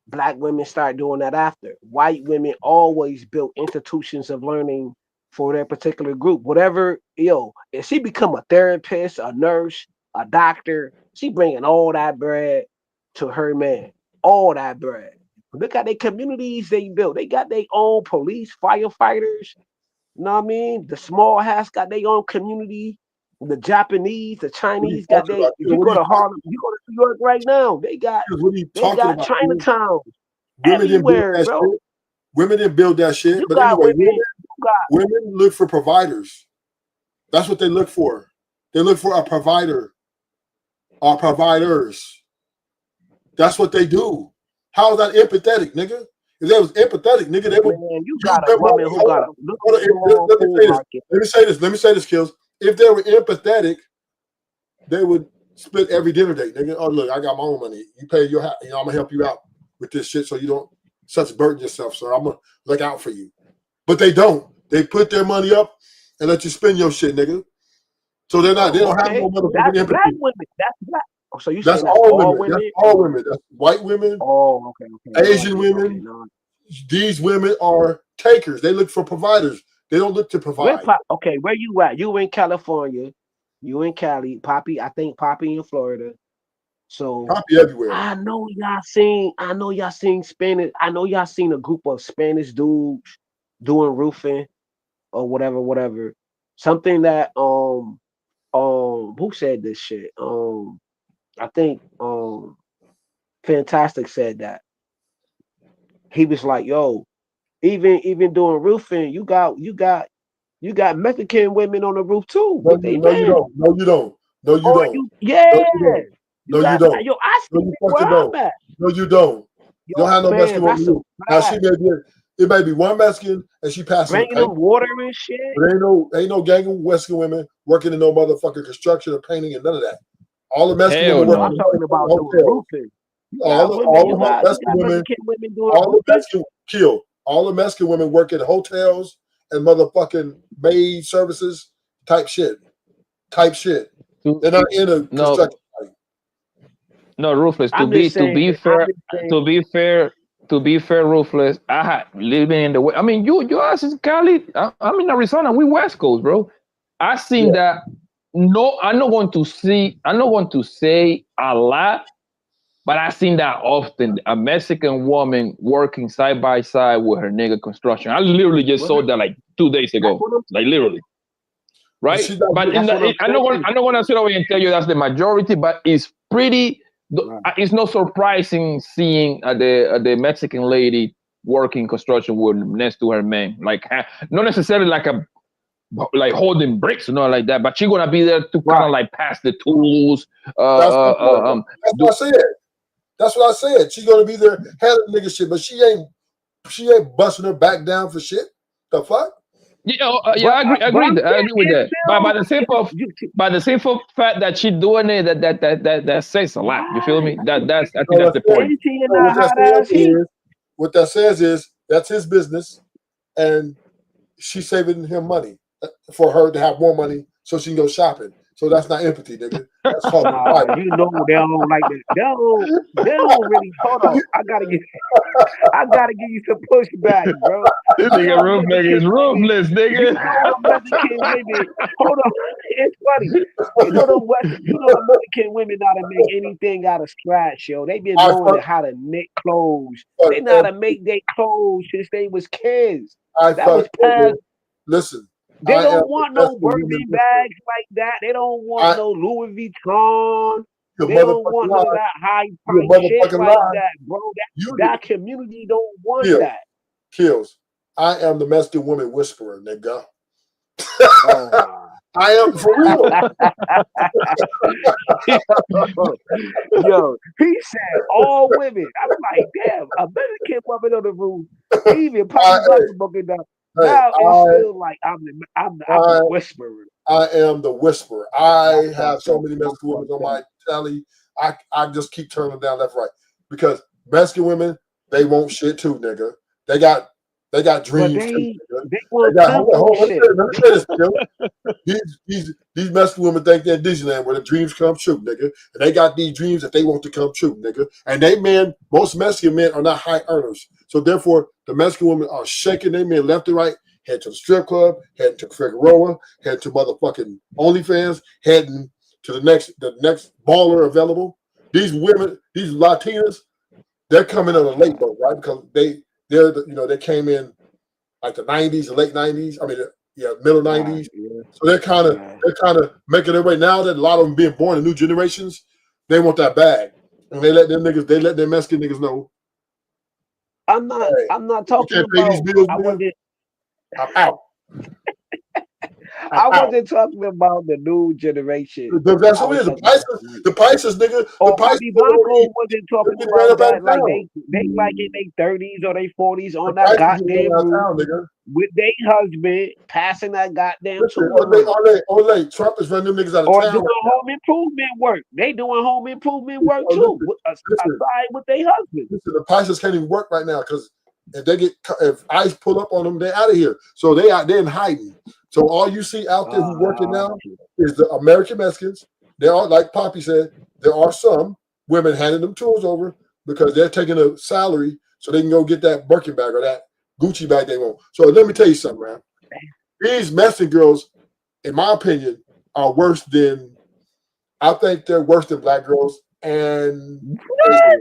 Black women start doing that after. White women always built institutions of learning for their particular group. Whatever, if she become a therapist, a nurse, a doctor, she bringing all that bread to her man. All that bread. Look at their communities they built. They got their own police, firefighters. You know what I mean? The small house got their own community. The Japanese, the Chinese What are got you they. talking If about? you What go are you to talking Harlem, you go to New York right now. They got about? What are you talking about? Chinatown Women didn't build everywhere, that bro. shit. Women didn't build that shit. You But got anyway, women. You got women look for providers. That's what they look for. They look for a provider or providers. That's what they do. How is that empathetic, nigga? If they was empathetic, nigga, they would. man. You use got a their woman money. who Hold got on. a look Hold at on. small Let me food say this. market. Let me say this. Let me say this, Kills. If they were empathetic, they would split every dinner date, nigga. Oh, look, I got my own money. You pay your, I'm gonna help you out with this shit, so you don't such burden yourself, sir. I'm gonna look out for you. But they don't. They put their money up and let you spend your shit, nigga. So they're not. They don't have no motherfucking That's empathy. black women. That's black. Oh, so you That's saying that's all all women. That's women? all women. That's white women, Oh, okay, okay. No, I Asian get it. women. Okay, no. These women are takers. They look for providers. They don't look to provide. Okay, where you at? You in California? You in Cali? Poppy, I think Poppy in Florida. So Poppy everywhere. I know y'all seen Spanish. I know y'all seen a group of Spanish dudes doing roofing or whatever. Something that who said this shit? I think Fantastic said that. He was like, yo, even doing roofing, you got Mexican women on the roof too with they You men. don't. No, you don't. No, you Or don't. yeah. No, you don't. Yo, I see No, you where fucking I'm don't. at. No, you don't. You don't have no Man, Mexican that's woman. Now she may be. It may be one Mexican and she passing the bringing them paint. water and shit. But ain't no gang of Mexican women working in no motherfucking construction or painting and none of that. All the Mexican Hell women no. I'm talking about doing roofing. You all got the women, you got Mexican women, Mexican women doing all the roofing. Mexican kill. All the Mexican women work in hotels and motherfucking maid services type shit. They're not in a construction. No, Ruthless. I'm just saying. To be fair, Ruthless. I had living in the. I mean, you ass is Cali. I'm in Arizona. We West Coast, bro. I seen that. No, I'm not going to say a lot, but I seen that often. A Mexican woman working side by side with her nigga construction. I literally just saw that like 2 days ago. Like literally. Right? But I'm not gonna sit over here and tell you that's the majority, but it's pretty. It's not surprising seeing the Mexican lady working construction wood next to her man. Like not necessarily like holding bricks or nothing like that, but she's gonna be there to kind of like pass the tools. That's what I said. That's what I said. She's gonna be there handling nigga shit, but she ain't busting her back down for shit. The fuck? Yeah, I agree with that. But by the simple fact that she's doing it, that says a lot. You feel me? I think that's the point. What that says is that's his business, and she's saving him money for her to have more money so she can go shopping. So that's not empathy, nigga. That's called you know they don't like that. They don't really. Hold on, I gotta give you some pushback, bro. This nigga ruthless, ruthless, nigga. You know the Mexican women. Hold on, it's funny. You know the Mexican women know how to make anything out of scratch, yo. They been knowing how to knit clothes. They know how to make their clothes since they was kids. That was past. Listen. They don't want no Birkin bags like that. They don't want no Louis Vuitton. They don't want none of that high price shit like that, bro. That community don't want that. Kills. I am the Mexican woman whisperer, nigga. I am for real. Yo, he said all women. I'm like, damn, a Mexican woman on the roof. Even Papa broke it down. Now it's still like I'm the whisperer. I am the whisperer. I have so many Mexican women on my telly. I just keep turning them down left, right. Because Mexican women, they want shit too, nigga. They got dreams too. Let me say this, these Mexican women think they're Disneyland where the dreams come true, nigga. And they got these dreams that they want to come true, nigga. And most Mexican men are not high earners. So therefore, the Mexican women are shaking their men left and right, head to the strip club, heading to Figueroa, heading to motherfucking OnlyFans, heading to the next baller available. These women, these Latinas, they're coming on a late boat, right? Because they came in like the 90s, the late 90s. I mean, middle 90s. So they're kind of they're kind of making their way now that a lot of them being born in new generations. They want that bag, and they let their Mexican niggas know. I'm not talking You can't pay these bills, I'm out. I wasn't talking about the new generation. That's what it is. The prices, nigga. Or Papi Blanco wasn't talking about that. Like they like in their 30s or their 40s on that goddamn roof with their husband passing that goddamn Ole, Trump is running them niggas out of or town. doing home improvement work. They doing home improvement work too. Aside with their husband. Listen, the prices can't even work right now because if ICE pull up on them, they're out of here. So they're in hiding. So all you see out there who's working now is the American Mexicans. There are, like Poppy said, there are some women handing them tools over because they're taking a salary so they can go get that Birkin bag or that Gucci bag they want. So let me tell you something, man. These Mexican girls, in my opinion, are worse than, I think they're worse than black girls. And what?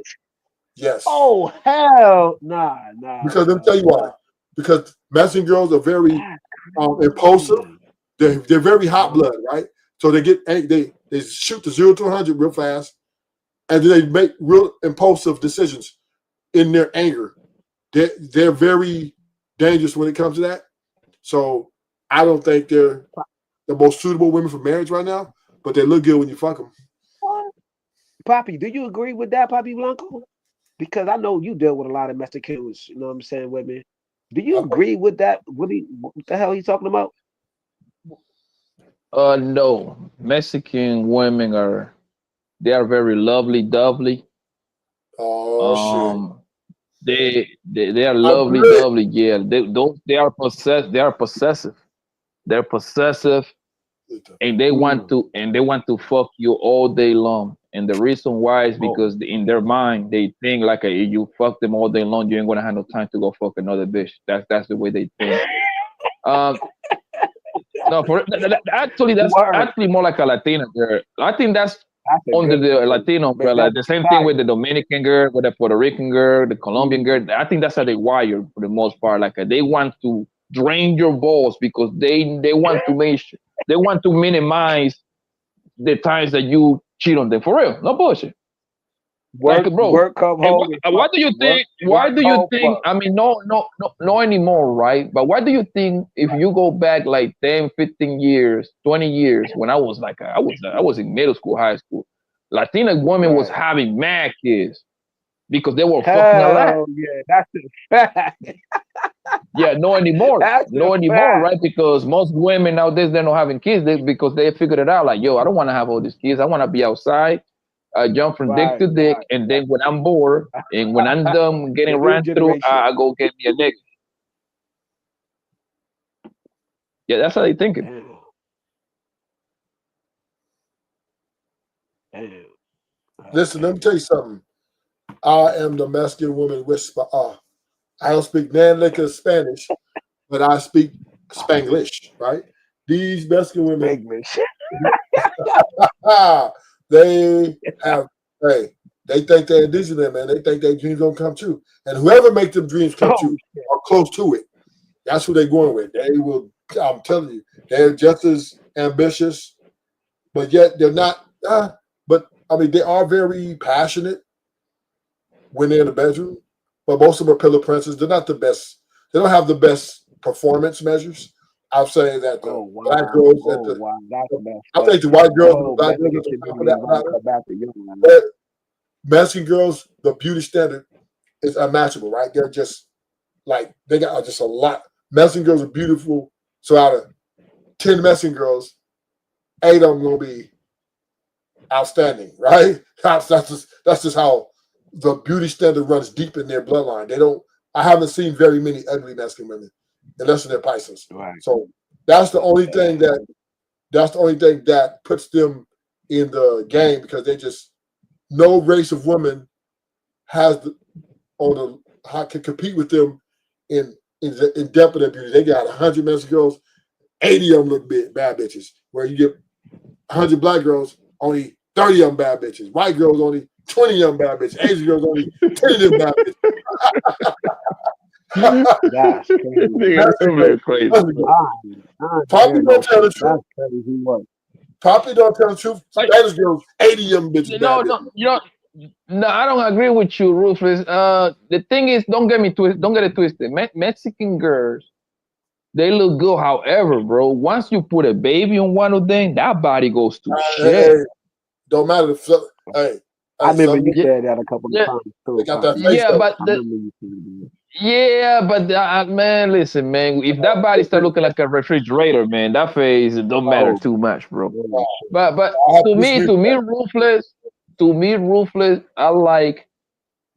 Yes. Oh, hell nah. Because let me tell you why. Because Mexican girls are very impulsive. They're very hot blood, right? So they shoot the 0 to 100 real fast, and then they make real impulsive decisions in their anger. They're very dangerous when it comes to that. So I don't think they're the most suitable women for marriage right now, but they look good when you fuck them. What? Papi, do you agree with that, Papi Blanco? Because I know you deal with a lot of Mexicans, you know what I'm saying, women. Do you agree with that? What the hell he's talking about? No. Mexican women are very lovely, dovely. Oh shit. They are lovely, dovely. Yeah. They are possessed. They are possessive. They're possessive, and they want to fuck you all day long. And the reason why is because in their mind they think like if you fuck them all day long, you ain't gonna have no time to go fuck another bitch. That's the way they think. No, actually that's actually more like a Latina girl. I think that's under the Latino umbrella. The same thing with the Dominican girl, with the Puerto Rican girl, the Colombian girl. I think that's how they wire for the most part. Like they want to drain your balls because they want to minimize the times that you cheat on them. For real, no bullshit. Why do you think? I mean, no anymore, right? But why do you think if you go back like 10, 15 years, 20 years, when I was in middle school, high school, Latina women was having mad kids because they were fucking a lot. Yeah, that's a fact. Yeah, no anymore. Right? Because most women nowadays they're not having kids because they figured it out. Like, yo, I don't want to have all these kids. I want to be outside. Jump from dick to dick, and then when I'm bored and when I'm done getting ran through, I go get me a nigga. Yeah, that's how they thinking. Listen, let me tell you something. I am the Mexican woman whisper. I don't speak nan lick of Spanish, but I speak Spanglish, right? These Mexican women, they think they're indigenous, man. They think their dreams gonna come true. And whoever makes them dreams come true are close to it. That's who they're going with. They will, I'm telling you, they're just as ambitious, but yet they're not, but I mean, they are very passionate when they're in the bedroom, but most of them are pillow princesses. They're not the best. They don't have the best performance measures. I'll say that the black girls, I think the white girls and the black girls, Mexican girls, the beauty standard is unmatchable, right? They're just like, they got just a lot. Mexican girls are beautiful. So out of 10 Mexican girls, 8 of them gonna be outstanding, right? That's just how the beauty standard runs deep in their bloodline. I haven't seen very many ugly Mexican women unless they're Pisces. Right. So that's the only thing that puts them in the game, because they just, no race of women can compete with them in depth of their beauty. They got 100 Mexican girls, 80 of them look bad bitches. Where you get 100 black girls, only 30 of them bad bitches. White girls, only 20 of them bad bitches. Asian girls, only 10 of them bad bitches. That's crazy. Probably don't tell the truth. Poppy don't tell the truth. Spanish girls, 80 of them bitches. No, I don't agree with you, Ruthless. The thing is, don't get it twisted. Mexican girls, they look good. However, bro, once you put a baby on one of them, that body goes to shit. Hey, don't matter. I remember you said that a couple of times too. They got that face Man, listen, man. If that body start looking like a refrigerator, man, that face it don't matter too much, bro. But to me, Ruthless, I like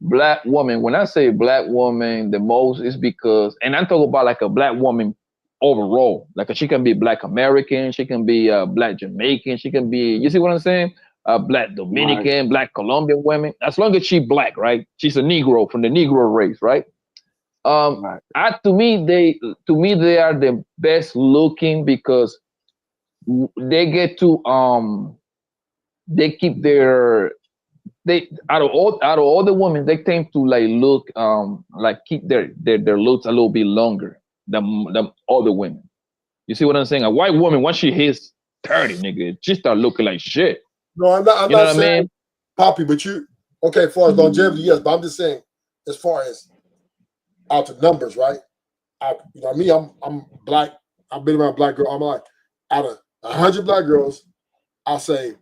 black woman. When I say black woman, the most is because, and I'm talking about like a black woman overall. Like she can be black American, she can be black Jamaican, she can be. You see what I'm saying? Black Dominican, black Colombian women. As long as she black, right? She's a Negro from the Negro race, right? To me, they are the best looking because they get to they keep out of all the women, they tend to keep their looks a little bit longer than other women. You see what I'm saying? A white woman, once she hits 30, nigga, she start looking like shit. No, I'm not saying Poppy, but as far as longevity, yes, but I'm just saying as far as out to numbers, right? I'm black. I've been around black girls. I'm like, out of 100 black girls, I'll say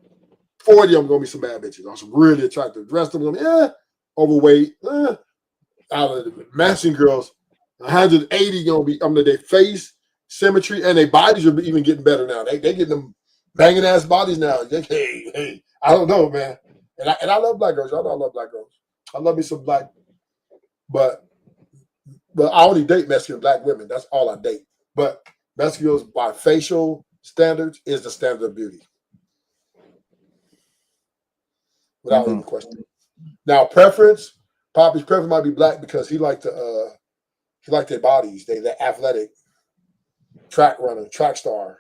40 of them gonna be some bad bitches. I'm some really attractive. The rest of them gonna be overweight. Out of the matching girls, 180 gonna be their face, symmetry, and their bodies are even getting better now. They getting them banging ass bodies now. Hey, I don't know, man. And I love black girls. Y'all know I love black girls. I love me some black, but I only date Mexican black women. That's all I date. But Mexican girls by facial standards is the standard of beauty. Without any question. Now, preference, Poppy's preference might be black because he liked their bodies. They're athletic, track runner, track star.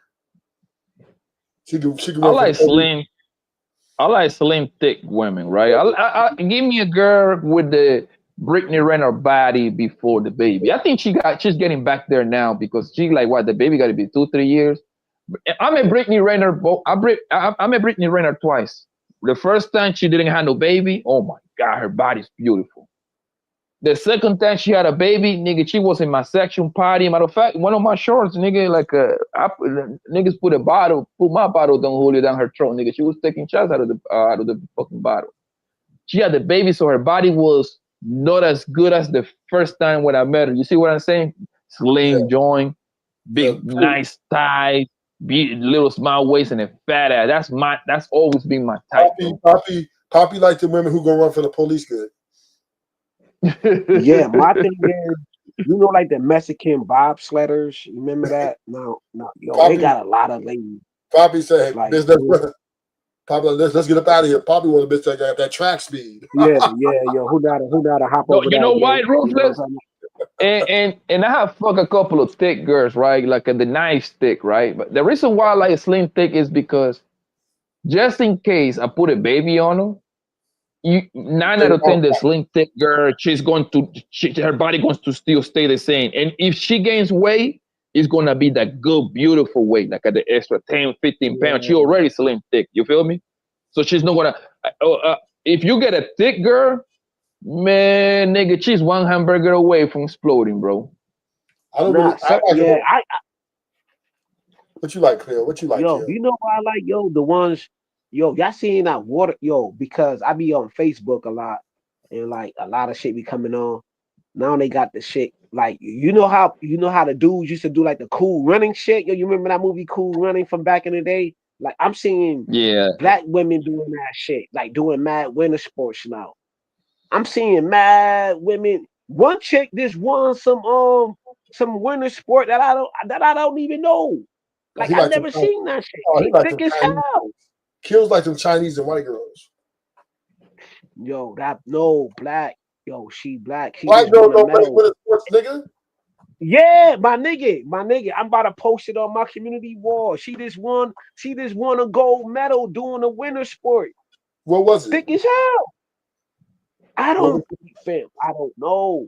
She can I like slim, thick women, right? I give me a girl with the Brittany Renner body before the baby. I think she's getting back there now because she the baby got to be 2-3 years. I met Brittany Renner. I met Brittany Renner twice. The first time she didn't have no baby. Oh my God, her body's beautiful. The second time she had a baby, nigga, she was in my section party. Matter of fact, one of my shorts, nigga, niggas put my bottle down, hold it down her throat, nigga. She was taking shots out of the fucking bottle. She had the baby, so her body was not as good as the first time when I met her. You see what I'm saying? Slim joint, big, nice thighs, little small waist, and a fat ass. That's always been my type. Poppy like the women who gonna run for the police good. Yeah, my thing is, like the Mexican bobsledders. You remember that? No, Poppy, they got a lot of ladies. Poppy said, Poppy, let's get up out of here. Poppy want a bitch that got that track speed. Yeah, who got to hop over? You know why, Ruthless? And I have fucked a couple of thick girls, right? Like the nice thick, right? But the reason why I like slim thick is because just in case I put a baby on them, 9 out of 10, the slim thick girl, her body going to still stay the same. And if she gains weight, it's gonna be that good, beautiful weight, like at the extra 10, 15 pounds. She already slim thick. You feel me? So she's not gonna. If you get a thick girl, man, nigga, she's one hamburger away from exploding, bro. What you like, Cleo? What you like? Yo, you know what I like? The ones. Y'all seen that water? Because I be on Facebook a lot, and like a lot of shit be coming on. Now they got the shit like you know how the dudes used to do like the Cool Running shit. You remember that movie Cool Running from back in the day? Like I'm seeing black women doing that shit, like doing mad winter sports now. I'm seeing mad women. One chick just won some winter sport that I don't even know. Like I've never seen that shit. He thick as hell. Kills like them Chinese and white girls. Black. She black. She white girl don't play winter sports, nigga. Yeah, my nigga. I'm about to post it on my community wall. She just won a gold medal doing a winter sport. What was it? Thick as hell. I don't know.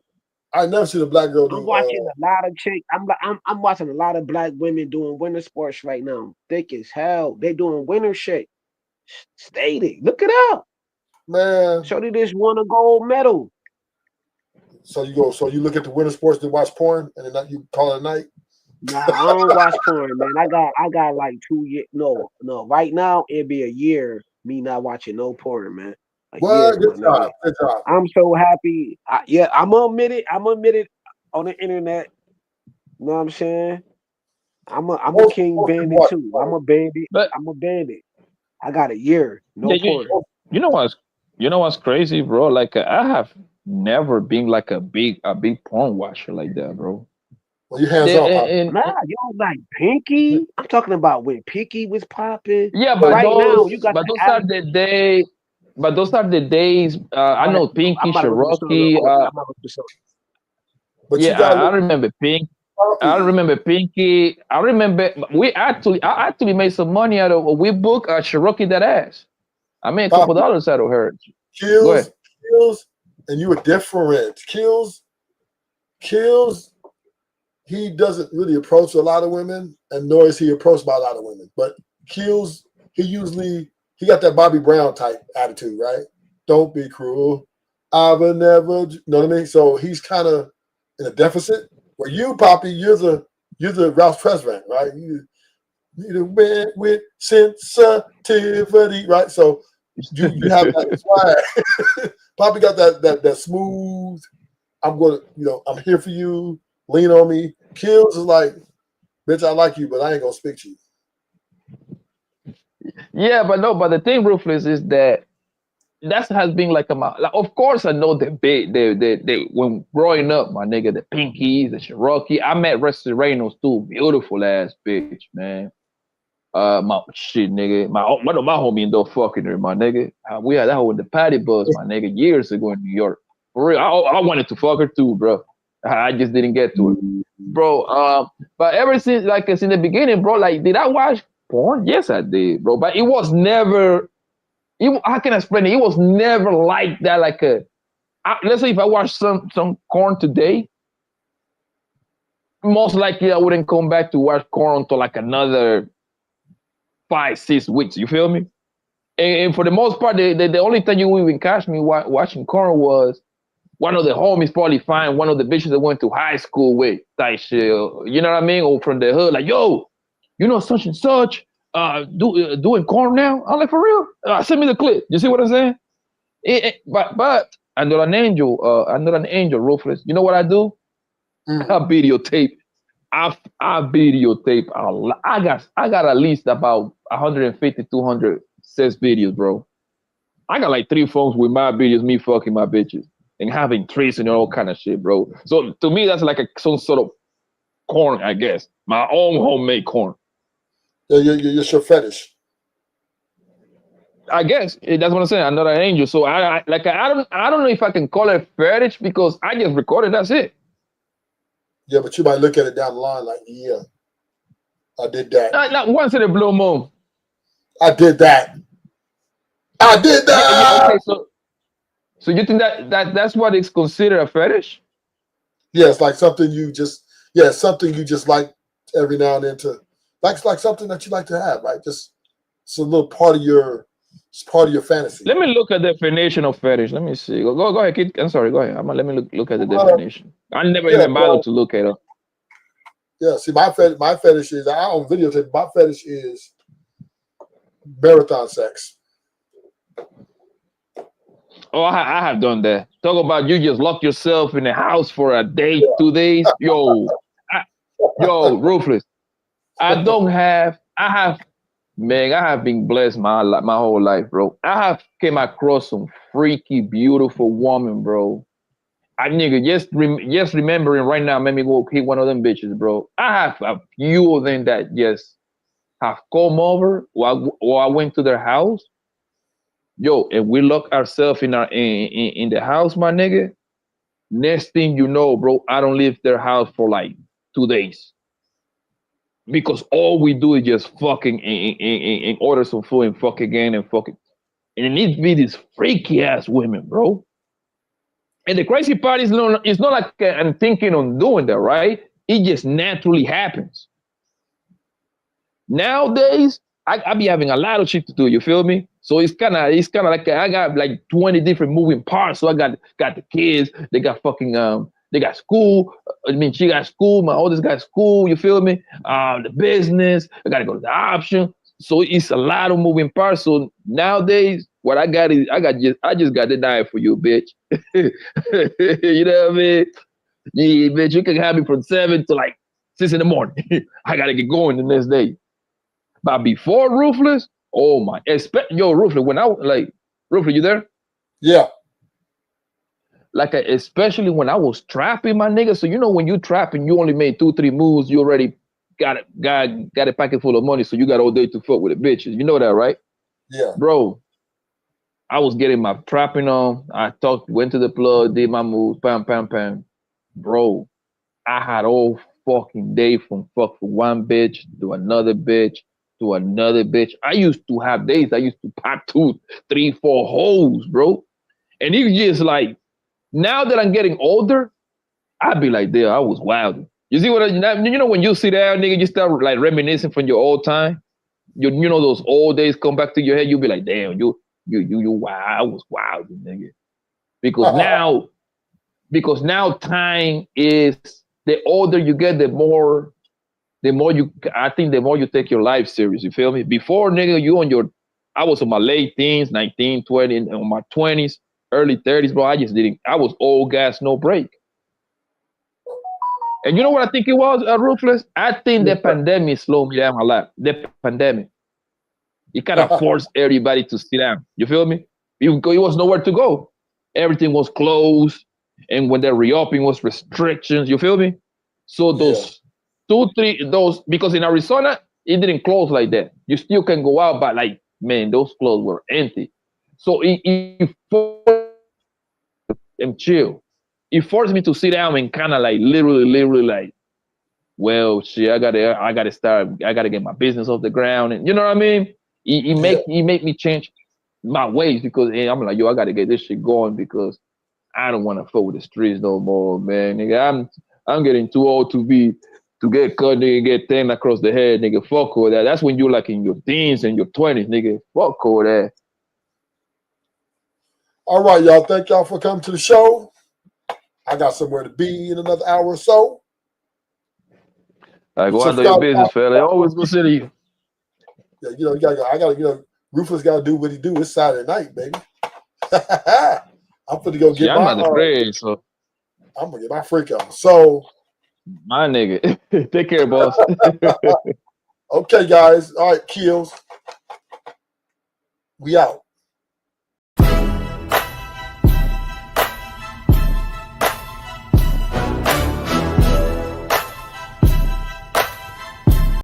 I never seen a black girl do. I'm watching a lot of chicks. I'm watching a lot of black women doing winter sports right now. Thick as hell. They doing winter shit. Stated. Look it up, man. Shorty just won a gold medal. So you look at the winter sports and watch porn, and then you call it a night. Nah, I don't watch porn, man. I got like 2 years. No. Right now it'd be a year me not watching no porn, man. Well, good job. Good job. I'm so happy. I'm gonna admit it. I'm gonna admit it on the internet. You know what I'm saying? I'm a king bandit too. I'm a bandit. I'm a bandit. I got a year. No porn. You know what's crazy, bro? Like I have never been like a big porn watcher like that, bro. Well, you hands off. Nah, you don't like Pinky. I'm talking about when Pinky was popping. Yeah, but right those, now you got but those are the days. But those are the days. I know Pinky, Cherokee. But yeah, I remember Pink. I remember Pinky. I actually made some money out of a we book Cherokee that ass. I made a couple dollars out of her. Kills, and you were different. Kills. He doesn't really approach a lot of women, and nor is he approached by a lot of women. But Kills, he got that Bobby Brown type attitude, right? Don't be cruel. I will never, you know what I mean? So he's kind of in a deficit. Where you, Poppy, you're the Ralph Tresvant, right? You need a man with sensitivity, right? So you have that swag. Poppy got that smooth. I'm here for you. Lean on me. Kills is like, bitch, I like you, but I ain't gonna speak to you. Yeah, but the thing, Ruthless, is that has been like of course I know the when growing up, my nigga, the Pinkies, the Cherokee. I met Rusty Reynolds too, beautiful ass bitch, man. My shit, nigga. One of my homies though fucking her, my nigga. We had that hoe with the Patty Buzz, my nigga, years ago in New York. For real, I wanted to fuck her too, bro. I just didn't get to it, bro. But ever since, like, it's in the beginning, bro, like, did I watch porn? Yes, I did, bro. But it was never. How can I explain it? It was never like that. Like let's say if I watch some porn today, most likely I wouldn't come back to watch porn until like another 5-6 weeks. You feel me? And for the most part, the only time you even catch me watching porn was one of the homies probably find one of the bitches that went to high school with type shit. You know what I mean? Or from the hood, like, yo, you know such and such doing corn now? I'm like, for real? Send me the clip. You see what I'm saying? But I'm not an angel, Ruthless. You know what I do? I videotape. I videotape a lot. I got at least about 150, 200 sex videos, bro. I got like 3 phones with my videos, me fucking my bitches and having trees and all kind of shit, bro. So to me, that's like some sort of corn, I guess. My own homemade corn. Yeah, you're your fetish. I guess that's what I'm saying. I'm not an angel, so I don't know if I can call it fetish because I just recorded. That's it. Yeah, but you might look at it down the line like, yeah, I did that. Not once in a blue moon. I did that. Okay, so you think that's what is considered a fetish? Yeah, it's like something you just like every now and then to like something that you like to have, right? Just it's a little part of your fantasy. Let me look at the definition of fetish. Let me see. Go ahead, kid. I'm sorry. Go ahead. Let me look at the definition. I never even bothered to look at it. Yeah. See, my fetish is I don't videotape. My fetish is marathon sex. Oh, I have done that. Talk about you just lock yourself in the house for a day, 2 days. Yo, Ruthless. I have been blessed my whole life, bro. I have came across some freaky, beautiful woman, bro. I nigga, just remembering right now, made me go hit one of them bitches, bro. I have a few of them that just have come over or I went to their house. Yo, and we lock ourselves in the house, my nigga. Next thing you know, bro, I don't leave their house for like 2 days. Because all we do is just fucking and order some food and fuck again and fuck it. And it needs to be these freaky ass women, bro. And the crazy part is it's not like I'm thinking on doing that, right? It just naturally happens. Nowadays, I be having a lot of shit to do. You feel me? So it's kind of like I got like 20 different moving parts. So I got the kids. They got fucking they got school. I mean, she got school. My oldest got school. You feel me? The business. I gotta go to the option. So it's a lot of moving parts. So nowadays, what I got is I just got the diet for you, bitch. You know what I mean? Yeah, bitch, you can have me from 7 to like 6 in the morning. I gotta get going the next day. But before Ruthless, oh my, yo, Ruthless, when I like Ruthless, you there? Yeah. Like especially when I was trapping, my nigga. So you know when you trapping, you only made 2-3 moves, you already got a pocket full of money, so you got all day to fuck with the bitches. You know that, right? Yeah. Bro, I was getting my trapping on. I went to the plug, did my moves, pam, pam, pam. Bro, I had all fucking day from fuck for one bitch to another bitch to another bitch. I used to have days I used to pop 2, 3, 4 holes, bro. And it was just like, now that I'm getting older, I'd be like, there, I was wild. You see what you know when you sit down, nigga, you start like reminiscing from your old time. You know those old days come back to your head. You'll be like, damn, you wow, I was wild, nigga. Because now time is, the older you get, the more you take your life serious. You feel me? Before, nigga, I was in my late teens, 19, 20, in my 20s, early 30s, bro. I was old gas, no break. And you know what I think it was, Ruthless? I think the pandemic slowed me down a lot. The pandemic. It kind of forced everybody to sit down. You feel me? It was nowhere to go. Everything was closed. And when they're reopening was restrictions. You feel me? So those 2-3, because in Arizona, it didn't close like that. You still can go out, but like, man, those clothes were empty. So it forced them chill. It forced me to sit down and kind of like literally like, well, shit, I gotta get my business off the ground. And you know what I mean? It make me change my ways because I'm like, yo, I gotta get this shit going because I don't want to fuck with the streets no more, man. Nigga, I'm getting too old to get cut, nigga, get thing across the head, nigga. Fuck all that. That's when you're like in your teens and your 20s, nigga. Fuck all that. All right, y'all. Thank y'all for coming to the show. I got somewhere to be in another hour or so. All right, go out do your business, fella. Always go see you. Yeah, you know, Ruthless got to do what he do. It's Saturday night, baby. I'm finna go get I'm not afraid, so I'm gonna get my freak on. So, my nigga, take care, boss. Okay, guys. All right, Kills. We out.